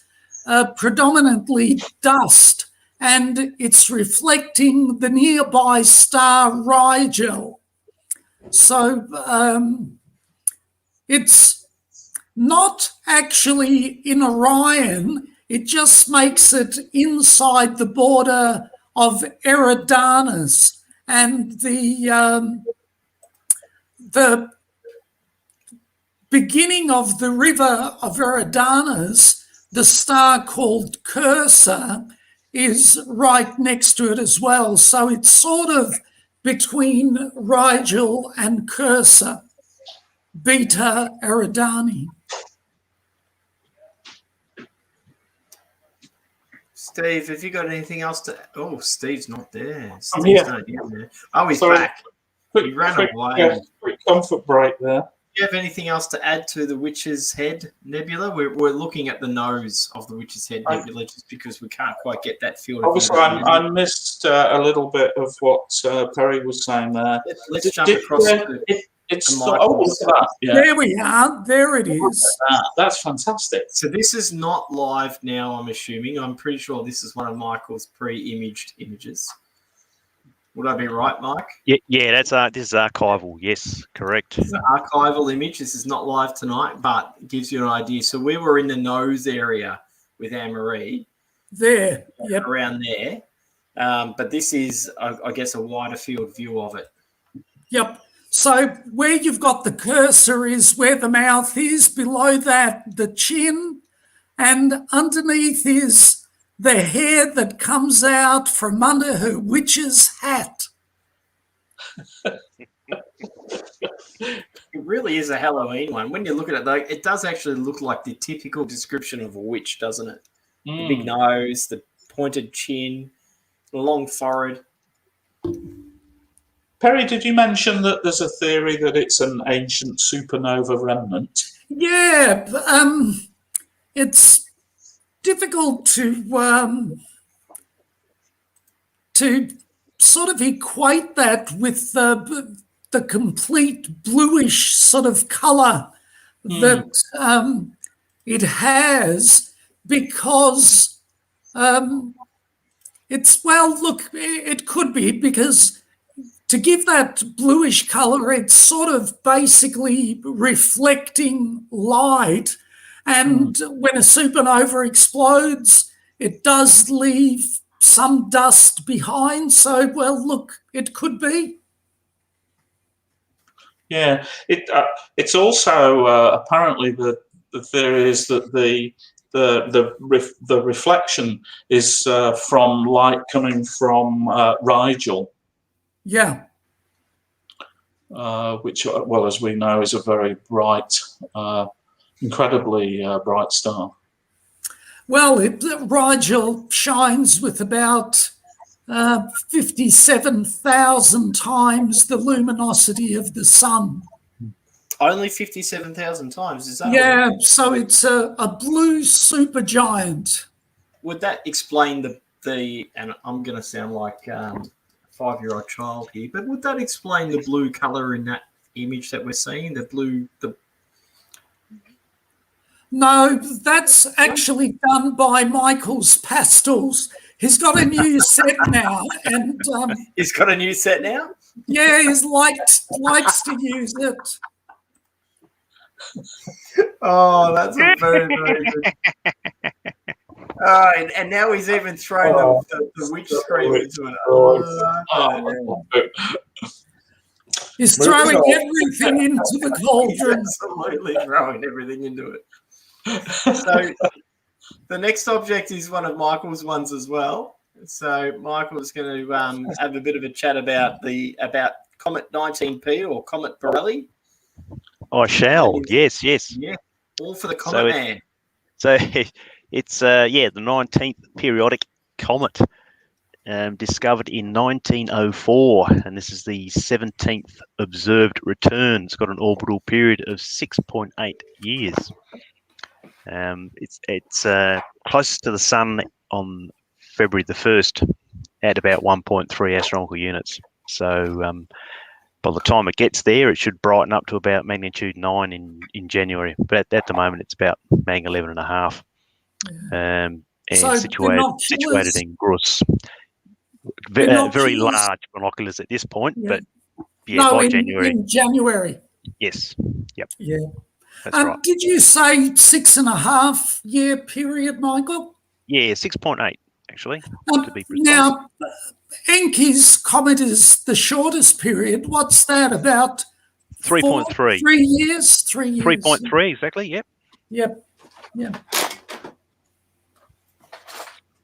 predominantly dust, and it's reflecting the nearby star Rigel. So it's not actually in Orion. It just makes it inside the border of Eridanus, and the beginning of the river of Eridanus, the star called Cursor, is right next to it as well. So it's sort of between Rigel and Cursor, Beta Eridani. Steve, have you got anything else to... Oh, Steve's not there. I'm here. There. Oh, he's Sorry. back. He ran away. Quick comfort break there. Do you have anything else to add to the Witch's Head Nebula? We're looking at the nose of the Witch's Head Nebula just because we can't quite get that field. Obviously, I missed a little bit of what Perry was saying there. Let's jump across. There we are. There it is. That's fantastic. So this is not live now, I'm assuming. I'm pretty sure this is one of Michael's pre-imaged images. Would I be right, Mike? Yeah, this is archival. Yes, correct. It's an archival image. This is not live tonight, but it gives you an idea. So we were in the nose area with Anne-Marie. There, yep. Around there. But this is, I guess, a wider field view of it. Yep. So where you've got the cursor is where the mouth is. Below that, the chin. And underneath is the hair that comes out from under her witch's hat. It really is a Halloween one. When you look at it, though, it does actually look like the typical description of a witch, doesn't it? The big nose, the pointed chin, the long forehead. Perry, did you mention that there's a theory that it's an ancient supernova remnant? Yeah, it's difficult to sort of equate that with the complete bluish sort of colour that it has, because it could be because to give that bluish colour, it's sort of basically reflecting light. And when a supernova explodes, it does leave some dust behind. So, well, look, it could be. Yeah, it's also apparently the theory is that the reflection is from light coming from Rigel. Yeah. Which, well, as we know, is a very bright, incredibly bright star. Well, Rigel shines with about 57,000 times the luminosity of the sun. Only 57,000 times, is that? Yeah, so it's a blue supergiant. Would that explain the and I'm going to sound like a 5-year-old child here, but would that explain the blue colour in that image that we're seeing? No, that's actually done by Michael's Pastels. He's got a new set now, and he's got a new set now. Yeah, he's likes to use it. Oh, that's a very, very good. And now he's even thrown the witch scream into it. He's throwing everything into the cauldron. He's absolutely throwing everything into it. So the next object is one of Michael's ones as well. So Michael's going to have a bit of a chat about Comet 19P or Comet Borrelli. I shall. Yes. Yeah, all for the Comet Man. So it's the 19th periodic comet, discovered in 1904, and this is the 17th observed return. It's got an orbital period of 6.8 years. It's closest to the Sun on February the 1st at about 1.3 astronomical units. So by the time it gets there, it should brighten up to about magnitude 9 in January. But at the moment, it's about mag 11.5. And So situated in Grus. Very large binoculars at this point, but by January. In January. Yes. Yep. Yeah. That's right. Did you say 6.5 year period, Michael? Yeah, 6.8 actually, to be precise. Now, Encke's comet is the shortest period. What's that, about 3.3? 3 years? 3 years. 3.3 exactly. Yep. Yep.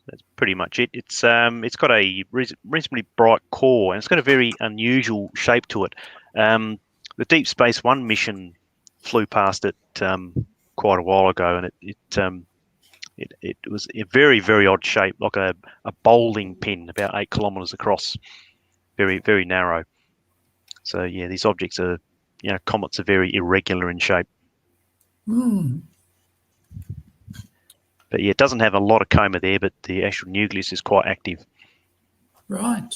That's pretty much it. It's got a reasonably bright core, and it's got a very unusual shape to it. The Deep Space One mission flew past it quite a while ago, and it was a very, very odd shape, like a bowling pin, about 8 kilometres across, very, very narrow. So yeah, these objects are, comets are very irregular in shape. But yeah, it doesn't have a lot of coma there, but the actual nucleus is quite active. Right.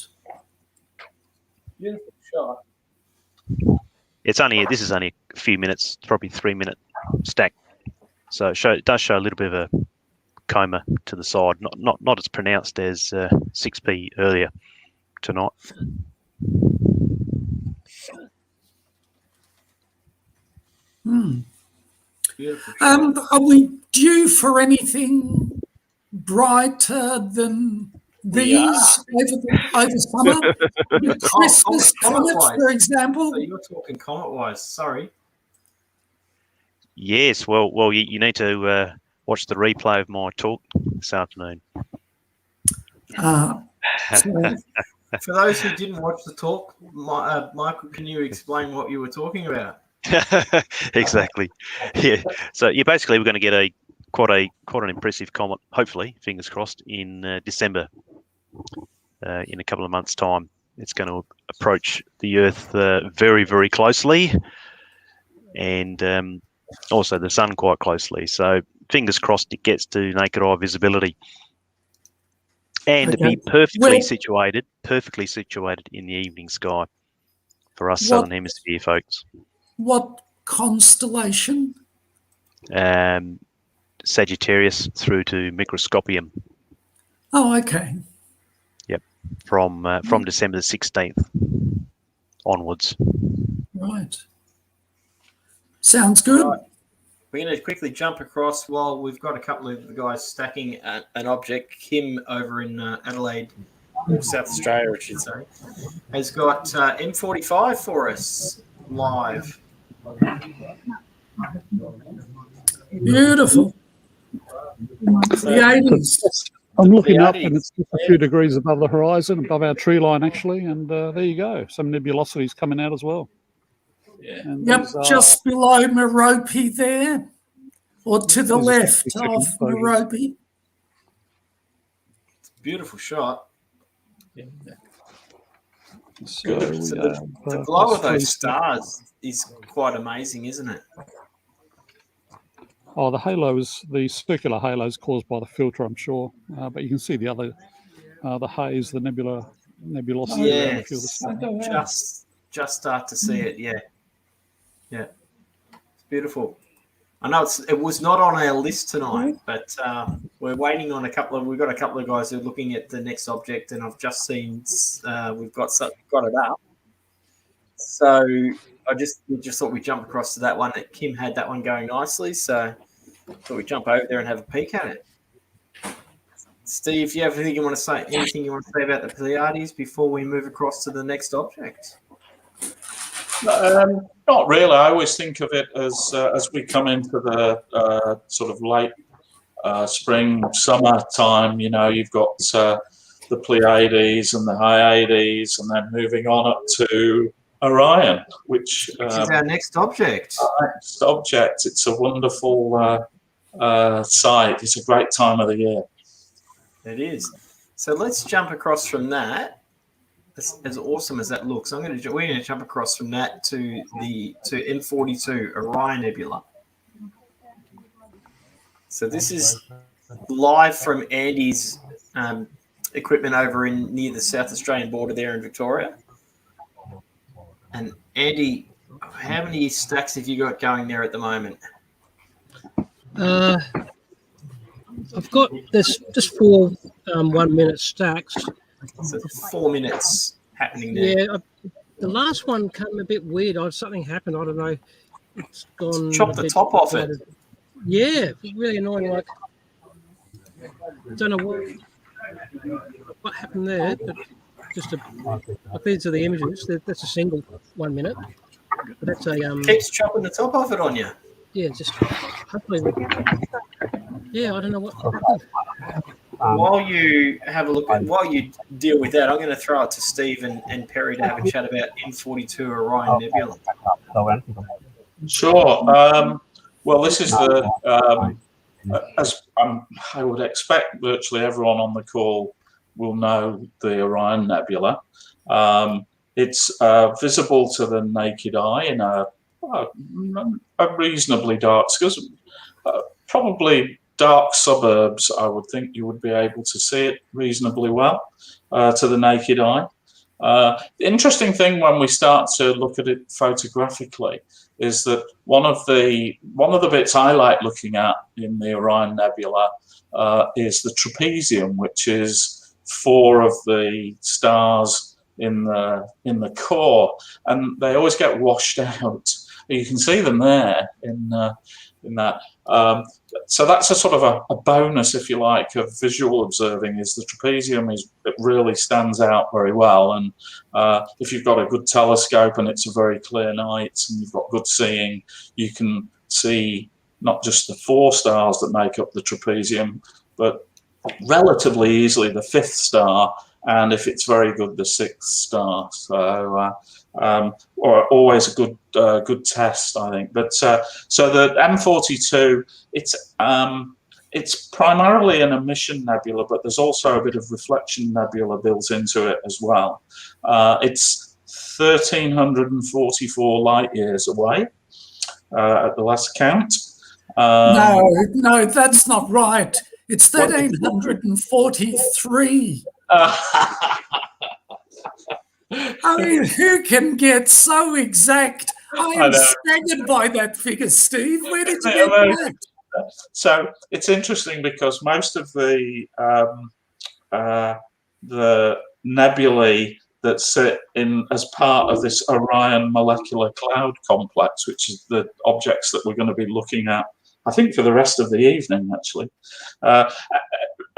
Beautiful shot. This is only a few minutes, probably 3-minute stack. So it does show a little bit of a coma to the side, not as pronounced as 6P earlier tonight. Are we due for anything brighter than these over summer? The Christmas comet, for example. So you're talking comet-wise. Sorry. Yes. Well, you need to watch the replay of my talk this afternoon. For those who didn't watch the talk, Michael, can you explain what you were talking about? Exactly. Yeah. So basically we're going to get quite an impressive comet, hopefully, fingers crossed, in December, in a couple of months' time. It's going to approach the Earth very, very closely, and also the Sun quite closely. So fingers crossed it gets to naked eye visibility, and to be perfectly situated in the evening sky for us Southern Hemisphere folks. What constellation? Sagittarius through to Microscopium. Oh, okay. Yep, from December the 16th onwards. Right. Sounds good. Right. We're going to quickly jump across while we've got a couple of the guys stacking an object. Kim over in Adelaide, or South Australia, I should say, has got M45 for us live. Beautiful. The 80s. I'm looking up and it's just a few degrees above the horizon, above our tree line actually, and there you go. Some nebulosities coming out as well. Yeah. Yep, just below Merope there, or to the left of Merope. It's a beautiful shot. Yeah. So the glow of those stars is quite amazing, isn't it? Oh, the halos, the circular halos caused by the filter, I'm sure. But you can see the other, the haze, the nebulosity. Yeah, just start to see it. Yeah, yeah, it's beautiful. I know it was not on our list tonight, but we're waiting on we've got a couple of guys who are looking at the next object, and I've just seen we've got it up. So we just thought we'd jump across to that one. That Kim had that one going nicely, so thought we'd jump over there and have a peek at it. Steve, you have anything you want to say about the Pleiades before we move across to the next object? Not really. I always think of it as we come into the sort of late spring, summer time. You know, you've got the Pleiades and the Hyades, and then moving on up to Orion, which is our next object. It's a wonderful sight. It's a great time of the year. It is. So let's jump across from that. As awesome as that looks, we're going to jump across from that to M42 Orion Nebula. So this is live from Andy's equipment over near the South Australian border there in Victoria. And Andy, how many stacks have you got going there at the moment? I've got just 4 1-minute stacks. So 4 minutes happening there. Yeah, the last one came a bit weird. Something happened. I don't know. It's gone. Chopped the top off it. Yeah, really annoying. Like, I don't know what happened there, but just these are the images. That's a single 1 minute. But that's a keeps chopping the top off it on you. Yeah, just hopefully. Yeah, I don't know what happened. While you deal with that, I'm going to throw it to Steve and Perry to have a chat about M42 Orion Nebula. Sure. Well, this is as I would expect, virtually everyone on the call will know the Orion Nebula. It's visible to the naked eye in a reasonably dark, probably dark suburbs. I would think you would be able to see it reasonably well to the naked eye. The interesting thing when we start to look at it photographically is that one of the bits I like looking at in the Orion Nebula is the trapezium, which is 4 of the stars in the core, and they always get washed out. You can see them there in that. So that's a sort of a bonus, if you like, of visual observing. Is the trapezium it really stands out very well, and if you've got a good telescope and it's a very clear night and you've got good seeing, you can see not just the 4 stars that make up the trapezium, but relatively easily the 5th star, and if it's very good, the 6th star. So or always a good test, I think. But so the M42, it's primarily an emission nebula, but there's also a bit of reflection nebula built into it as well. It's 1,344 light years away at the last count. No, that's not right. It's 1,343. I mean, who can get so exact? I am staggered by that figure, Steve. Where did you get that? So it's interesting because most of the nebulae that sit in as part of this Orion molecular cloud complex, which is the objects that we're going to be looking at, I think, for the rest of the evening, actually.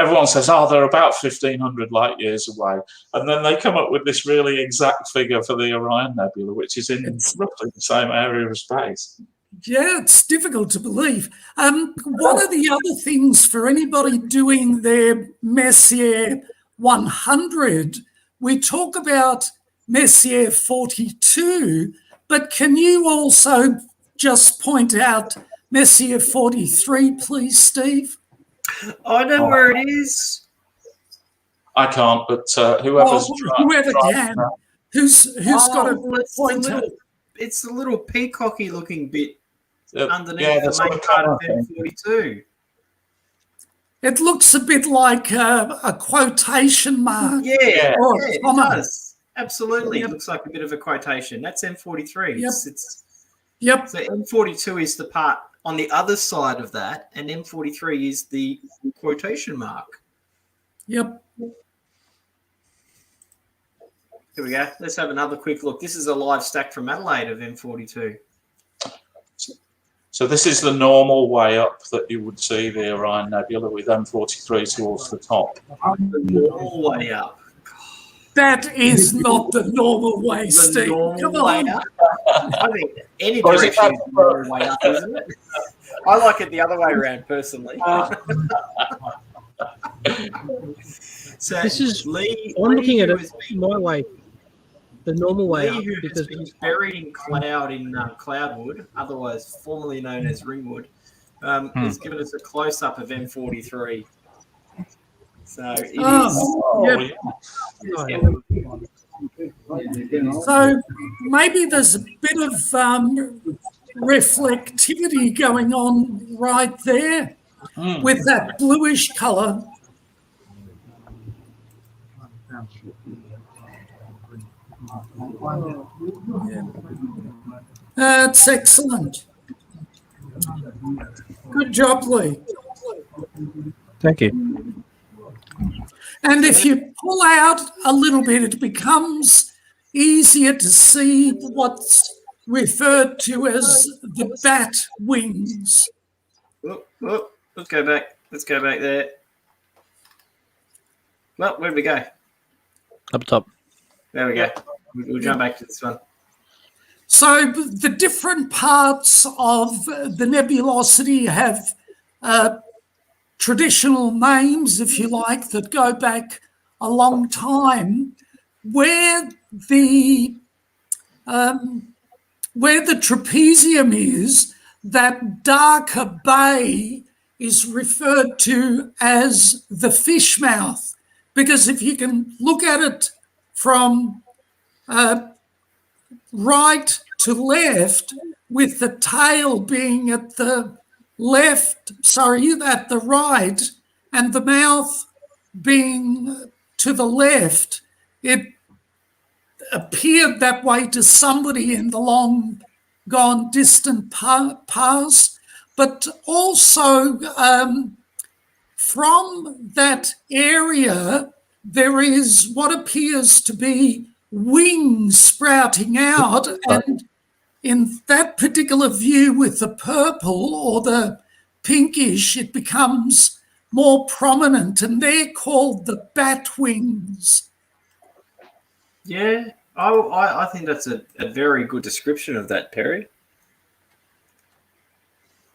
Everyone says, oh, they're about 1,500 light years away. And then they come up with this really exact figure for the Orion Nebula, which is in roughly the same area of space. Yeah, it's difficult to believe. One of the other things for anybody doing their Messier 100, we talk about Messier 42, but can you also just point out Messier 43, please, Steve? I know where it is. I can't, but whoever can. Who's got a pointer? It's the little peacocky looking bit underneath the main part part of M42. It looks a bit like a quotation mark. Yeah, or it does. Absolutely. It looks like a bit of a quotation. That's M43. Yep. So M42 is the part on the other side of that, and M43 is the quotation mark. Yep. Here we go. Let's have another quick look. This is a live stack from Adelaide of M42. So this is the normal way up that you would see the Orion Nebula with M43 towards the top. The normal way up. That is not the normal way, Steve. Come on. I think any direction is the normal way up, isn't it? I like it the other way around, personally. So this is Lee. I'm looking at it my way, the normal way Lee, up. who Because has been buried in cloud in Cloudwood, otherwise formerly known as Ringwood, has given us a close up of M43. So it is. So maybe there's a bit of reflectivity going on right there with that bluish colour. That's excellent. Good job, Lee. Thank you. And if you pull out a little bit, it becomes easier to see what's referred to as the bat wings. Let's go back. Let's go back there. Well, where did we go? Up top. There we go. We'll jump back to this one. So the different parts of the nebulosity have traditional names, if you like, that go back a long time. Where the trapezium is, that darker bay is referred to as the fish mouth, because if you can look at it from right to left, with the tail being at the at the right, and the mouth being to the left, it appeared that way to somebody in the long gone distant past, but also from that area there is what appears to be wings sprouting out, and in that particular view with the purple or the pinkish, it becomes more prominent, and they're called the bat wings. Yeah, I think that's a very good description of that, Perry.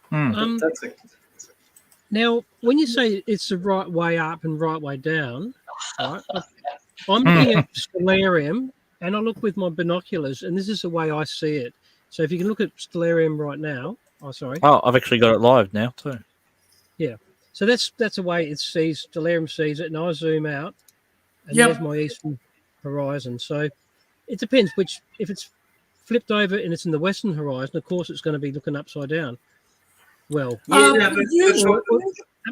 That's now, when you say it's the right way up and right way down, right? I'm looking at Stellarium, and I look with my binoculars, and this is the way I see it. So if you can look at Stellarium right now, Oh, I've actually got it live now too. Yeah. So that's the way it sees, Stellarium sees it, and I zoom out, and Yep. there's my eastern horizon. So it depends which, if it's flipped over and it's in the western horizon, of course it's going to be looking upside down. Well,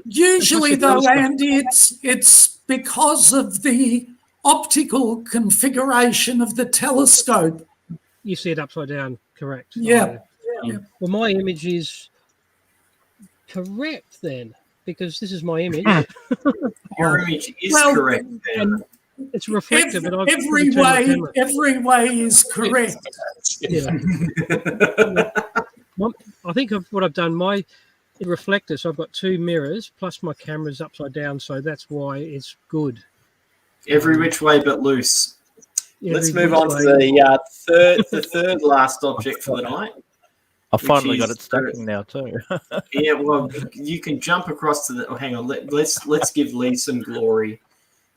usually though, Andy, it's because of the optical configuration of the telescope. You see it upside down, correct? Yeah. Well, my image is correct then, because this is my image. Your image is correct. And it's reflective. Every way is correct. Yeah. I think of what I've done. My reflector, so I've got 2 mirrors plus my camera's upside down, so that's why it's good. Every which way but loose. Let's move on to the third last object for the night. I finally got it stacking now too. Yeah, well, you can jump across to the. Oh, hang on, let's give Lee some glory.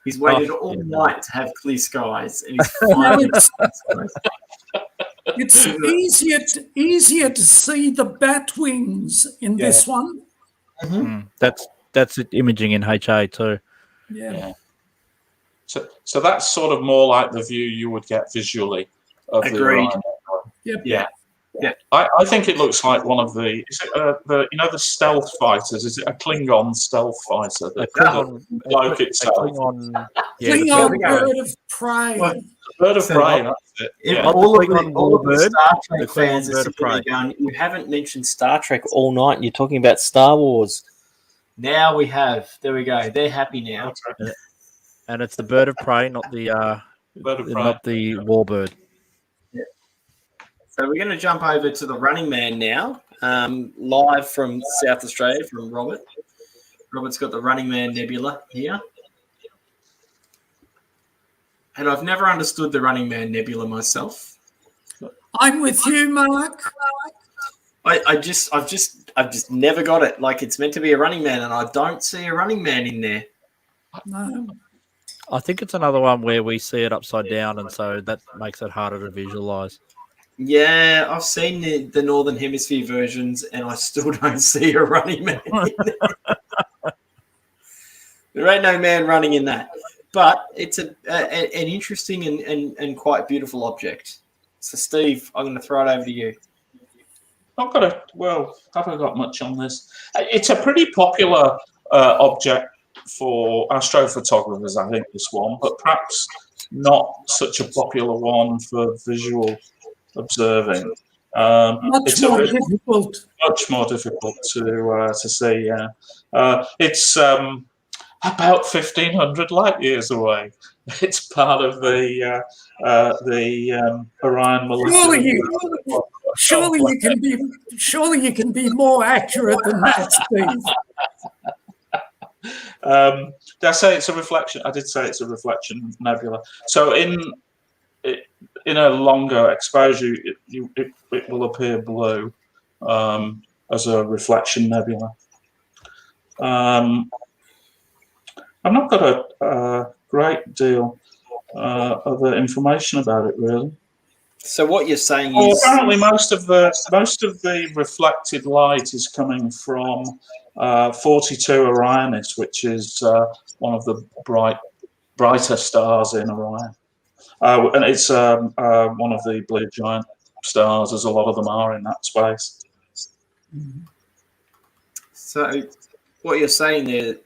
He's waited all night to have clear skies, and he's finally. It's easier to see the bat wings in this one. Mm-hmm. That's imaging in HA too. Yeah. So that's sort of more like the view you would get visually of the Orion. Yep. Yeah. I think it looks like one of the the stealth fighters. Is it a Klingon stealth fighter? Klingon bird of prey. Bird of prey. That's it. Yeah. All of the Star Trek fans are sitting going, you haven't mentioned Star Trek all night, and you're talking about Star Wars. Now we have. There we go. They're happy now. And it's the bird of prey, not the not the warbird. Yeah. So we're going to jump over to the Running Man now, live from South Australia from Robert. Robert's got the Running Man Nebula here. And I've never understood the Running Man Nebula myself. I'm with you, Mark. I've just never got it. Like, it's meant to be a running man, and I don't see a running man in there. No. I think it's another one where we see it upside down, and so that makes it harder to visualize. Yeah, I've seen the Northern Hemisphere versions, and I still don't see a running man in there. There ain't no man running in that. But it's an interesting and quite beautiful object. So, Steve, I'm going to throw it over to you. I've got haven't got much on this. It's a pretty popular object for astrophotographers, I think, this one, but perhaps not such a popular one for visual observing. Much more difficult to see. Yeah, it's about 1,500 light years away. It's part of the Orion molecular. Surely you can be more accurate than that, Steve. Did I say it's a reflection? I did say it's a reflection nebula. So in a longer exposure, it will appear blue as a reflection nebula. I've not got a great deal of information about it, really. So what you're saying is apparently most of the reflected light is coming from 42 Orionis, which is one of the brighter stars in Orion, and it's one of the blue giant stars, as a lot of them are in that space. So what you're saying there,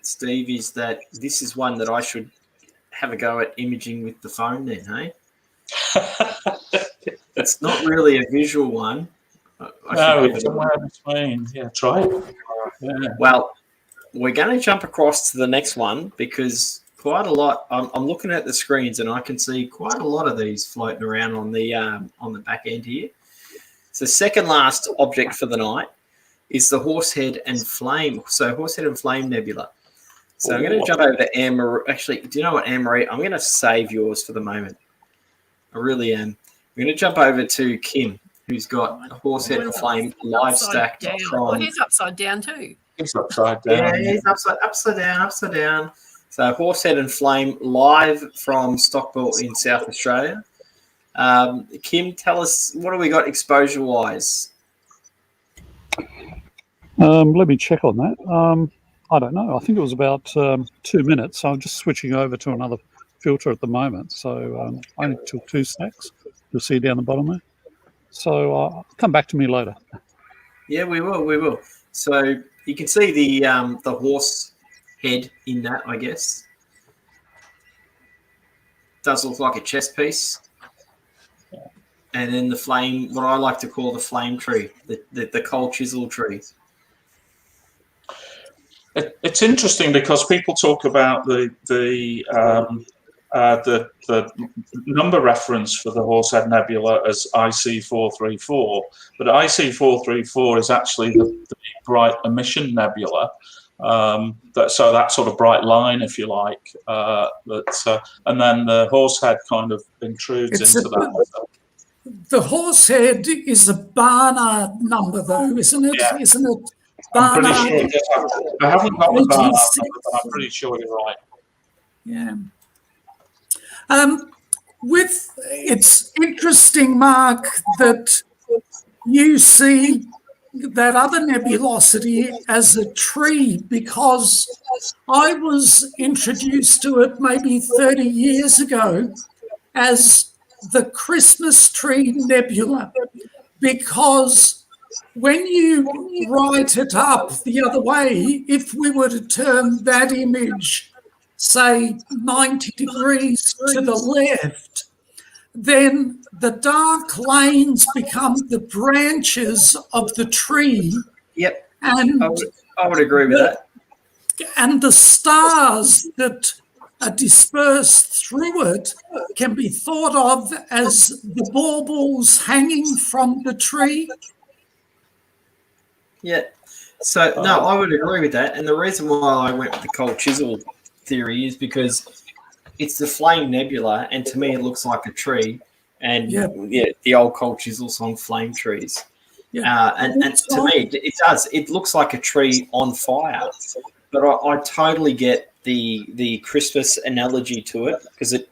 Steve, is that this is one that I should have a go at imaging with the phone then, hey? It's not really a visual one. No, it's somewhere between. Yeah, try it. Yeah. Well, we're going to jump across to the next one because quite a lot. I'm looking at the screens and I can see quite a lot of these floating around on the back end here. So, second last object for the night is the Horsehead and Flame. So, Horsehead and Flame Nebula. So, I'm going to jump over to Anne-Marie. Actually, do you know what, Anne-Marie? I'm going to save yours for the moment. I really am. I'm going to jump over to Kim, who's got a Horsehead and Flame live stacked from. Oh, he's upside down too. He's upside down. Yeah, he's upside down. So Horsehead and Flame live from Stockport in South Australia. Kim, tell us, what have we got exposure-wise? Let me check on that. I don't know. I think it was about 2 minutes. So I'm just switching over to another filter at the moment. So I only took 2 stacks. You'll see down the bottom there. So come back to me later. Yeah, we will. We will. So you can see the horse head in that, I guess. Does look like a chess piece. And then the flame, what I like to call the flame tree, the cold chisel tree. It's interesting because people talk about the number reference for the Horsehead Nebula as IC434, but IC434 is actually the bright emission nebula. So that sort of bright line, if you like, and then the Horsehead kind of intrudes into that. The Horsehead is a Barnard number, though, isn't it? Yeah. Isn't it? I'm Barnard, pretty sure. I haven't got the Barnard number, but I'm pretty sure you're right. Yeah. It's interesting, Mark, that you see that other nebulosity as a tree, because I was introduced to it maybe 30 years ago as the Christmas tree nebula, because when you write it up the other way, if we were to turn that image, say, 90 degrees to the left, then the dark lanes become the branches of the tree. Yep, and I would agree with that. And the stars that are dispersed through it can be thought of as the baubles hanging from the tree. Yeah. So, no, I would agree with that. And the reason why I went with the cold chisel theory is because it's the flame nebula, and to me it looks like a tree. And, the old cold chisel song, Flame Trees. Yeah. And to me, it does. It looks like a tree on fire. But I totally get the Christmas analogy to it, because it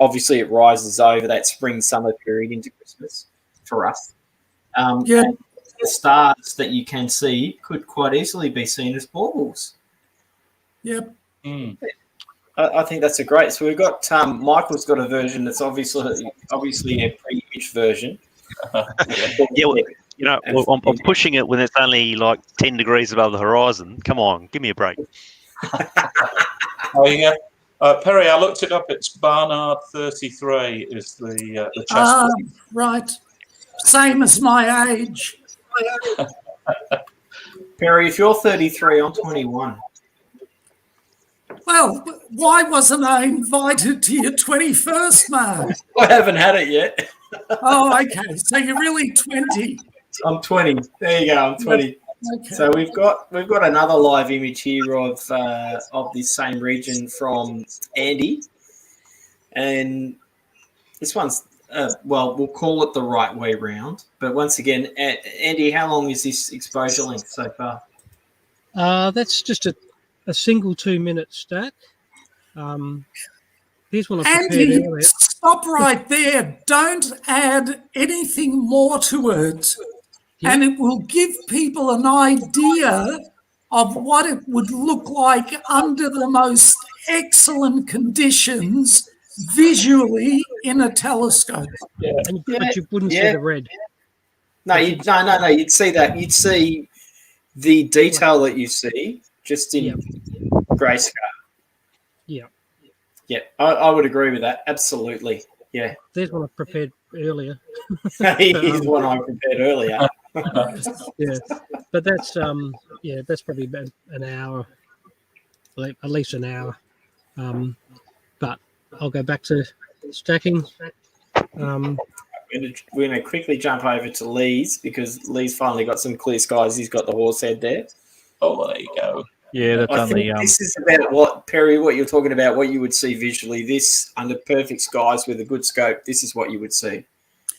obviously it rises over that spring-summer period into Christmas for us. The stars that you can see could quite easily be seen as baubles. Yep. I think that's a great. So we've got Michael's got a version that's obviously a pre-image version. I'm pushing it when it's only like 10 degrees above the horizon. Come on, give me a break. Perry, I looked it up. It's Barnard 33 is the chess. Right. Same as my age. Perry, if you're 33, I'm 21. Well, why wasn't I invited to your 21st, Mark? I haven't had it yet. Oh, okay. So you're really 20. I'm 20. There you go. I'm 20. Okay. So we've got another live image here of this same region from Andy, and this one's we'll call it the right way round. But once again, Andy, how long is this exposure length so far? That's just a single 2-minute stack. Here's one I prepared Andy, earlier. Stop right there. Don't add anything more to it. Yep. And it will give people an idea of what it would look like under the most excellent conditions visually in a telescope. But you wouldn't see the red. No, you'd see that. You'd see the detail that you see just in grayscale. Yeah. Yeah, I would agree with that. Absolutely. Yeah. There's one I prepared earlier. Here's one I prepared earlier. Yeah, but that's probably about an hour, at least an hour. But I'll go back to stacking. We're going to quickly jump over to Lee's, because Lee's finally got some clear skies. He's got the horse head there. Oh, there you go. Yeah, that's on the. This is about what, Perry, what you're talking about, what you would see visually. This, under perfect skies with a good scope, this is what you would see.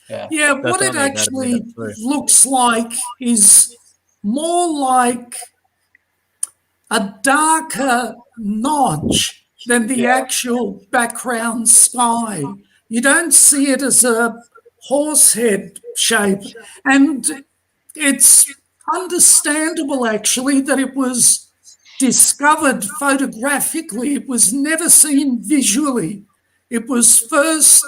Yeah, what it actually looks like is more like a darker notch than the actual background sky. You don't see it as a horsehead shape. And it's understandable, actually, that it was discovered photographically. It was never seen visually. It was first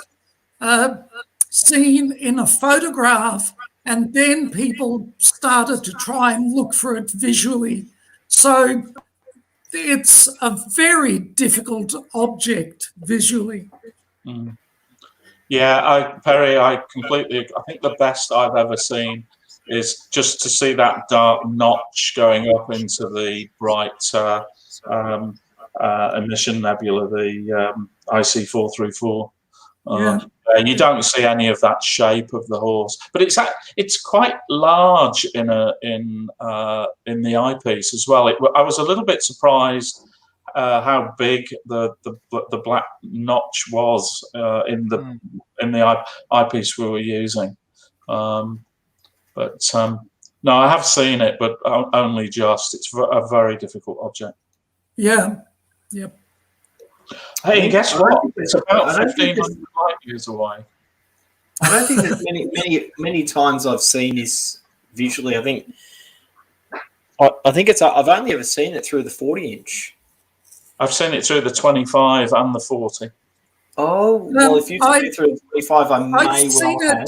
seen in a photograph, and then people started to try and look for it visually. So it's a very difficult object visually. Mm. Yeah, Perry, I completely agree. I think the best I've ever seen is just to see that dark notch going up into the bright emission nebula, the IC434. You don't see any of that shape of the horse, but it's quite large in the eyepiece as well. I was a little bit surprised how big the black notch was in the eyepiece we were using. But no, I have seen it, but only just. It's a very difficult object. Yeah. Yep. Hey, and guess what? It's about 1,500 light years away. I don't think there's many times I've seen this visually. I think it's. I've only ever seen it through the 40-inch. I've seen it through the 25 and the 40. Oh well, if you took it through the 25, I may have.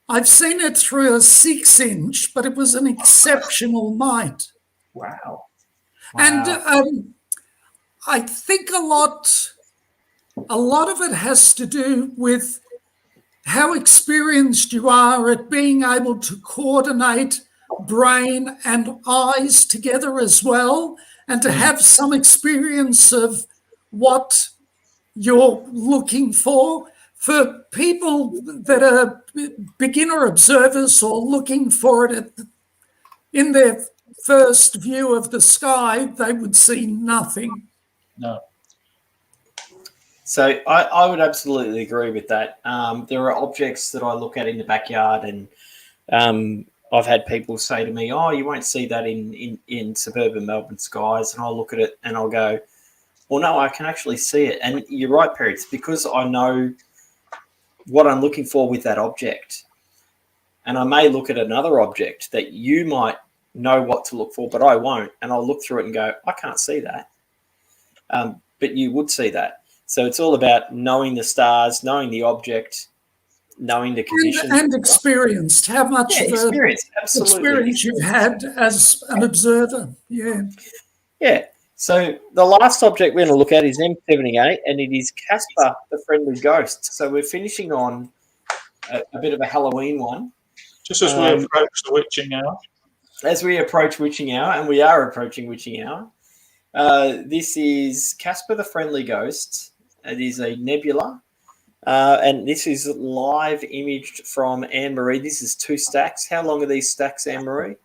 I've seen it through a 6-inch, but it was an exceptional night. Wow. And I think a lot of it has to do with how experienced you are at being able to coordinate brain and eyes together as well, and to have some experience of what you're looking for. For people that are beginner observers or looking for it in their first view of the sky, they would see nothing. No. So I would absolutely agree with that. There are objects that I look at in the backyard, and I've had people say to me, "Oh, you won't see that in suburban Melbourne skies," and I'll look at it and I'll go, "Well, no, I can actually see it." And you're right, Perry. It's because I know what I'm looking for with that object, and I may look at another object that you might know what to look for, but I won't, and I'll look through it and go, "I can't see that," but you would see that. So it's all about knowing the stars, knowing the object, knowing the conditions, and experienced. How much experience you've had as an observer. Yeah. So the last object we're going to look at is M78, and it is Caspar, the Friendly Ghost. So we're finishing on a bit of a Halloween one. Just as we approach the witching hour. As we approach witching hour, and we are approaching witching hour, this is Caspar, the Friendly Ghost. It is a nebula, and this is live imaged from Anne-Marie. This is 2 stacks. How long are these stacks, Anne-Marie?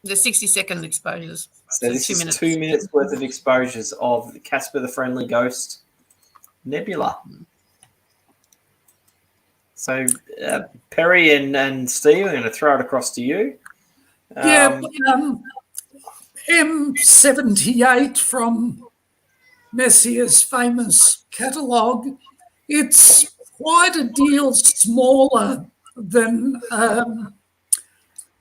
The 60-second exposures. So this is 2 minutes worth of exposures of Casper the Friendly Ghost Nebula. So Perry and Steve, I'm going to throw it across to you. M78 from Messier's famous catalogue. It's quite a deal smaller than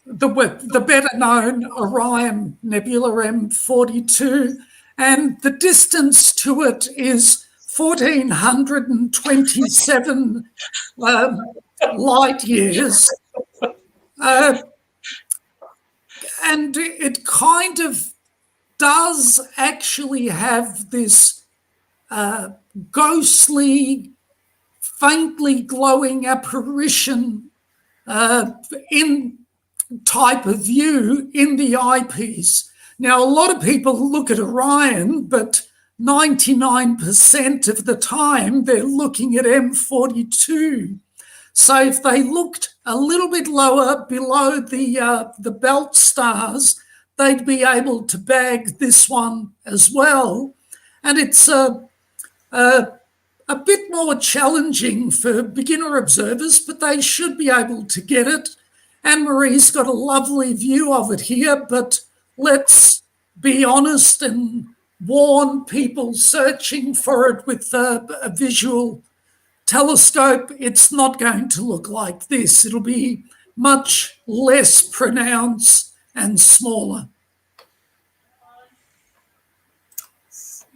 the better-known Orion Nebula M42, and the distance to it is 1,427 light years. And it kind of does actually have this ghostly, faintly glowing apparition in type of view in the eyepiece. Now, a lot of people look at Orion, but 99% of the time they're looking at M42. So if they looked a little bit lower below the belt stars, they'd be able to bag this one as well. And it's a bit more challenging for beginner observers, but they should be able to get it. Anne-Marie's got a lovely view of it here, but let's be honest and warn people searching for it with a visual telescope. It's not going to look like this. It'll be much less pronounced and smaller.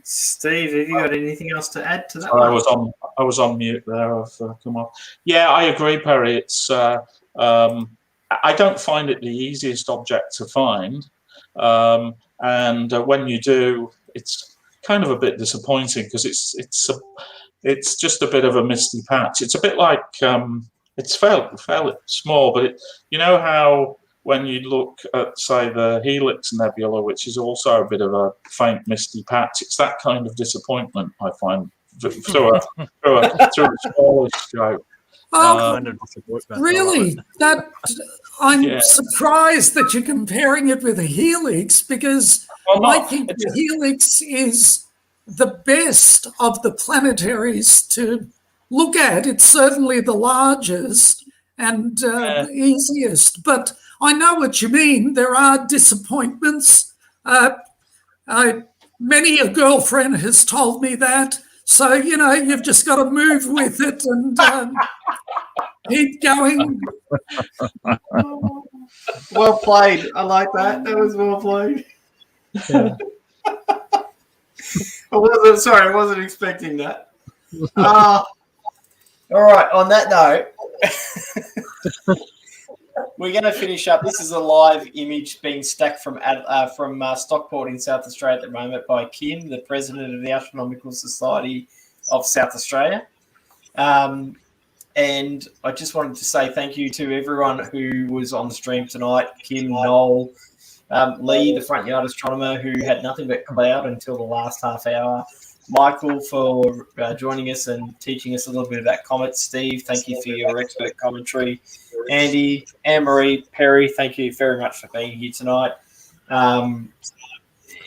Steve, have you got anything else to add to that? I was on mute there. I've come off. Yeah, I agree, Perry. It's I don't find it the easiest object to find, and when you do, it's kind of a bit disappointing because it's just a bit of a misty patch. It's a bit like it's fairly small, but you know how when you look at, say, the Helix Nebula, which is also a bit of a faint misty patch, it's that kind of disappointment I find through a smaller scope. Really? I'm surprised that you're comparing it with a Helix, because I think the Helix is the best of the planetaries to look at. It's certainly the largest and the easiest, but I know what you mean. There are disappointments. Many a girlfriend has told me that. So, you've just got to move with it and keep going. Well played. I like that. That was well played. Yeah. I wasn't expecting that. All right, on that note, we're going to finish up. This is a live image being stacked from Stockport in South Australia at the moment by Kim, the president of the Astronomical Society of South Australia. And I just wanted to say thank you to everyone who was on the stream tonight. Kim, Noel, Lee, the front yard astronomer, who had nothing but cloud until the last half hour. Michael, for joining us and teaching us a little bit about comets. Steve, thank you for your expert commentary. Andy, Anne-Marie, Perry, thank you very much for being here tonight.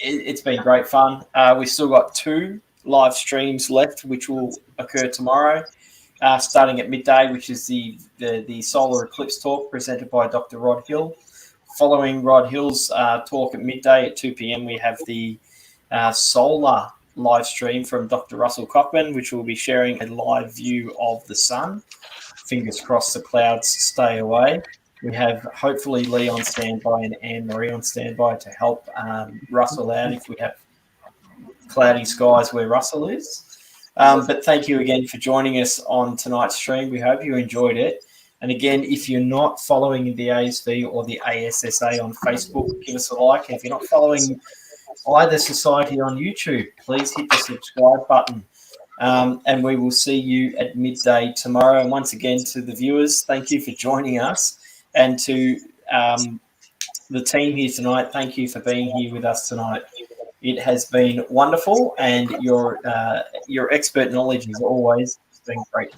It's been great fun. We've still got 2 live streams left, which will occur tomorrow, starting at midday, which is the solar eclipse talk presented by Dr. Rod Hill. Following Rod Hill's talk at midday at 2 p.m., we have the solar live stream from Dr. Russell Cockman, which will be sharing a live view of the sun. Fingers crossed the clouds stay away. We have hopefully Lee on standby and Anne-Marie on standby to help Russell out if we have cloudy skies where Russell is. But thank you again for joining us on tonight's stream. We hope you enjoyed it. And again, if you're not following the ASV or the ASSA on Facebook, give us a like. If you're not following either society on YouTube, please hit the subscribe button. And we will see you at midday tomorrow. And once again, to the viewers, thank you for joining us. And to the team here tonight, thank you for being here with us tonight. It has been wonderful, and your expert knowledge has always been great.